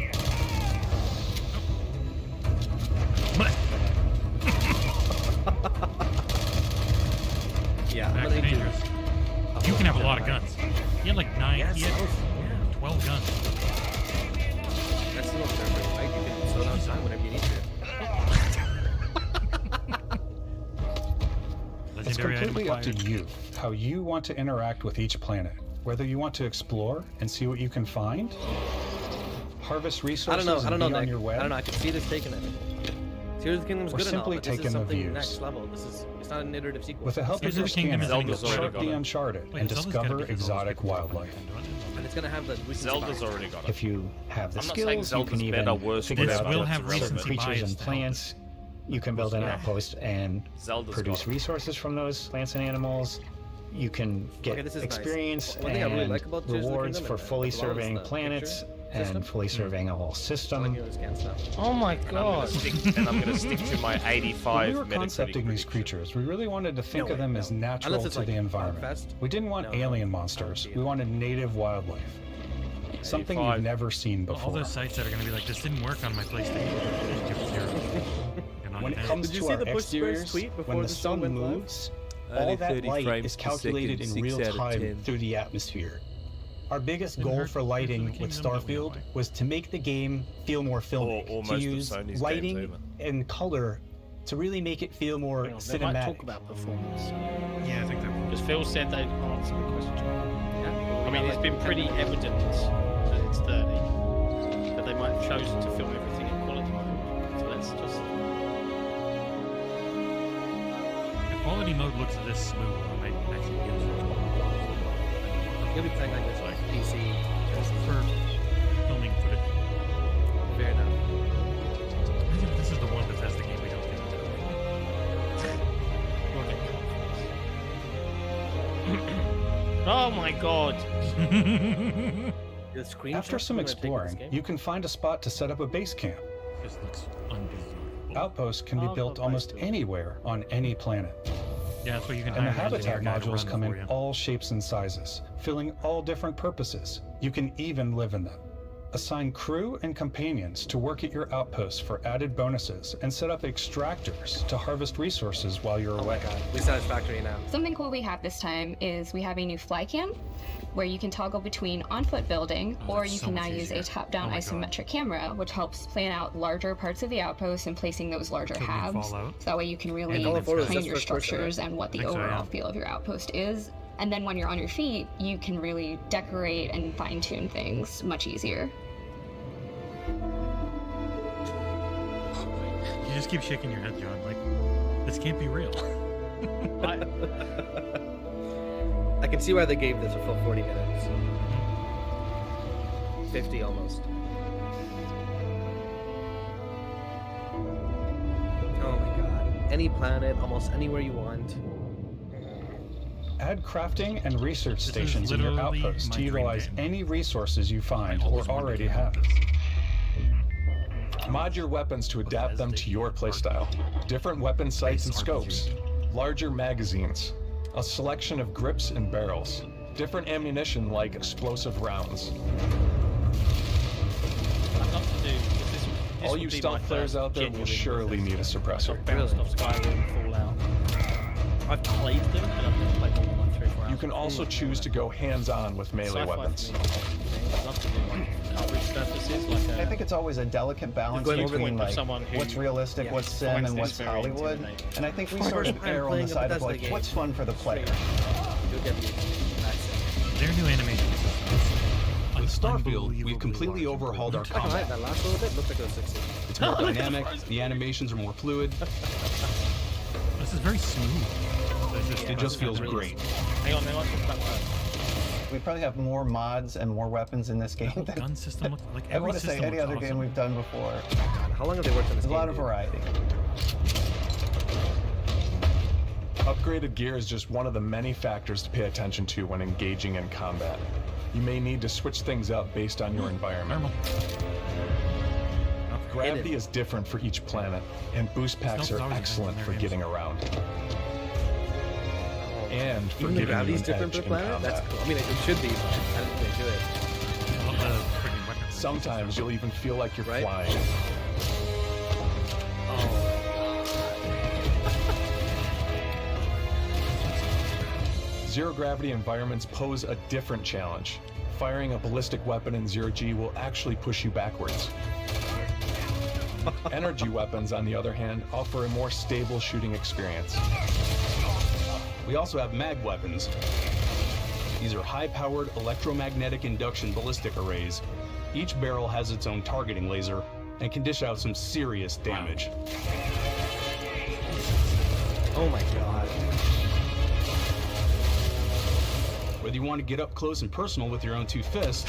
Yeah, I'm Back gonna to need dangerous. You can have a lot of guns. He had like 9, Yes, he had 12 guns. That's still observer, right? You can slow down time whenever you need to. It's Legendary item completely up to acquired. you how you want to interact with each planet. Whether you want to explore and see what you can find, harvest I resources don't know, and be on Nick. your web, I don't know, I could see this taking it. Tears of the Kingdom's Or good and all, simply but this is taking the something views. next level. It's not an iterative sequel. with the help of Tears your of the Kingdom scanner, is you Zelda's can already chart got the it. uncharted Wait, and Zelda's got it discover because those exotic people are wildlife. And it's gonna have the recency Zelda's bias. already got it. If you have the I'm not saying skills, you Zelda's can even better, worse, figure This out will what have some recency creatures bias and to help plants. You can build an Yeah. outpost and Zelda's produce got it. resources from those plants and animals. You can get Okay, this is nice. experience One thing I really and like about Tears of the rewards Kingdom for and fully as well as surveying the planets picture system. and fully surveying a whole I like system. you to scan stuff. Oh my And I'm god. gonna stick to my 85 When we were Metacritic concepting these prediction. creatures, we really wanted to think No of way, them no. as natural Unless it's to like the environment. Fest. We didn't want No, alien no. monsters. Oh, We wanted native wildlife. Something 85. you've never seen All before. those sites that are going to be like, this didn't work on my PlayStation. Just give it 0. You're not When it dead. comes Did you to see our the Bush Squares exteriors, tweet before when the the show sun went live? moves, all that light is calculated in real time through the atmosphere. Our biggest Didn't goal hurt for lighting Tears of the with Kingdom, but we Starfield don't was to make the game feel more filmic, Or most to of use Sony's games lighting even. and color to really make it feel more Hang on, they might talk cinematic. about performance. Yeah, I think that Because Phil said they'd answer the question. Yeah. I mean, it's been pretty evident that it's 30, but they might have chosen to film everything in quality mode. So let's just. the quality mode looks this smooth. I might actually use it. You'll be playing like this, like PC. Just for filming footage. Fair enough. I think this is the one Bethesda game we don't get Oh my god! The screen After shots some we're gonna take in this exploring, game? you can find a spot to set up a base camp. This looks unbelievable. Outposts can be I'll built go almost base to it. anywhere on any planet. Yeah, that's what you can And the hire an engineer habitat guy to modules run come them in for you. all shapes and sizes, filling all different purposes. You can even live in them. Assign crew and companions to work at your outposts for added bonuses and set up extractors to harvest resources while you're away. We satisfactory now. Something cool we have this time is we have a new fly cam where you can toggle between on-foot building, or that's you so can much now use easier. a top-down Oh my God. isometric camera, which helps plan out larger parts of the outpost and placing those larger Until we halves. fall out. So that way you can really And all the photos plan just your first person, structures right? and what the I think so, overall yeah. feel of your outpost is. And then when you're on your feet, you can really decorate and fine-tune things much easier. You just keep shaking your head, John. Like, this can't be real. I can see why they gave this a full 40 minutes. 50 almost. Oh my god. Any planet, almost anywhere you want. Add crafting and research stations in your outposts to utilize any resources you find or already have. Mod your weapons to adapt them to your playstyle. Different weapon sights and scopes, larger magazines, a selection of grips and barrels, different ammunition like explosive rounds. All you stealth players out there will surely need a suppressor. Bounced off Skyrim, Fallout. I've played them, and I've never played more than like 3 or 4 hours. You can also choose to go hands-on with melee weapons. I think it's always a delicate balance between like what's realistic, what's sim, and what's Hollywood. And I think we sort of err on the side of like what's fun for the player. Their new animation With Starfield, we've completely overhauled our combat. That last little bit looked like it was 60. It's more dynamic, the animations are more fluid. This is very smooth. It just feels great. Hang on. We probably have more mods and more weapons in this game than gun system looks like I want to say any other game we've done before. God, how long have they worked on this game? A lot of variety. Upgraded gear is just one of the many factors to pay attention to when engaging in combat. You may need to switch things up based on your environment. Gravity is different for each planet, and boost packs are excellent for getting around. And for giving you an edge in combat. That's cool. I mean, it should be. I don't think they do it. Sometimes you'll even feel like you're flying. Zero gravity environments pose a different challenge. Firing a ballistic weapon in zero G will actually push you backwards. Energy weapons, on the other hand, offer a more stable shooting experience. We also have mag weapons. These are high-powered electromagnetic induction ballistic arrays. Each barrel has its own targeting laser and can dish out some serious damage. Oh my god. Whether you want to get up close and personal with your own 2 fists,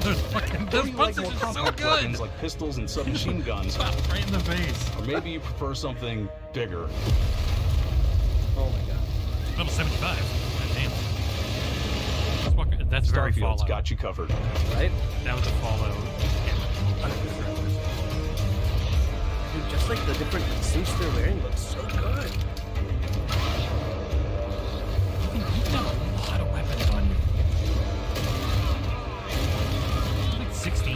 those you like more punches are so compact good. weapons like pistols and submachine guns, right in the face. Or maybe you prefer something bigger. Oh my god. Level 75. Damn. That's very Starfield's Fallout. got you covered. Right? That was a Fallout. Dude, just like the different suits they're wearing looks so good. You've got a lot of weapons on you. Like 16?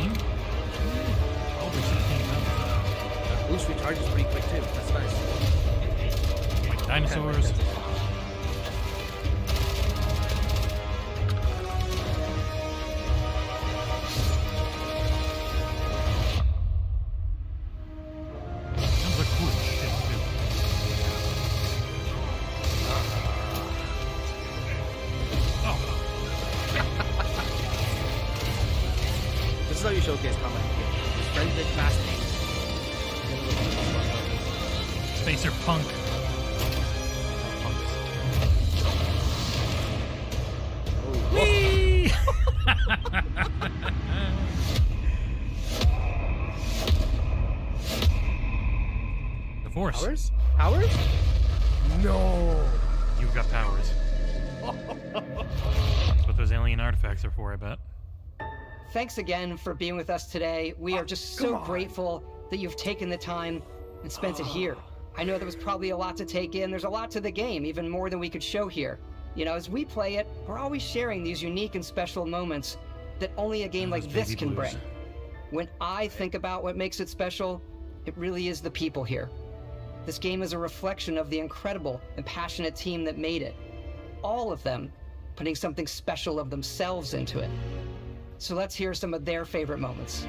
Over 16. Boost recharges pretty quick too. That's nice. Like dinosaurs. Sounds like cool shit too. This is how you showcase combat. Friendly, fast Spacer punk. Whee! The Force. Powers? Powers? No. You've got powers. That's what those alien artifacts are for, I bet. Thanks again for being with us today. We are just so grateful that you've taken the time and spent it here. I know there was probably a lot to take in. There's a lot to the game, even more than we could show here. You know, as we play it, we're always sharing these unique and special moments that only a game like this can bring. When I think about what makes it special, it really is the people here. This game is a reflection of the incredible and passionate team that made it. All of them putting something special of themselves into it. So let's hear some of their favorite moments.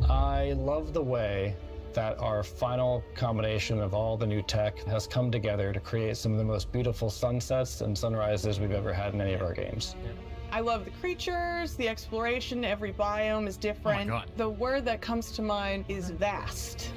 I love the way that our final combination of all the new tech has come together to create some of the most beautiful sunsets and sunrises we've ever had in any of our games. I love the creatures, the exploration, every biome is different. Oh my God. The word that comes to mind is vast.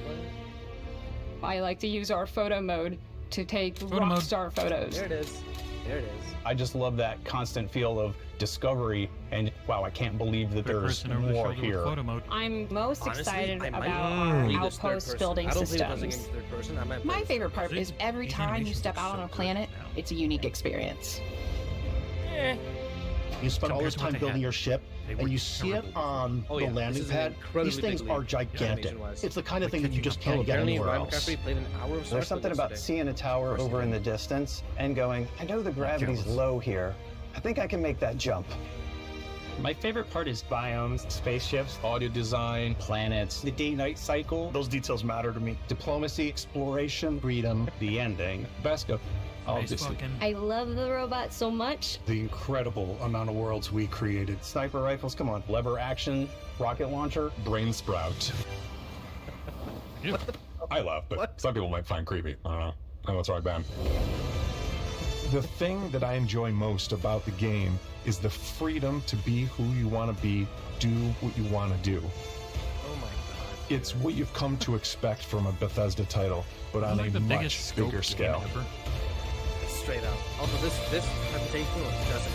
I like to use our photo mode to take Photo mode. rockstar photos. There it is. There it is. I just love that constant feel of discovery and wow, I can't believe that there's more here. Photo mode. I'm most Honestly, excited I might about our play this third outpost person. building I don't believe it does systems. against third person. I might play My this favorite third part person. is every time you step out on a planet, it's a unique experience. You spend all this time building your ship, and you see it on the landing pad. These things are gigantic. It's the kind of thing that you just can't get anywhere else. There's something about seeing a tower over in the distance and going, I know the gravity's low here. I think I can make that jump. My favorite part is biomes, spaceships, audio design, planets, the day-night cycle. Those details matter to me. Diplomacy, exploration, freedom, the ending. Basco. Obviously. I love the robot so much. The incredible amount of worlds we created. Sniper rifles, come on. Lever action, rocket launcher. Brain sprout. I love, but some people might find creepy. I don't know. I know it's right, Ben. The thing that I enjoy most about the game is the freedom to be who you want to be, do what you want to do. Oh my god. It's what you've come to expect from a Bethesda title, but on a much bigger scale. Straight up. Also, this presentation doesn't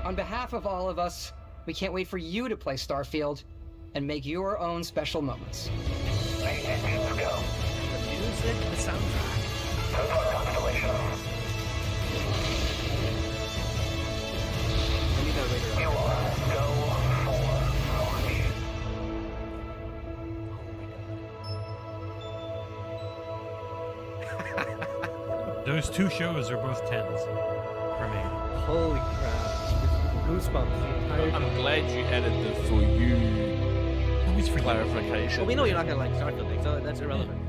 On behalf of all of us, we can't wait for you to play Starfield and make your own special moments. Let's go. The music, the soundtrack. Constellation. You are go Those two shows are both 10s for me. Holy crap. Goosebumps. I'm glad you added the for you Always for clarification. Well, we know you're not going to like Starfield thing, so that's irrelevant.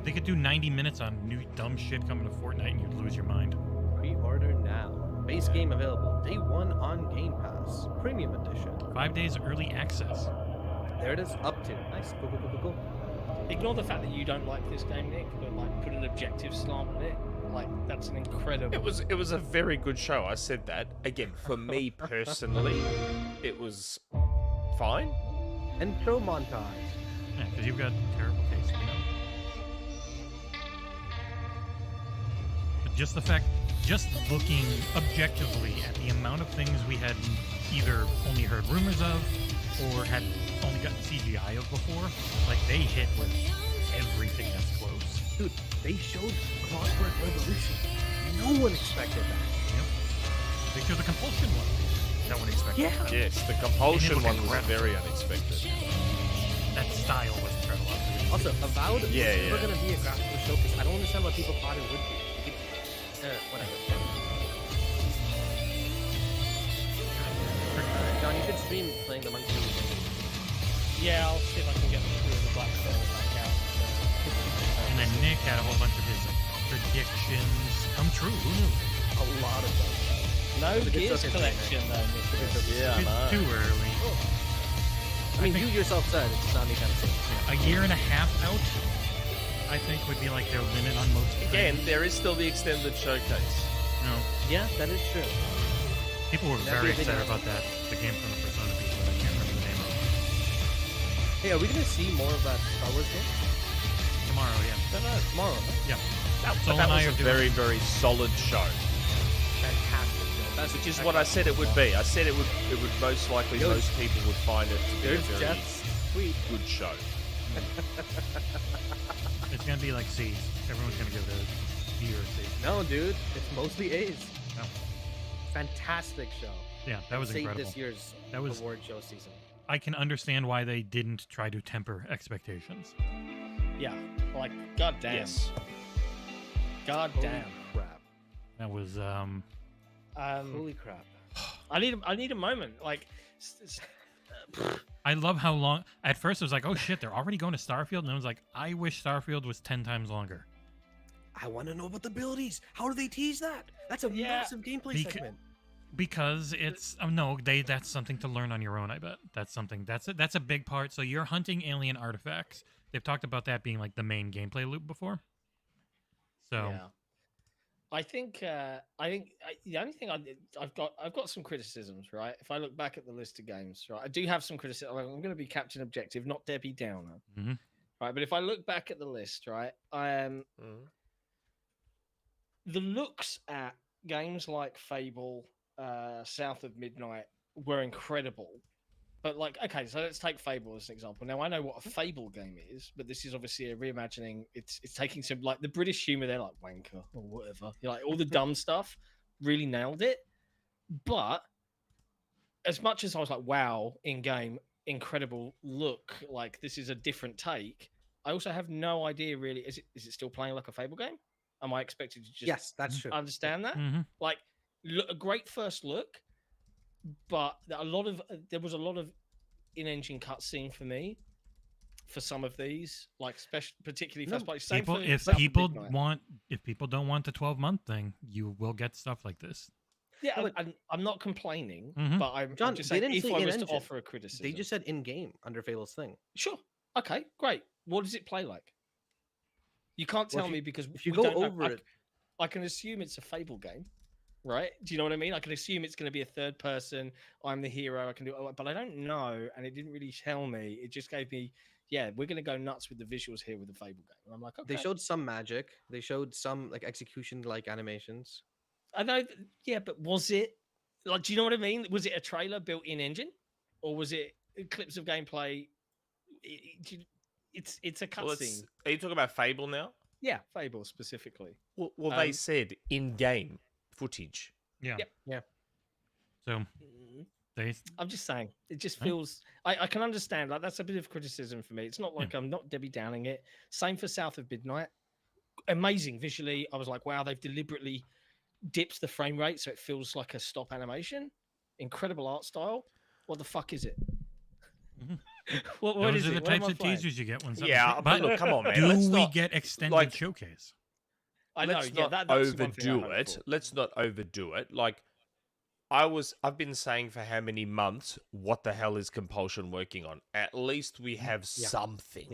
They could do 90 minutes on new dumb shit coming to Fortnite and you'd lose your mind. Pre-order now. Base game available. Day 1 on Game Pass. Premium edition. 5 days early access. There it is. Up to. Nice. Cool. Ignore the fact that you don't like this game, Nick, but like put an objective slant on it. Like that's an incredible. It was a very good show. I said that again. For me personally, it was fine. Intro montage. Yeah, because you've got terrible taste. You know? But just the fact, just looking objectively at the amount of things we had either only heard rumors of or had only gotten CGI of before, like they hit with everything that's close. Dude, they showed Clockwork Revolution. No one expected that. Yep. They showed the Compulsion one. No one expected Yeah. that. Yes, the Compulsion one was incredible. very unexpected. That style was incredible. Also, Avowed was Yeah. never going to be a graphical showcase. I don't understand why people thought it would be. Whatever. John, you should stream playing the Monkey. Yeah, I'll see if I can get through the Black Pearl back out. And then Nick had a whole bunch of his predictions come true. Who knew? A lot of them. No Gears collection though, Nick. Yeah, It's too early. I mean, you yourself said it's not any kind of thing. A year and a half out, I think, would be like their limit on most Again, things. there is still the extended showcase. No. Yeah, that is true. People were That'd very be a big excited announcement. about that. The game from the Persona people, I can't remember the name of it. Hey, are we going to see more of that Star Wars game? Tomorrow, yeah. Tomorrow. Yeah. But Sol that and I was are a doing very, very solid show. Fantastic. That's Which is what I said it would be. I said it would most likely, Yo, most people would find it to be a There's very Jets. Sweet. good show. It's gonna be like C's. Everyone's gonna give it a B or a C. No, dude. It's mostly A's. No. Fantastic show. Yeah, that was Saved incredible. this year's That was- award show season. I can understand why they didn't try to temper expectations. Yeah, like goddamn. Yes. Goddamn. Crap. That was Holy crap. I need a moment. Like, I love how long. At first, it was like, "Oh shit, they're already going to Starfield," and I was like, "I wish Starfield was 10 times longer." I want to know about the abilities. How do they tease that? That's a massive gameplay segment. Because it's that's something to learn on your own. I bet that's something that's a big part. So you're hunting alien artifacts. They've talked about that being like the main gameplay loop before. So. Yeah. I think the only thing I've got some criticisms, right? If I look back at the list of games, right, I do have some criticism. I'm going to be Captain Objective, not Debbie Downer. Mm-hmm. right? But if I look back at the list, right, the looks at games like Fable, South of Midnight were incredible. But like, okay, so let's take Fable as an example. Now I know what a Fable game is, but this is obviously a reimagining. It's taking some like the British humor. They're like wanker or whatever. You're like all the dumb stuff really nailed it. But as much as I was like, wow, in game, incredible look, like this is a different take. I also have no idea really. Is it still playing like a Fable game? Am I expected to just that's true. Understand that? Like a great first look. But there was a lot of in-engine cutscene for me for some of these, like particularly first place. If people don't want the 12-month thing, you will get stuff like this. Yeah, I'm not complaining, Mhm. but I'm John, just they saying didn't if say I was to in-engine. offer a criticism, They just said in-game under Fable's thing. Sure, okay, great. What does it play like? You can't tell me because if you we go don't know. over it, I can assume it's a Fable game. Right? Do you know what I mean? I can assume it's going to be a third person. I'm the hero. I can do it, but I don't know, and it didn't really tell me. It just gave me, yeah, we're going to go nuts with the visuals here with the Fable game. And I'm like, okay. they showed some magic. They showed some like execution like animations. I know, yeah, but was it like? Do you know what I mean? Was it a trailer built in engine, or was it clips of gameplay? It's a cutscene. Are you talking about Fable now? Yeah, Fable specifically. Well, they said in-game footage. Yeah. Yeah. So I'm just saying, it just feels. I can understand. Like that's a bit of criticism for me. It's not like I'm not Debbie Downing it. Same for South of Midnight. Amazing visually. I was like, wow, they've deliberately dipped the frame rate so it feels like a stop animation. Incredible art style. What the fuck is it? What Those is are the it? types of teasers you get when something. Yeah, but look, come on, man. Do we get extended showcase? I know. Let's Yeah, not that's one thing I overdo hope it. for. Let's not overdo it. Like I've been saying for how many months, what the hell is Compulsion working on? At least we have something.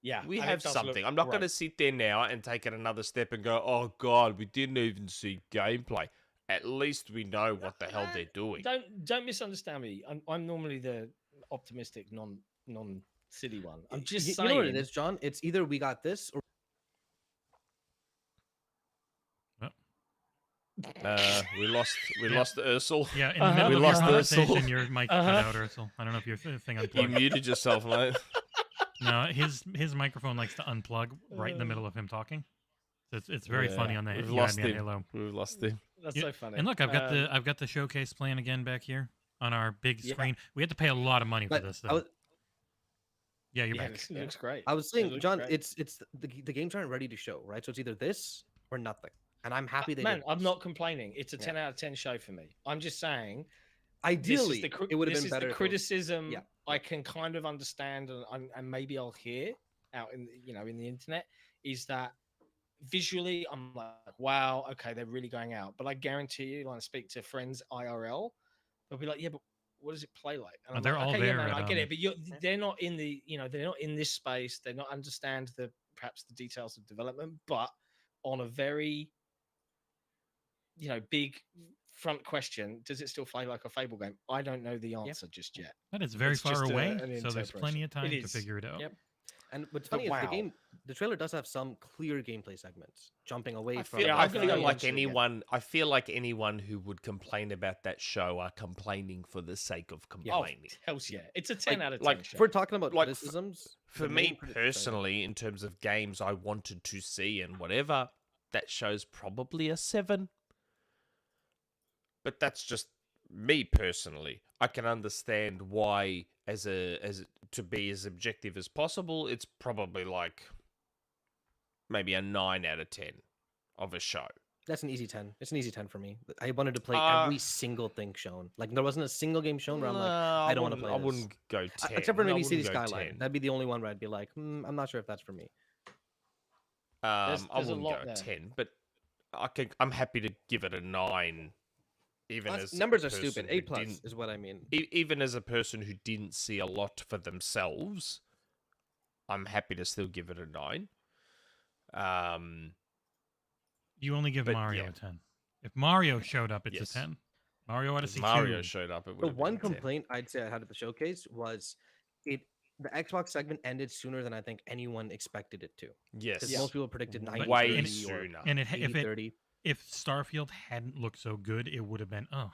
Yeah, We and have it does look something. I'm not going to great. sit there now and take it another step and go, oh God, we didn't even see gameplay. At least we know what the hell they're doing. Don't misunderstand me. I'm normally the optimistic non city one. I'm just you saying. know what it is, John? It's either we got this or We lost Aarsal. Yeah, in the middle we of lost your conversation, Aarsal. your mic cut out, Aarsal. I don't know if your thing unplugged. You muted yourself, mate. No, his microphone likes to unplug right in the middle of him talking. So it's very funny on the We've yeah, lost yeah, him. Halo. We've lost him. That's so funny. And look, I've got the showcase playing again back here on our big screen. We had to pay a lot of money for this though. Yeah, you're back. It looks great. I was saying, looks John, great. it's the games aren't ready to show, right? So it's either this or nothing. And I'm happy they Man, did I'm this. not complaining. It's a 10 out of 10 show for me. I'm just saying. Ideally, it would have been better. The if it was- criticism I can kind of understand, and maybe I'll hear out in in the internet is that visually I'm like, wow, okay, they're really going out. But I guarantee you, when I speak to friends IRL, they'll be like, yeah, but what does it play like? And I'm they're like, all okay, there. yeah, man, I get it, but they're not in the they're not in this space. They're not understand perhaps the details of development, but on a very big front question, does it still play like a Fable game? I don't know the answer just yet. That is very It's far just away, an so there's plenty of time It to is. figure it out. Yep. And what's funny is the trailer does have some clear gameplay segments, jumping away from. I feel like anyone who would complain about that show are complaining for the sake of complaining. Hell's yeah, it's a 10 out of 10. Like show. If we're talking about criticisms, for me personally, in terms of games I wanted to see and whatever, that show's probably a 7. But that's just me personally. I can understand why, to be as objective as possible, it's probably like maybe a 9 out of 10 of a show. That's an easy 10. It's an easy 10 for me. I wanted to play every single thing shown. Like there wasn't a single game shown where I'm like, I don't want to play this. I wouldn't go 10. Except for maybe City go Skyline. 10. That'd be the only one where I'd be like, I'm not sure if that's for me. I There's a wouldn't lot go there. 10, but I'm happy to give it a 9. Even as numbers a are stupid. person who A+ didn't- is what I mean. Even as a person who didn't see a lot for themselves, I'm happy to still give it a 9. You only give Mario a 10. If Mario showed up, it's a 10. Mario Odyssey 2. Mario showed up, it would The have one been a 10. complaint I'd say I had at the showcase was it the Xbox segment ended sooner than I think anyone expected it to. Yes. Because most people predicted 90 way 30 sooner. or And 80-30. if Starfield hadn't looked so good, it would have been, I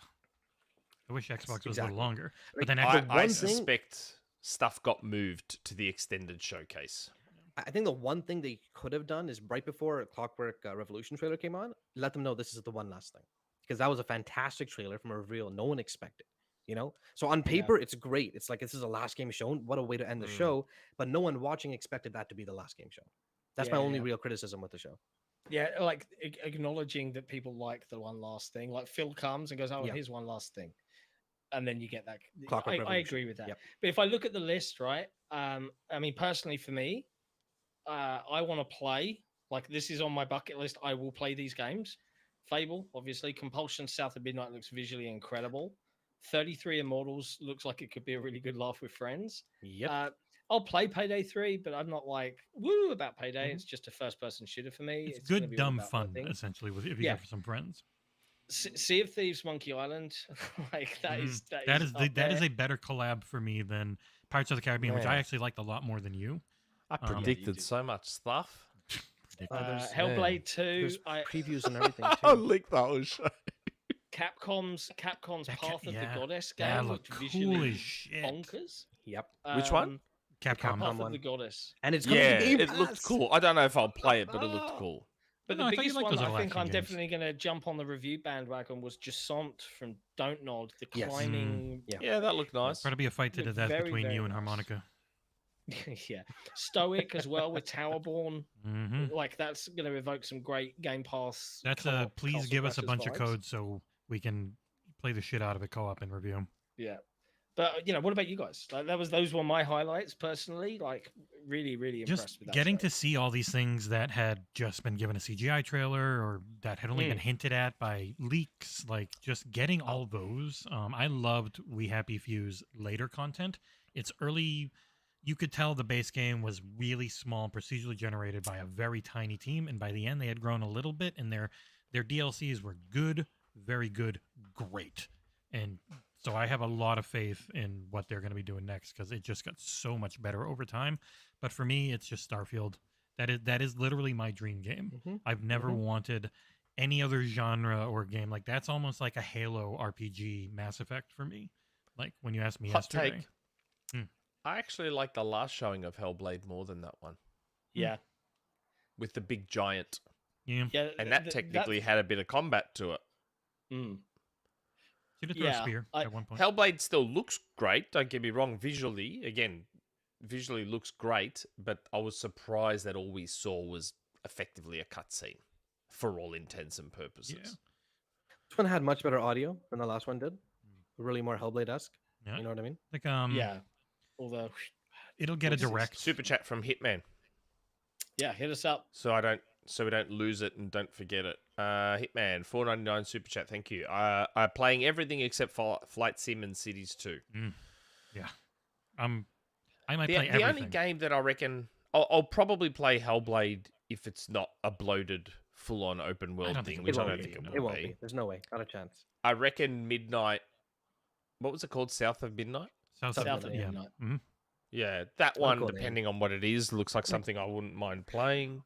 wish Xbox was a little longer. But then I suspect stuff got moved to the extended showcase. I think the one thing they could have done is right before Clockwork Revolution trailer came on, let them know this is the one last thing. Because that was a fantastic trailer from a reveal no one expected. You know, so on paper it's great. It's like this is the last game shown. What a way to end the show! But no one watching expected that to be the last game show. That's my only real criticism with the show. Yeah, like acknowledging that people like the one last thing. Like Phil comes and goes, "Oh, here's one last thing," and then you get that. I agree with that. Yep. But if I look at the list, right? I mean, personally, for me, I want to play. Like this is on my bucket list. I will play these games. Fable, obviously. Compulsion: South of Midnight looks visually incredible. 33 Immortals looks like it could be a really good laugh with friends. Yep. I'll play Payday 3, but I'm not like woo about Payday. It's just a first-person shooter for me. It's good, dumb fun, essentially, if you go for some friends. Sea of Thieves, Monkey Island, like that is a better collab for me than Pirates of the Caribbean, which I actually liked a lot more than you. I predicted so much stuff. Hellblade 2, previews and everything. Too. I'll link that whole show. Capcom's Path of the Goddess game looked visually bonkers. Yep. Which one? Capcom. Path of the Goddess. And it's it looked cool. I don't know if I'll play it, but it looked cool. But the biggest one I think I'm definitely going to jump on the review bandwagon was Jasont from Don't Nod, the climbing. Yeah, that looked nice. Try to be a fight to the death between you and Harmonica. Yeah, Stoic as well with Towerborn. Like that's going to evoke some great Game Pass. That's please give us a bunch of codes so we can play the shit out of it co-op and review them. Yeah, but what about you guys? Like those were my highlights personally. Like really impressed with that. Getting to see all these things that had just been given a CGI trailer or that had only been hinted at by leaks, like just getting all those. I loved We Happy Few's later content. It's early. You could tell the base game was really small, procedurally generated by a very tiny team, and by the end they had grown a little bit, and their DLCs were good, very good, great. And so I have a lot of faith in what they're going to be doing next because it just got so much better over time. But for me, it's just Starfield. That is literally my dream game. I've never wanted any other genre or game. Like that's almost like a Halo RPG Mass Effect for me. Like when you asked me yesterday. I actually like the last showing of Hellblade more than that one. Yeah. With the big giant. Yeah. And that technically had a bit of combat to it. Should have thrown a spear at one point. Hellblade still looks great, don't get me wrong, visually. Again, visually looks great, but I was surprised that all we saw was effectively a cutscene for all intents and purposes. Yeah. This one had much better audio than the last one did. Really more Hellblade-esque. Yeah. You know what I mean? Like yeah. Although it'll get a direct super chat from Hitman. Yeah, hit us up. So we don't lose it and don't forget it. Hitman, $4.99 super chat. Thank you. I'm playing everything except for Flight Sim and Cities 2. Yeah. I might play everything. The only game that I reckon I'll probably play Hellblade if it's not a bloated full-on open world thing, which I don't think it will be. There's no way. Not a chance. I reckon Midnight. What was it called? South of Midnight. South of Midnight. Yeah, that one, depending on what it is, looks like something I wouldn't mind playing,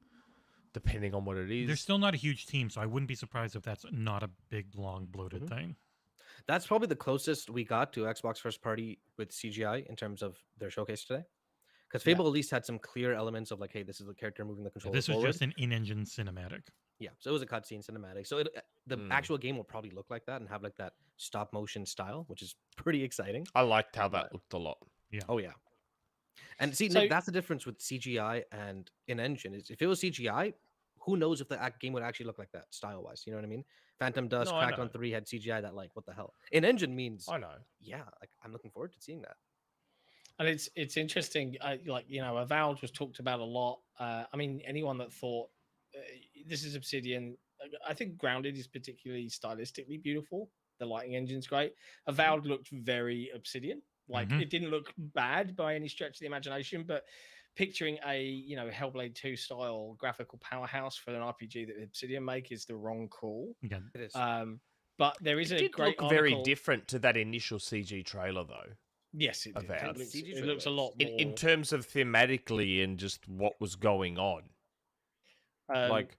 depending on what it is. There's still not a huge team, so I wouldn't be surprised if that's not a big, long, bloated thing. That's probably the closest we got to Xbox first party with CGI in terms of their showcase today. Because Fable at least had some clear elements of like, hey, this is the character moving the controller This was forward. just an in-engine cinematic. Yeah, so it was a cutscene cinematic. So the actual game will probably look like that and have like that stop motion style, which is pretty exciting. I liked how that looked a lot. Yeah. Oh yeah. And see, Nick, that's the difference with CGI and in-engine. Is if it was CGI, who knows if the game would actually look like that style-wise? You know what I mean? Phantom Dust, Crackdown 3 had CGI that like, what the hell? In-engine means I know. Yeah, like I'm looking forward to seeing that. And it's interesting. Like Avowed was talked about a lot. I mean, anyone that thought this is Obsidian, I think Grounded is particularly stylistically beautiful. The lighting engine's great. Avowed looked very Obsidian. Like it didn't look bad by any stretch of the imagination, but picturing a Hellblade 2 style graphical powerhouse for an RPG that Obsidian make is the wrong call. Again, it is. But there is it a great look very different to that initial CG trailer though. Yes, it did. about. It looks a lot more... In terms of thematically and just what was going on. Like,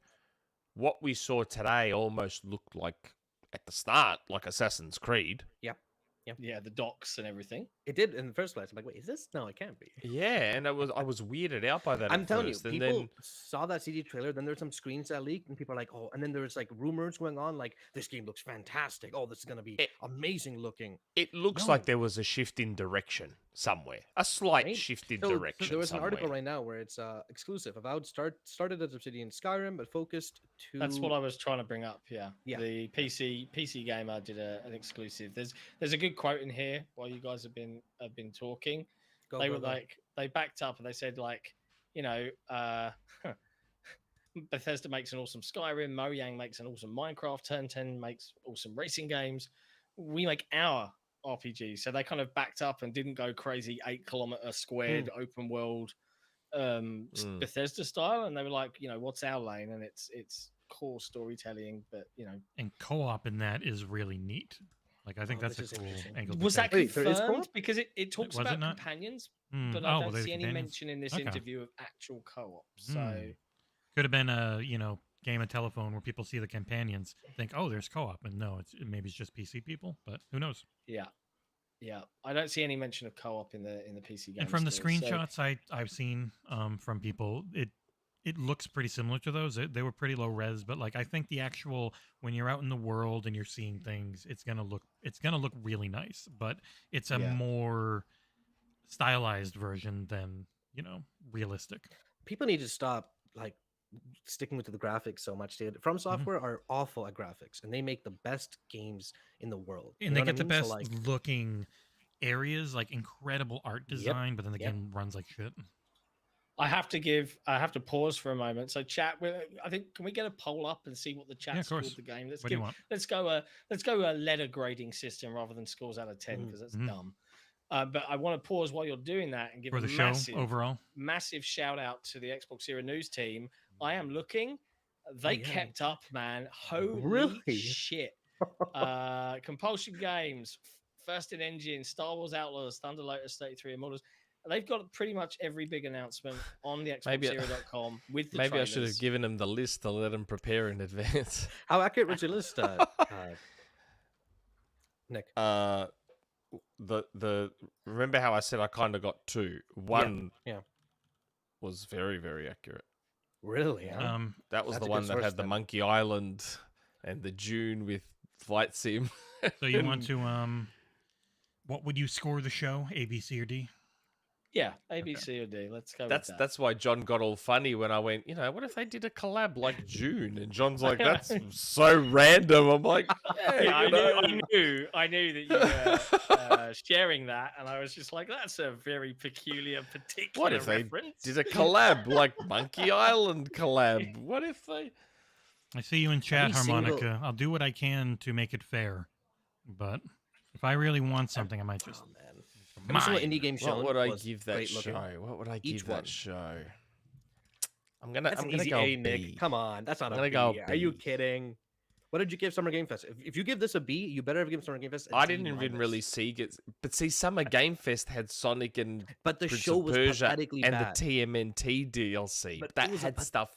what we saw today almost looked like, at the start, like Assassin's Creed. Yep. Yep. Yeah, the docks and everything. It did in the first place. I'm like, wait, is this? No, it can't be. Yeah, and I was weirded out by that. I'm telling you, people saw that CD trailer. Then there's some screens that leaked, and people are like, "Oh!" And then there's like rumors going on, like, "This game looks fantastic. Oh, this is gonna be amazing looking." It looks like there was a shift in direction somewhere, a slight shift in direction. So there was somewhere. an article right now where it's exclusive. Avowed started as Obsidian Skyrim, but focused to. That's what I was trying to bring up. Yeah. The PC Gamer did an exclusive. There's a good quote in here while you guys have been talking. They backed up and they said, like, you know, Bethesda makes an awesome Skyrim, Mojang makes an awesome Minecraft, Turn 10 makes awesome racing games. We make our RPG. So they kind of backed up and didn't go crazy 8-kilometer squared open world Bethesda style, and they were like, you know, what's our lane? And it's core storytelling, but you know, and co-op in that is really neat. Like, I think that's a cool angle. Was that confirmed? Because it talks about companions, but I don't see any mention in this interview of actual co-op. So could have been a game of telephone where people see the companions, think, oh, there's co-op, and no, maybe it's just PC people, but who knows? Yeah. I don't see any mention of co-op in the PC game. And from the screenshots I've seen from people, it looks pretty similar to those. They were pretty low res, but like, I think the actual, when you're out in the world and you're seeing things, it's gonna look really nice. But it's a more stylized version than realistic. People need to stop like sticking with the graphics so much, dude. From Software are awful at graphics, and they make the best games in the world. And they get the best looking areas, like incredible art design, but then the game runs like shit. I have to pause for a moment. So chat, I think, can we get a poll up and see what the chat scored the game? Let's go a letter grading system rather than scores out of 10, because that's dumb. But I want to pause while you're doing that and give a massive shout out to the XboxEra news team. I am looking. They kept up, man. Holy shit. Compulsion Games, First in Engine, Star Wars Outlaws, Thunder Lotus 33, Immortals. They've got pretty much every big announcement on the XboxEra.com with the Maybe trailers. I should have given them the list to let them prepare in advance. How accurate was your list, Nick? Remember how I said I kind of got two? One was very, very accurate. Really? Huh? That was the one that had the Monkey Island and the Dune with Flight Sim. So you want to what would you score the show? A, B, C, or D? Yeah, A, B, C, or D. Let's go with that. That's why John got all funny when I went, what if they did a collab like June? And John's like, that's so random. I'm like, I knew that you were sharing that, and I was just like, that's a very peculiar, particular What if reference. they did a collab like Monkey Island collab? What if they... I see you in chat, Harmonica. I'll do what I can to make it fair, but if I really want something, I might just... Indie game show. What would I give that show? What would I give that show? I'm gonna go A, B. Nick. Come on, that's not I'm a gonna B. go Are you kidding? What did you give Summer Game Fest? If you give this a B, you better have given Summer Game Fest a I D didn't even minus. really see it, but see, Summer Game Fest had Sonic and but the Prince show of was Persia pathetically and bad. the TMNT DLC. But that it was had stuff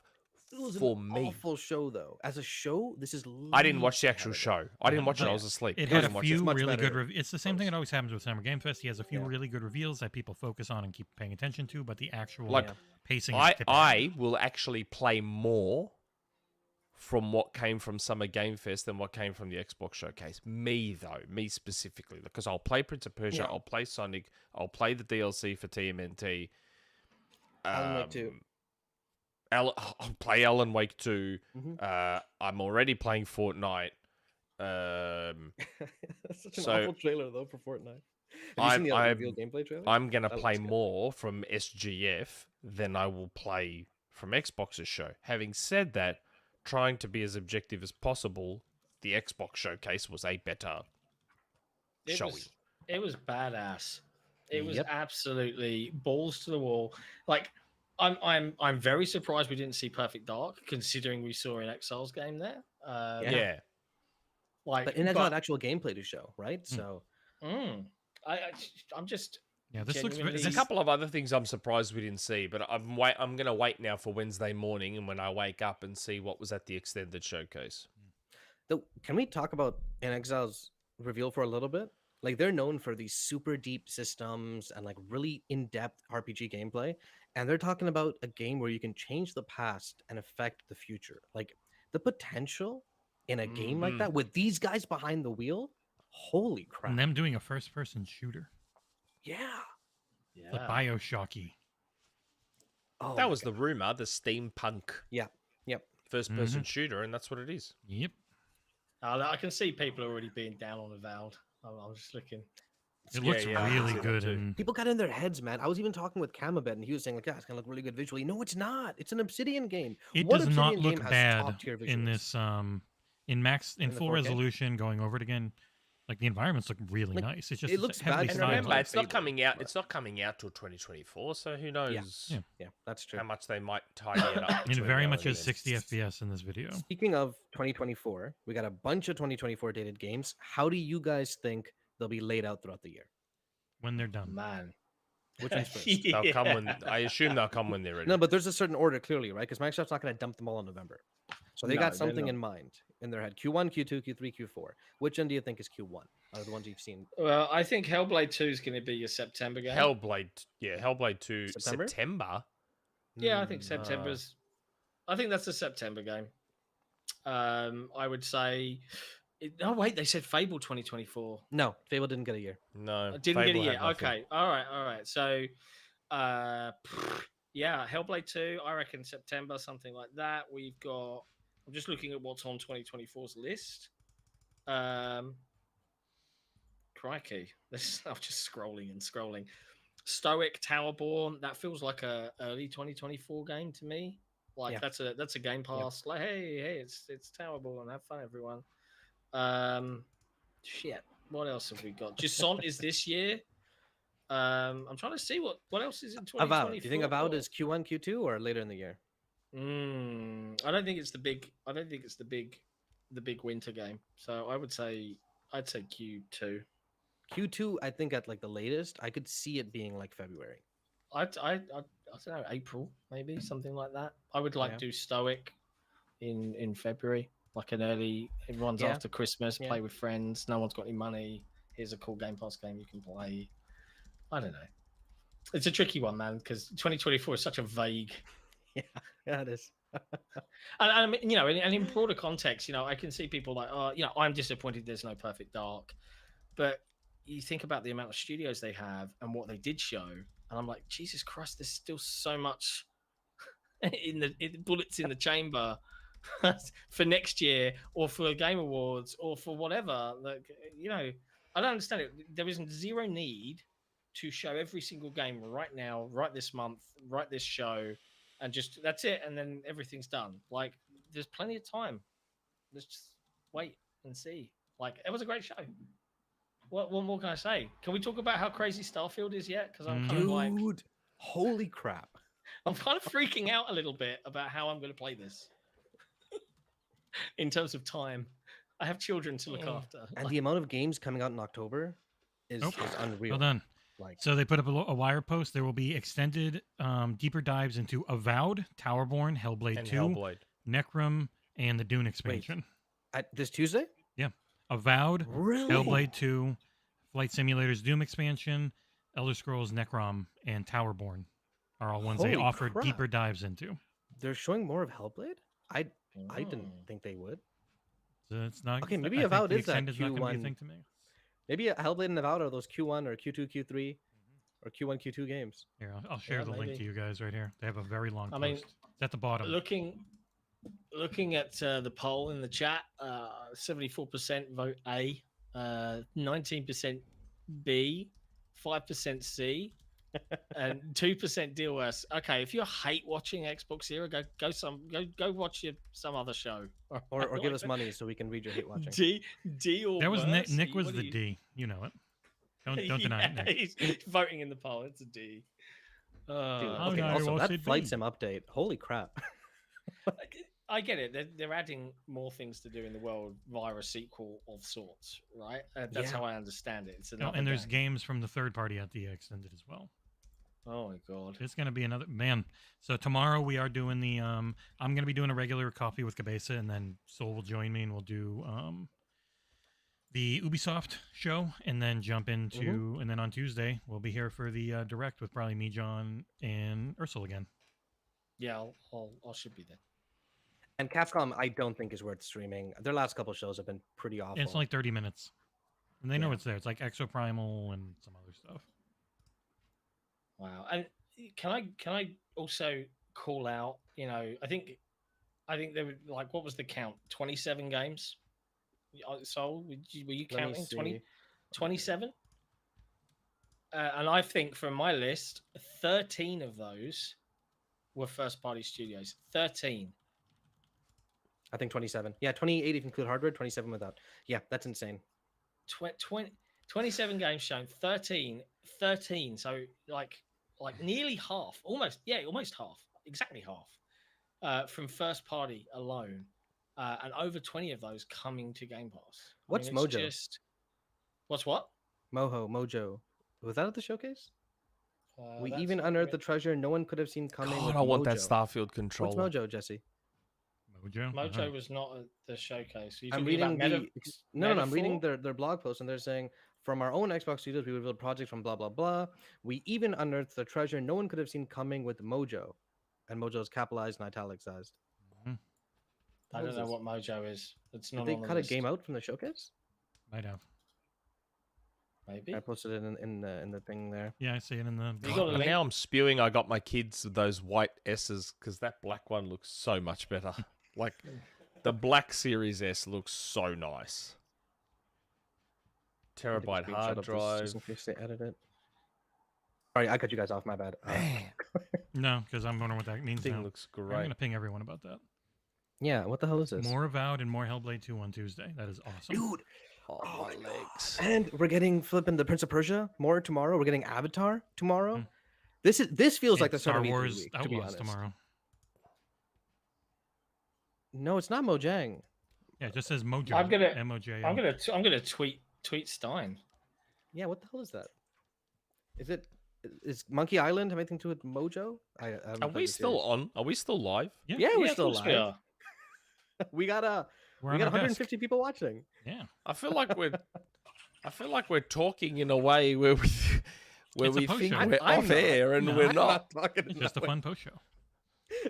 It was for an me. awful show, though. As a show, this is. I didn't watch the actual show. I didn't watch it. I was asleep. It had a few really good. It's the same thing that always happens with Summer Game Fest. He has a few really good reveals that people focus on and keep paying attention to, but the actual pacing. I will actually play more from what came from Summer Game Fest than what came from the Xbox Showcase. Me specifically, because I'll play Prince of Persia, I'll play Sonic, I'll play the DLC for TMNT. Alan Wake 2. I'll play Alan Wake 2. I'm already playing Fortnite. That's such an awful trailer, though, for Fortnite. Have you seen the reveal gameplay trailer? I'm going to play more from SGF than I will play from Xbox's show. Having said that, trying to be as objective as possible, the Xbox Showcase was a better showing. It was badass. It was absolutely balls to the wall. Like, I'm very surprised we didn't see Perfect Dark, considering we saw an Exiles game there. Like, but that's not actual gameplay to show, right? So, I'm just. Yeah, this looks. There's a couple of other things I'm surprised we didn't see, but I'm gonna wait now for Wednesday morning, and when I wake up and see what was at the extended showcase. Can we talk about In Exile's reveal for a little bit? Like, they're known for these super deep systems and like really in-depth RPG gameplay, and they're talking about a game where you can change the past and affect the future. Like, the potential in a game like that with these guys behind the wheel, holy crap! And them doing a first-person shooter. Yeah. Like Bioshocky. Oh, that was the rumor, the steampunk. Yeah. Yep. First-person shooter, and that's what it is. Yep. I can see people already being down on Avowed. I'm just looking. It looks really good. And people got in their heads, man. I was even talking with Camabet, and he was saying, like, yeah, it's gonna look really good visually. No, it's not. It's an Obsidian game. It what does Obsidian not look game has bad top-tier in visuals? this in full 4K? resolution. Going over it again, like the environments look really nice. It's just it looks heavily bad. And styled. remember, it's not coming out. It's not coming out till 2024. So who knows? Yeah, that's true. How much they might tidy it up. It very now much and is then. 60 FPS in this video. Speaking of 2024, we got a bunch of 2024 dated games. How do you guys think they'll be laid out throughout the year? When they're done, man. Which one's first? They'll come when I assume they'll come when they're ready. No, but there's a certain order clearly, right? Because Microsoft's not going to dump them all in November. So they No, got they're something not. in mind in their head. Q1, Q2, Q3, Q4. Which one do you think is Q1 out of the ones you've seen? Well, I think Hellblade 2 is going to be your September game. Hellblade 2 September? September. Yeah, I think September's. I think that's a September game. I would say. Oh wait, they said Fable 2024. No, Fable didn't get a year. No, Didn't Fable get a year. had nothing. Okay, all right. So, yeah, Hellblade 2. I reckon September, something like that. We've got. I'm just looking at what's on 2024's list. Crikey, I'm just scrolling and scrolling. Stoic Towerborn. That feels like a early 2024 game to me. Like that's a Game Pass. Like hey, it's Towerborn. Have fun, everyone. Shit. What else have we got? Jusant is this year. I'm trying to see what else is in 2024. Avowed. Do you think Avowed is Q1, Q2, or later in the year? I don't think it's the big. I don't think it's the big winter game. So I'd say Q2. Q2, I think at like the latest, I could see it being like February. I don't know, April maybe, something like that. I would like to do Stoic in February. Like an early, everyone's after Christmas, play with friends. No one's got any money. Here's a cool Game Pass game you can play. I don't know. It's a tricky one, man, because 2024 is such a vague. Yeah, it is. and in broader context, I can see people like, I'm disappointed there's no Perfect Dark, but you think about the amount of studios they have and what they did show, and I'm like, Jesus Christ, there's still so much in the bullets in the chamber. For next year or for Game Awards or for whatever. Like, I don't understand it. There is zero need to show every single game right now, right this month, right this show, and just that's it, and then everything's done. Like, there's plenty of time. Let's just wait and see. Like, it was a great show. What more can I say? Can we talk about how crazy Starfield is yet? Because I'm kind of like, holy crap. I'm kind of freaking out a little bit about how I'm going to play this. In terms of time, I have children to look after. And the amount of games coming out in October is unreal. Well done. Like, so they put up a wire post. There will be extended, deeper dives into Avowed, Towerborn, Hellblade 2, Hellblade. Necrom, and the Dune expansion. This Tuesday? Yeah. Avowed, Really? Hellblade 2, Flight Simulator's Doom expansion, Elder Scrolls Necrom, and Towerborn are all ones they Holy offer crap. deeper dives into. They're showing more of Hellblade? I didn't think they would. So it's not Okay, maybe I think Avowed the is that extended's not gonna be a Q1 thing to me. Maybe Hellblade and Avowed are those Q1 or Q2, Q3, or Q1, Q2 games. Here, I'll share the link maybe. to you guys right here. They have a very long I post. mean, It's at the bottom. Looking at the poll in the chat, 74% vote A, 19% B, 5% C, and 2% deal worse. Okay, if you hate watching XboxEra, go watch some other show, Or give us money so we can read your hate watching. D or That was worse. Nick was What the do you- D. You know it. Don't deny it, Nick. He's voting in the poll. It's a D. Dude, Oh, okay, no, also, what's that it Flight be? Sim update. Holy crap. I get it. They're adding more things to do in the world via a sequel of sorts, right? That's how I understand it. It's and there's games from the third party at the extended as well. Oh my god! It's gonna be another man. So tomorrow we are doing the I'm gonna be doing a regular coffee with Cabeza, and then Soul will join me, and we'll do the Ubisoft show, and then jump into and then on Tuesday we'll be here for the direct with probably me, John, and Aarsal again. Yeah, I should be there. And Capcom, I don't think is worth streaming. Their last couple shows have been pretty awful. And it's only 30 minutes, and they know it's there. It's like Exoprimal and some other stuff. Wow. And can I also call out? You know, I think there were like, what was the count? 27 games. So were you counting 27? And I think from my list, 13 of those were first-party studios. 13. I think 27. Yeah, 28 if you include hardware, 27 without. Yeah, that's insane. 27 games shown, 13. So like nearly half, almost half, exactly half, from first party alone, and over 20 of those coming to Game Pass. What's Mojo? What's what? Mojo. Was that at the showcase? We even unearthed the treasure no one could have seen coming. God, I want that Starfield controller. What's Mojo, Jesse? Mojo was not at the showcase. I'm reading I'm reading their blog post, and they're saying, from our own Xbox studios, we revealed projects from blah blah blah. We even unearthed the treasure no one could have seen coming with Mojo, and Mojo is capitalized and italicized. I don't know what Mojo is. It's not. Did they cut a game out from the showcase? Might have. Maybe I posted it in the thing there. Yeah, I see it in the. Now I'm spewing. I got my kids with those white S's because that black one looks so much better. Like the black Series S looks so nice. Terabyte hard drive. Just in case they edit it. Sorry, I cut you guys off. My bad. No, because I'm wondering what that means. Thing now. looks great. I'm gonna ping everyone about that. Yeah, what the hell is this? More Avowed and more Hellblade 2 on Tuesday. That is awesome, dude. Oh my legs! And we're getting flipping the Prince of Persia more tomorrow. We're getting Avatar tomorrow. This feels like the start Star of Wars week, Outlaws to be honest. tomorrow. No, it's not Mojang. Yeah, it just says Mojo. I'm gonna M-O-J-O. I'm gonna tweet Stein. Yeah, what the hell is that? Is Monkey Island have anything to do with Mojo? Are we still on? Are we still live? Yeah, we're still live. We got 150 people watching. Yeah, I feel like we're talking in a way where we think we're off air and we're not. It's just a fun post show.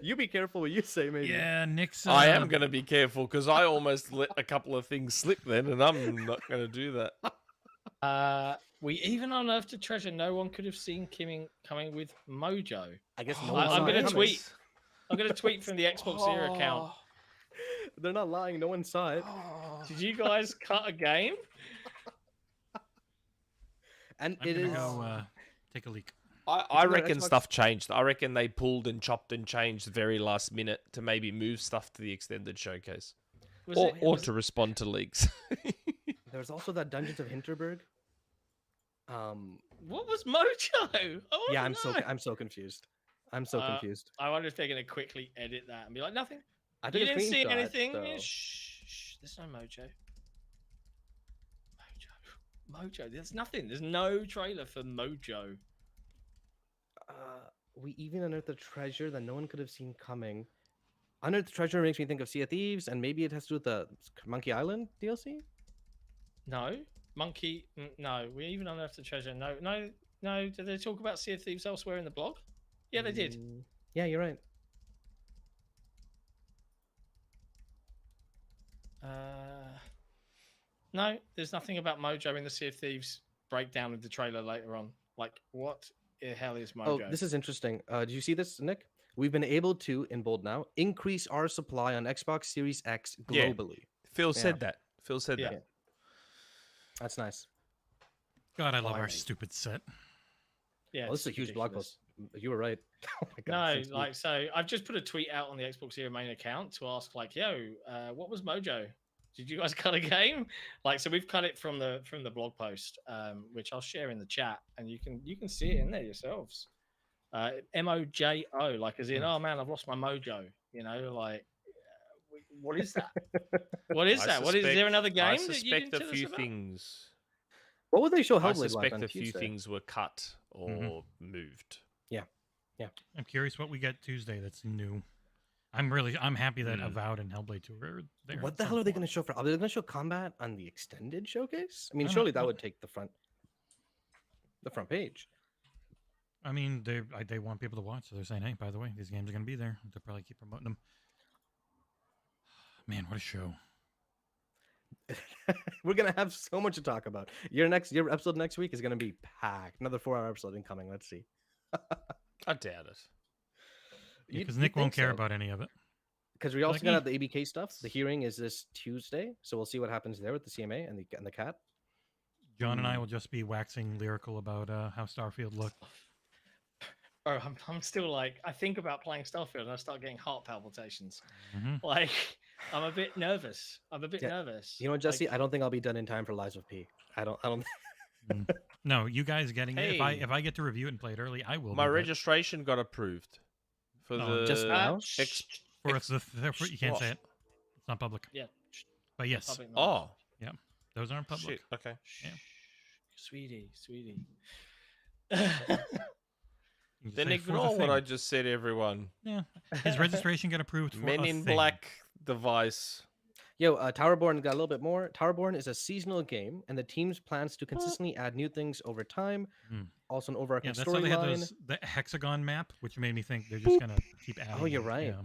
You be careful what you say, maybe. Yeah, Nick's. I am going to be careful because I almost let a couple of things slip then, and I'm not going to do that. We even unearthed a treasure no one could have seen coming with Mojo. I guess I'm going to tweet. I'm going to tweet from the XboxEra account. They're not lying. No one saw it. Did you guys cut a game? And I'm gonna go take a leak. I reckon stuff changed. I reckon they pulled and chopped and changed the very last minute to maybe move stuff to the extended showcase. Or to respond to leaks. There was also that Dungeons of Hinterberg. What was Mojo? Yeah, I'm so confused. I'm so confused. I wonder if they're going to quickly edit that and be like, nothing. I You didn't see anything. So. Shh. There's no Mojo. Mojo. There's nothing. There's no trailer for Mojo. We even unearthed the treasure that no one could have seen coming. Unearthed treasure makes me think of Sea of Thieves, and maybe it has to do with the Monkey Island DLC. No, Monkey. No, we even unearthed the treasure. No. Did they talk about Sea of Thieves elsewhere in the blog? Yeah, they did. Yeah, you're right. No, there's nothing about Mojo in the Sea of Thieves breakdown of the trailer later on. Like, what the hell is Mojo? Oh, this is interesting. Did you see this, Nick? We've been able to, in bold now, increase our supply on Xbox Series X globally. Yeah. Phil said that. Yeah. That's nice. God, I love our stupid set. Yeah, this is a huge blog post. You were right. Oh my God, no, like, so I've just put a tweet out on the XboxEra main account to ask, like, yo, what was Mojo? Did you guys cut a game? Like, so we've cut it from the blog post, which I'll share in the chat, and you can see it in there yourselves. Mojo, like as in, oh man, I've lost my mojo. You know, like What is that? What is that? What is there another game? I that you suspect didn't a tell us few about? things. What would they show I Hellblade like suspect on a few Tuesday? things were cut or moved. Yeah. I'm curious what we get Tuesday that's new. I'm happy that Avowed and Hellblade 2 are there. What the hell are they going to show for? Are they going to show combat on the extended showcase? I mean, I don't surely know. that would take the front page. I mean, they want people to watch, so they're saying, hey, by the way, these games are going to be there. They'll probably keep promoting them. Man, what a show. We're going to have so much to talk about. Your episode next week is going to be packed. Another 4-hour episode incoming. Let's see. I doubt it. Because Nick won't care about any of it. Because we also got the ABK stuff. The hearing is this Tuesday, so we'll see what happens there with the CMA and the cat. John and I will just be waxing lyrical about how Starfield looked. Bro, I'm still like, I think about playing Starfield and I start getting heart palpitations. Like, I'm a bit nervous. nervous. You know what, Jesse? I don't think I'll be done in time for Lies of P. I don't. No, you guys getting it. Hey. If I get to review it and play it early, I will. My registration got approved for the just now? You can't say it. It's not public. Yeah. But yes. Public Oh. Yeah. Those aren't public. Shit. Okay. Yeah. Sweetie. Then ignore what I just said, everyone. Yeah. His registration got approved for Men a in thing. Black device. Yo, Towerborn got a little bit more. Towerborn is a seasonal game, and the team's plans to consistently add new things over time. Also, an overarching that's why they had storyline. the hexagon map, which made me think they're just gonna keep adding. Oh, you're right. Yeah.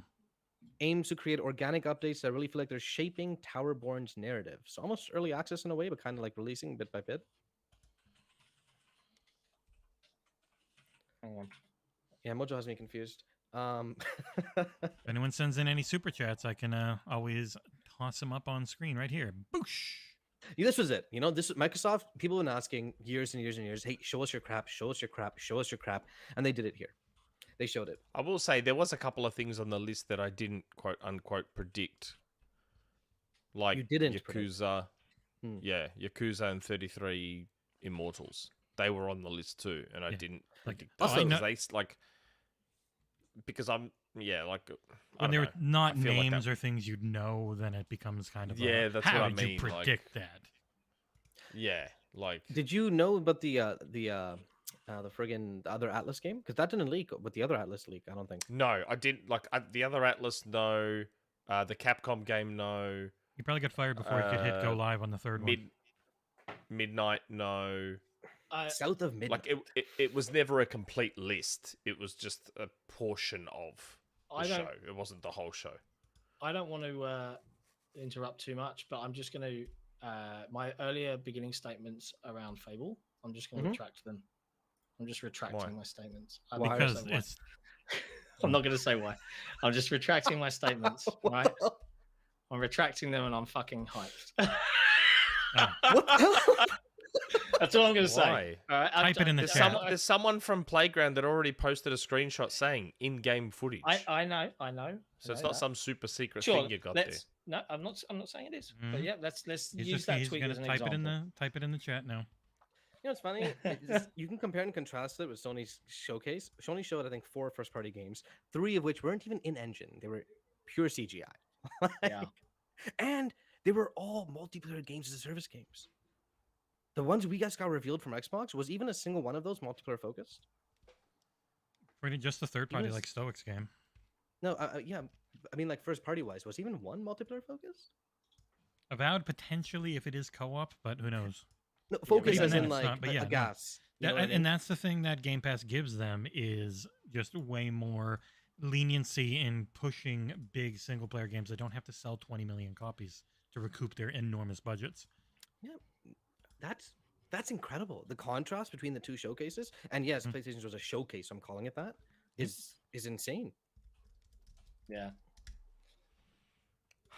Aims to create organic updates that really feel like they're shaping Towerborn's narrative. So almost early access in a way, but kind of like releasing bit by bit. Hang on. Yeah, Mojo has me confused. If anyone sends in any super chats, I can always toss them up on screen right here. Boosh! Yeah, this was it. You know, this Microsoft. People have been asking years and years and years. Hey, show us your crap. Show us your crap. Show us your crap. And they did it here. They showed it. I will say there was a couple of things on the list that I didn't quote unquote predict. Like You didn't Yakuza. Yeah, Yakuza and 33 Immortals. They were on the list too, and I didn't predict those. Because I'm when they're not names or things you'd know, then it becomes kind of that's how what I did mean. you predict that? Yeah, like Did you know about the friggin' other Atlas game? Because that didn't leak, but the other Atlas leak, I don't think. No, I didn't. Like the other Atlas, no. The Capcom game, no. You probably got fired before you could hit go live on the third one. Midnight, no. South of Midnight. Like it was never a complete list. It was just a portion of the show. It wasn't the whole show. I don't want to interrupt too much, but I'm just going to my earlier beginning statements around Fable. I'm just going to retract them. I'm just retracting my statements. Because it's... I'm not going to say why. I'm just retracting my statements. Right? I'm retracting them, and I'm fucking hyped. What the hell? That's all I'm going to say. All right, Type it in the chat. There's someone from Playground that already posted a screenshot saying in-game footage. I know. So it's not some super secret sure, thing you got there. No, I'm not saying it is. But yeah, let's use that tweet as an type example. Type it in the chat now. You know, it's funny. You can compare and contrast it with Sony's showcase. Sony showed, I think, 4 first-party games, 3 of which weren't even in-engine. They were pure CGI. Yeah. And they were all multiplayer games as a service games. The ones we guys got revealed from Xbox, was even a single one of those multiplayer focused? Pretty just the third party like Stoics game. No, yeah. I mean, like first party wise, was even one multiplayer focused? Avowed potentially if it is co-op, but who knows? No, focus Even as then in it's like not, but yeah, a gas. You know what I mean? And that's the thing that Game Pass gives them is just way more leniency in pushing big single player games that don't have to sell 20 million copies to recoup their enormous budgets. Yeah. That's incredible. The contrast between the two showcases, and yes, PlayStation was a showcase, so I'm calling it that, is insane. Yeah.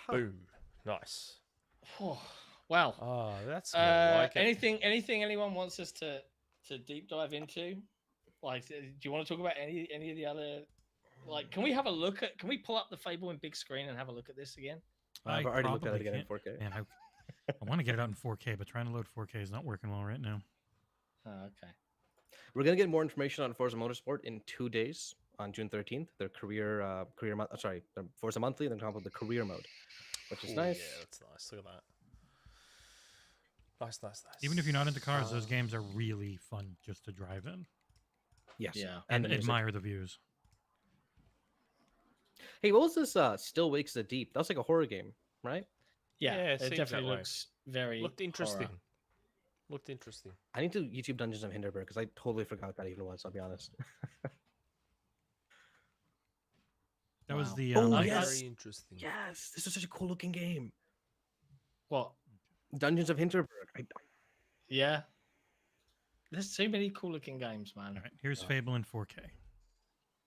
Boom. Nice. Wow. Oh, that's more like it. Anything anyone wants us to deep dive into? Like, do you want to talk about any of the other? Like, can we have a look at? Can we pull up the Fable in big screen and have a look at this again? I've already looked at it again in 4K. Man, I want to get it out in 4K, but trying to load 4K is not working well right now. Oh, okay. We're gonna get more information on Forza Motorsport in 2 days. on June 13th. Their their Forza Monthly. Then come up with the career mode, which is nice. Yeah, that's nice. Look at that. Nice. Even if you're not into cars, those games are really fun just to drive in. Yes. Yeah. And admire the views. Hey, what was this? Still Wakes the Deep. That was like a horror game, right? Yeah, it it seems definitely that way. looks very Looked interesting. horror. Looked interesting. I need to YouTube Dungeons of Hinterberg because I totally forgot what that even was. I'll be honest. That was the yes. Very interesting. Yes, this is such a cool looking game. What? Dungeons of Hinterberg. Yeah. There's too many cool looking games, man. All right, here's Fable in 4K.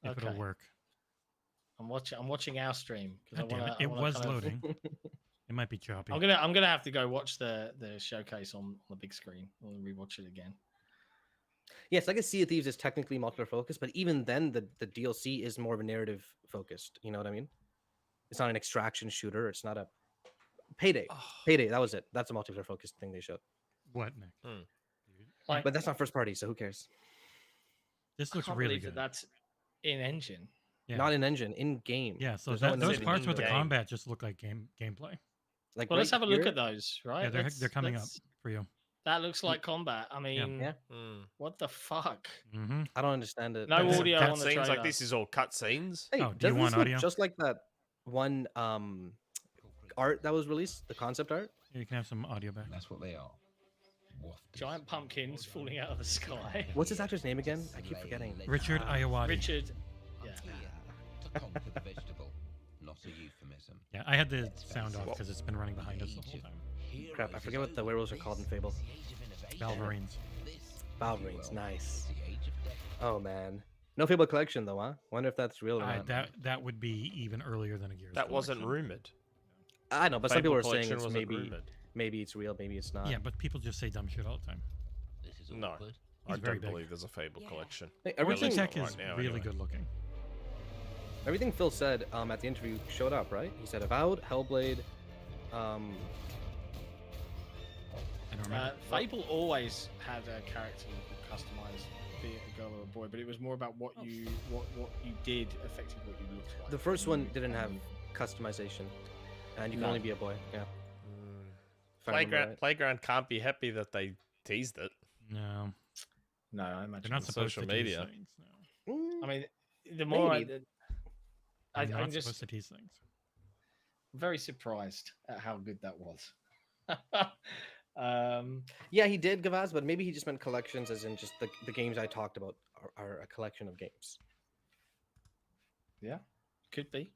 If it'll work. I'm watching our stream God damn it. It was loading. It might be choppy. I'm gonna have to go watch the showcase on the big screen. I'll rewatch it again. Yes, I guess Sea of Thieves is technically multiplayer focused, but even then, the DLC is more of a narrative focused. You know what I mean? It's not an extraction shooter. It's not a Payday. Payday. That was it. That's a multiplayer focused thing they showed. What, Nick? But that's not first party, so who cares? This I looks can't really believe good. That's in engine. Yeah. Not in engine, in game. Yeah, so There's no those parts with the in-game. combat just look like gameplay. Like, Well, let's right have a look here- at those, right? Yeah, they're coming up for you. That looks like combat. I mean, Yeah. what the fuck? Mm-hmm. I don't understand it. No That's- audio on the Cutscenes trailer. like this is all cutscenes. Hey, Oh, do you doesn't want this look audio? just like that one art that was released, the concept art? Yeah, you can have some audio back. That's what they are. Giant pumpkins falling out of the sky. What's his actor's name again? I keep forgetting. Richard Iowati. Richard. Yeah. To conquer the vegetable, not a euphemism. Yeah, I had the sound off because it's been running behind us the whole time. Crap, I forget what the werewolves are called in Fable. Valverines. Valverines, nice. Oh man, no Fable collection though, huh? Wonder if that's real or not. That would be even earlier than a Gears. That wasn't collection. rumored. I know, but some Fable people are saying collection it's wasn't maybe rumored. maybe it's real, maybe it's not. Yeah, but people just say dumb shit all the time. No, I He's very don't big. believe there's a Fable collection. Hey, Well, everything at least Tech not is right now, really anyway. good looking. Everything Phil said at the interview showed up, right? He said Avowed, Hellblade. I don't remember. Fable always had a character you could customize, be it a girl or a boy, but it was more about what you did affected what you looked like. The first one didn't have customization, and you can No. only be a boy. Yeah. If I remember right. Playground can't be happy that they teased it. No. No, I imagine They're not on supposed social to media. tease things. No. I mean, the more Maybe. They're not I'm just supposed to tease things. very surprised at how good that was. Yeah, he did, Gavaz, but maybe he just meant collections, as in just the games I talked about are a collection of games. Yeah, could be.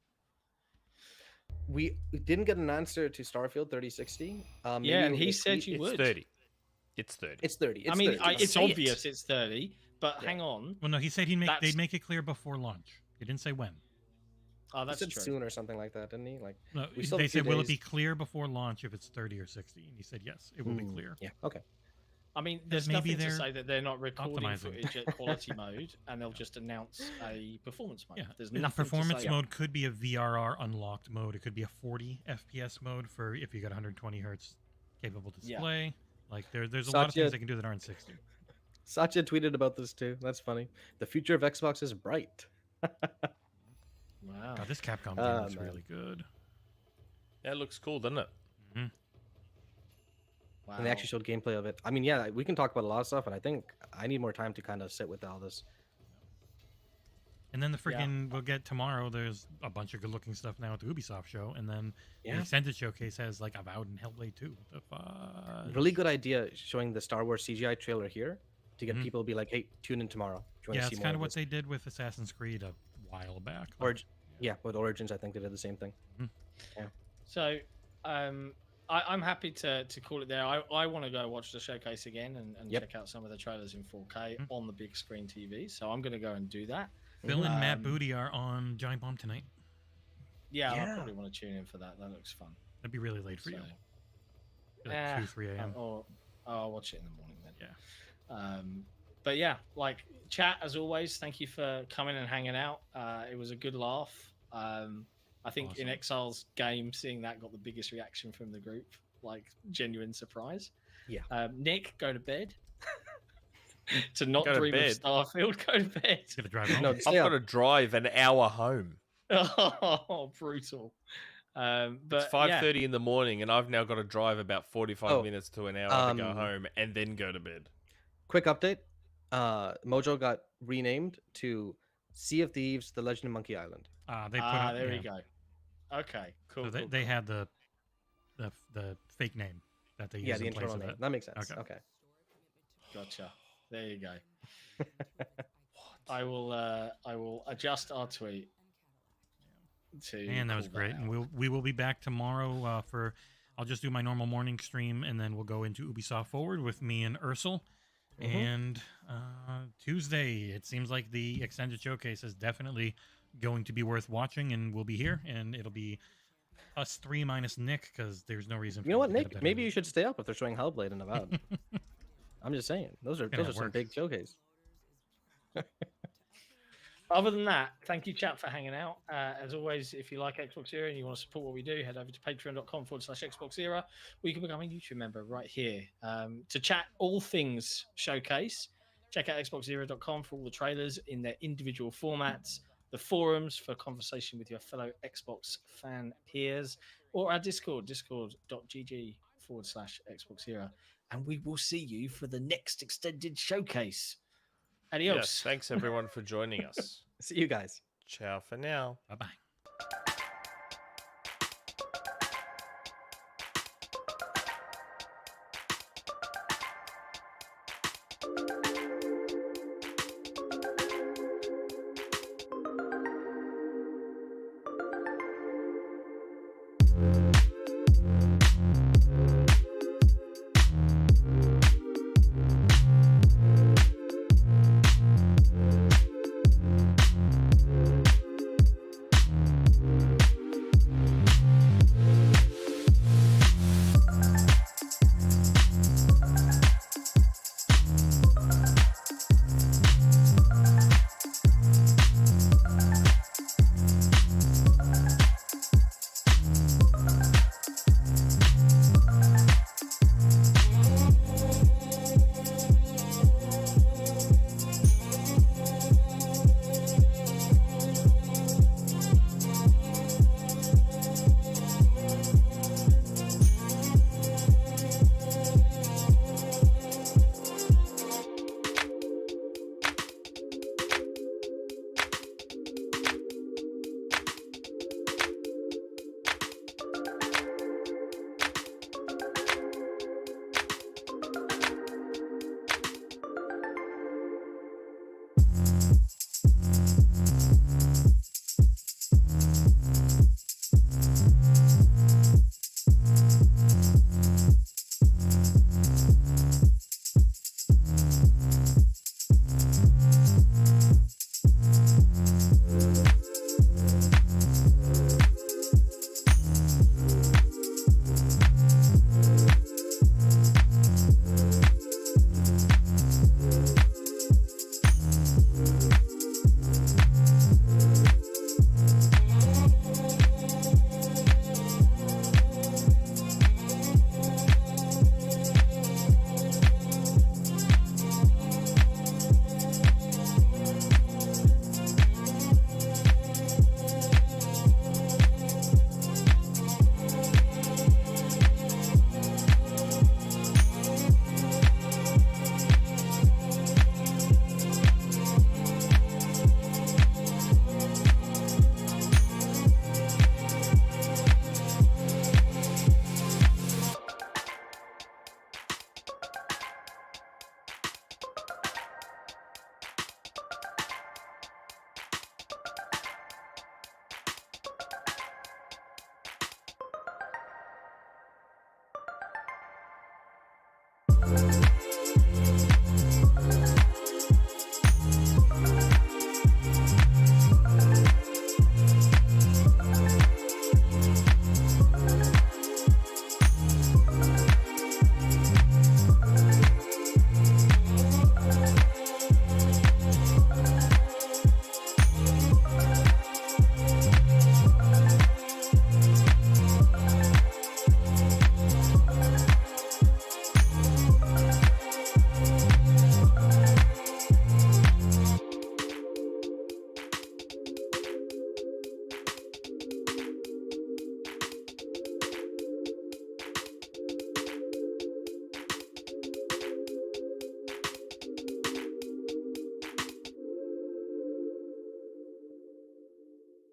We didn't get an answer to Starfield 3060. Yeah, and he said you would. 30. It's 30. It's 30. It's I mean, 30. it's Say it. obvious it's 30, but hang on. Well, no, he said That's- they'd make it clear before launch. He didn't say when. Oh, He that's said true. soon or something like that, didn't he? Like, No, we still they have 2 said, will it be days. clear before launch if it's 30 or 60? And he said, yes, it will be clear. Yeah, okay. I mean, there's maybe nothing to they're say that they're not recording optimizing. footage at quality mode, and they'll just announce a performance mode. Yeah, There's and nothing performance to say. mode could be a VRR unlocked mode. It could be a 40 FPS mode for if you got 120 hertz capable display. Like there's a lot of Satya- things they can do that aren't 60. Satya tweeted about this too. That's funny. The future of Xbox is bright. Wow. God, this Capcom game looks man. really good. Yeah, it looks cool, doesn't it? Mm-hmm. Wow. And they actually showed gameplay of it. I mean, yeah, we can talk about a lot of stuff, and I think I need more time to kind of sit with all this. And then the freaking we'll get tomorrow. There's a bunch of good looking stuff now at the Ubisoft show, and then the Yeah. extended showcase has like Avowed and Hellblade 2. What the fuck? Really good idea showing the Star Wars CGI trailer here to get Mhm. people to be like, hey, tune in tomorrow. Do you Yeah, want to it's see kind more of what this? they did with Assassin's Creed a while back. Or, yeah, with Origins, I think they did the same thing. Yeah. So, I'm happy to call it there. I want to go watch the showcase again and Yep. check out some of the trailers in 4K on the big screen TV. So I'm going to go and do that. Phil and Matt Booty are on Giant Bomb tonight. Yeah, Yeah. I'll probably want to tune in for that. That looks fun. That'd be really late for you. So, Like 2, 3 a.m. Or I'll watch it in the morning then. Yeah. But yeah, like chat as always. Thank you for coming and hanging out. It was a good laugh. I think in Exile's game, seeing that got the biggest reaction from the group. Like genuine surprise. Yeah. Nick, go to bed. to not Go to dream of bed. Starfield. Go to bed. Gonna drive home. No, I've stay got up. to drive an hour home. Oh, brutal. It's But 5:30 in the morning, and I've now got to drive about 45 Oh, minutes to an hour to go home and then go to bed. Quick update. Mojo got renamed to Sea of Thieves: The Legend of Monkey Island. They put up, there yeah. we go. Okay, cool. So cool, they cool. had the fake name that they Yeah, used the in place internal of name. it. That makes sense. Okay. Okay. Gotcha. There you go. I will adjust our tweet to. And that was call great. out. And we will be back tomorrow for. I'll just do my normal morning stream, and then we'll go into Ubisoft Forward with me and Aarsal. Mhm. And Tuesday, it seems like the extended showcase is definitely going to be worth watching, and we'll be here, and it'll be us three minus Nick because there's no reason. You know what, Nick? Maybe you should stay up if they're showing Hellblade in Nevada. I'm just saying. Those are some big showcase. Other than that, thank you, chat, for hanging out. As always, if you like Xbox Era and you want to support what we do, head over to patreon.com/XboxEra, where you can become a YouTube member right here. To chat all things showcase, check out XboxEra.com for all the trailers in their individual formats, the forums for conversation with your fellow Xbox fan peers, or our Discord, discord.gg/XboxEra. And we will see you for the next extended showcase. Adios. Yes, thanks everyone for joining us. See you guys. Ciao for now. Bye-bye. Thank you.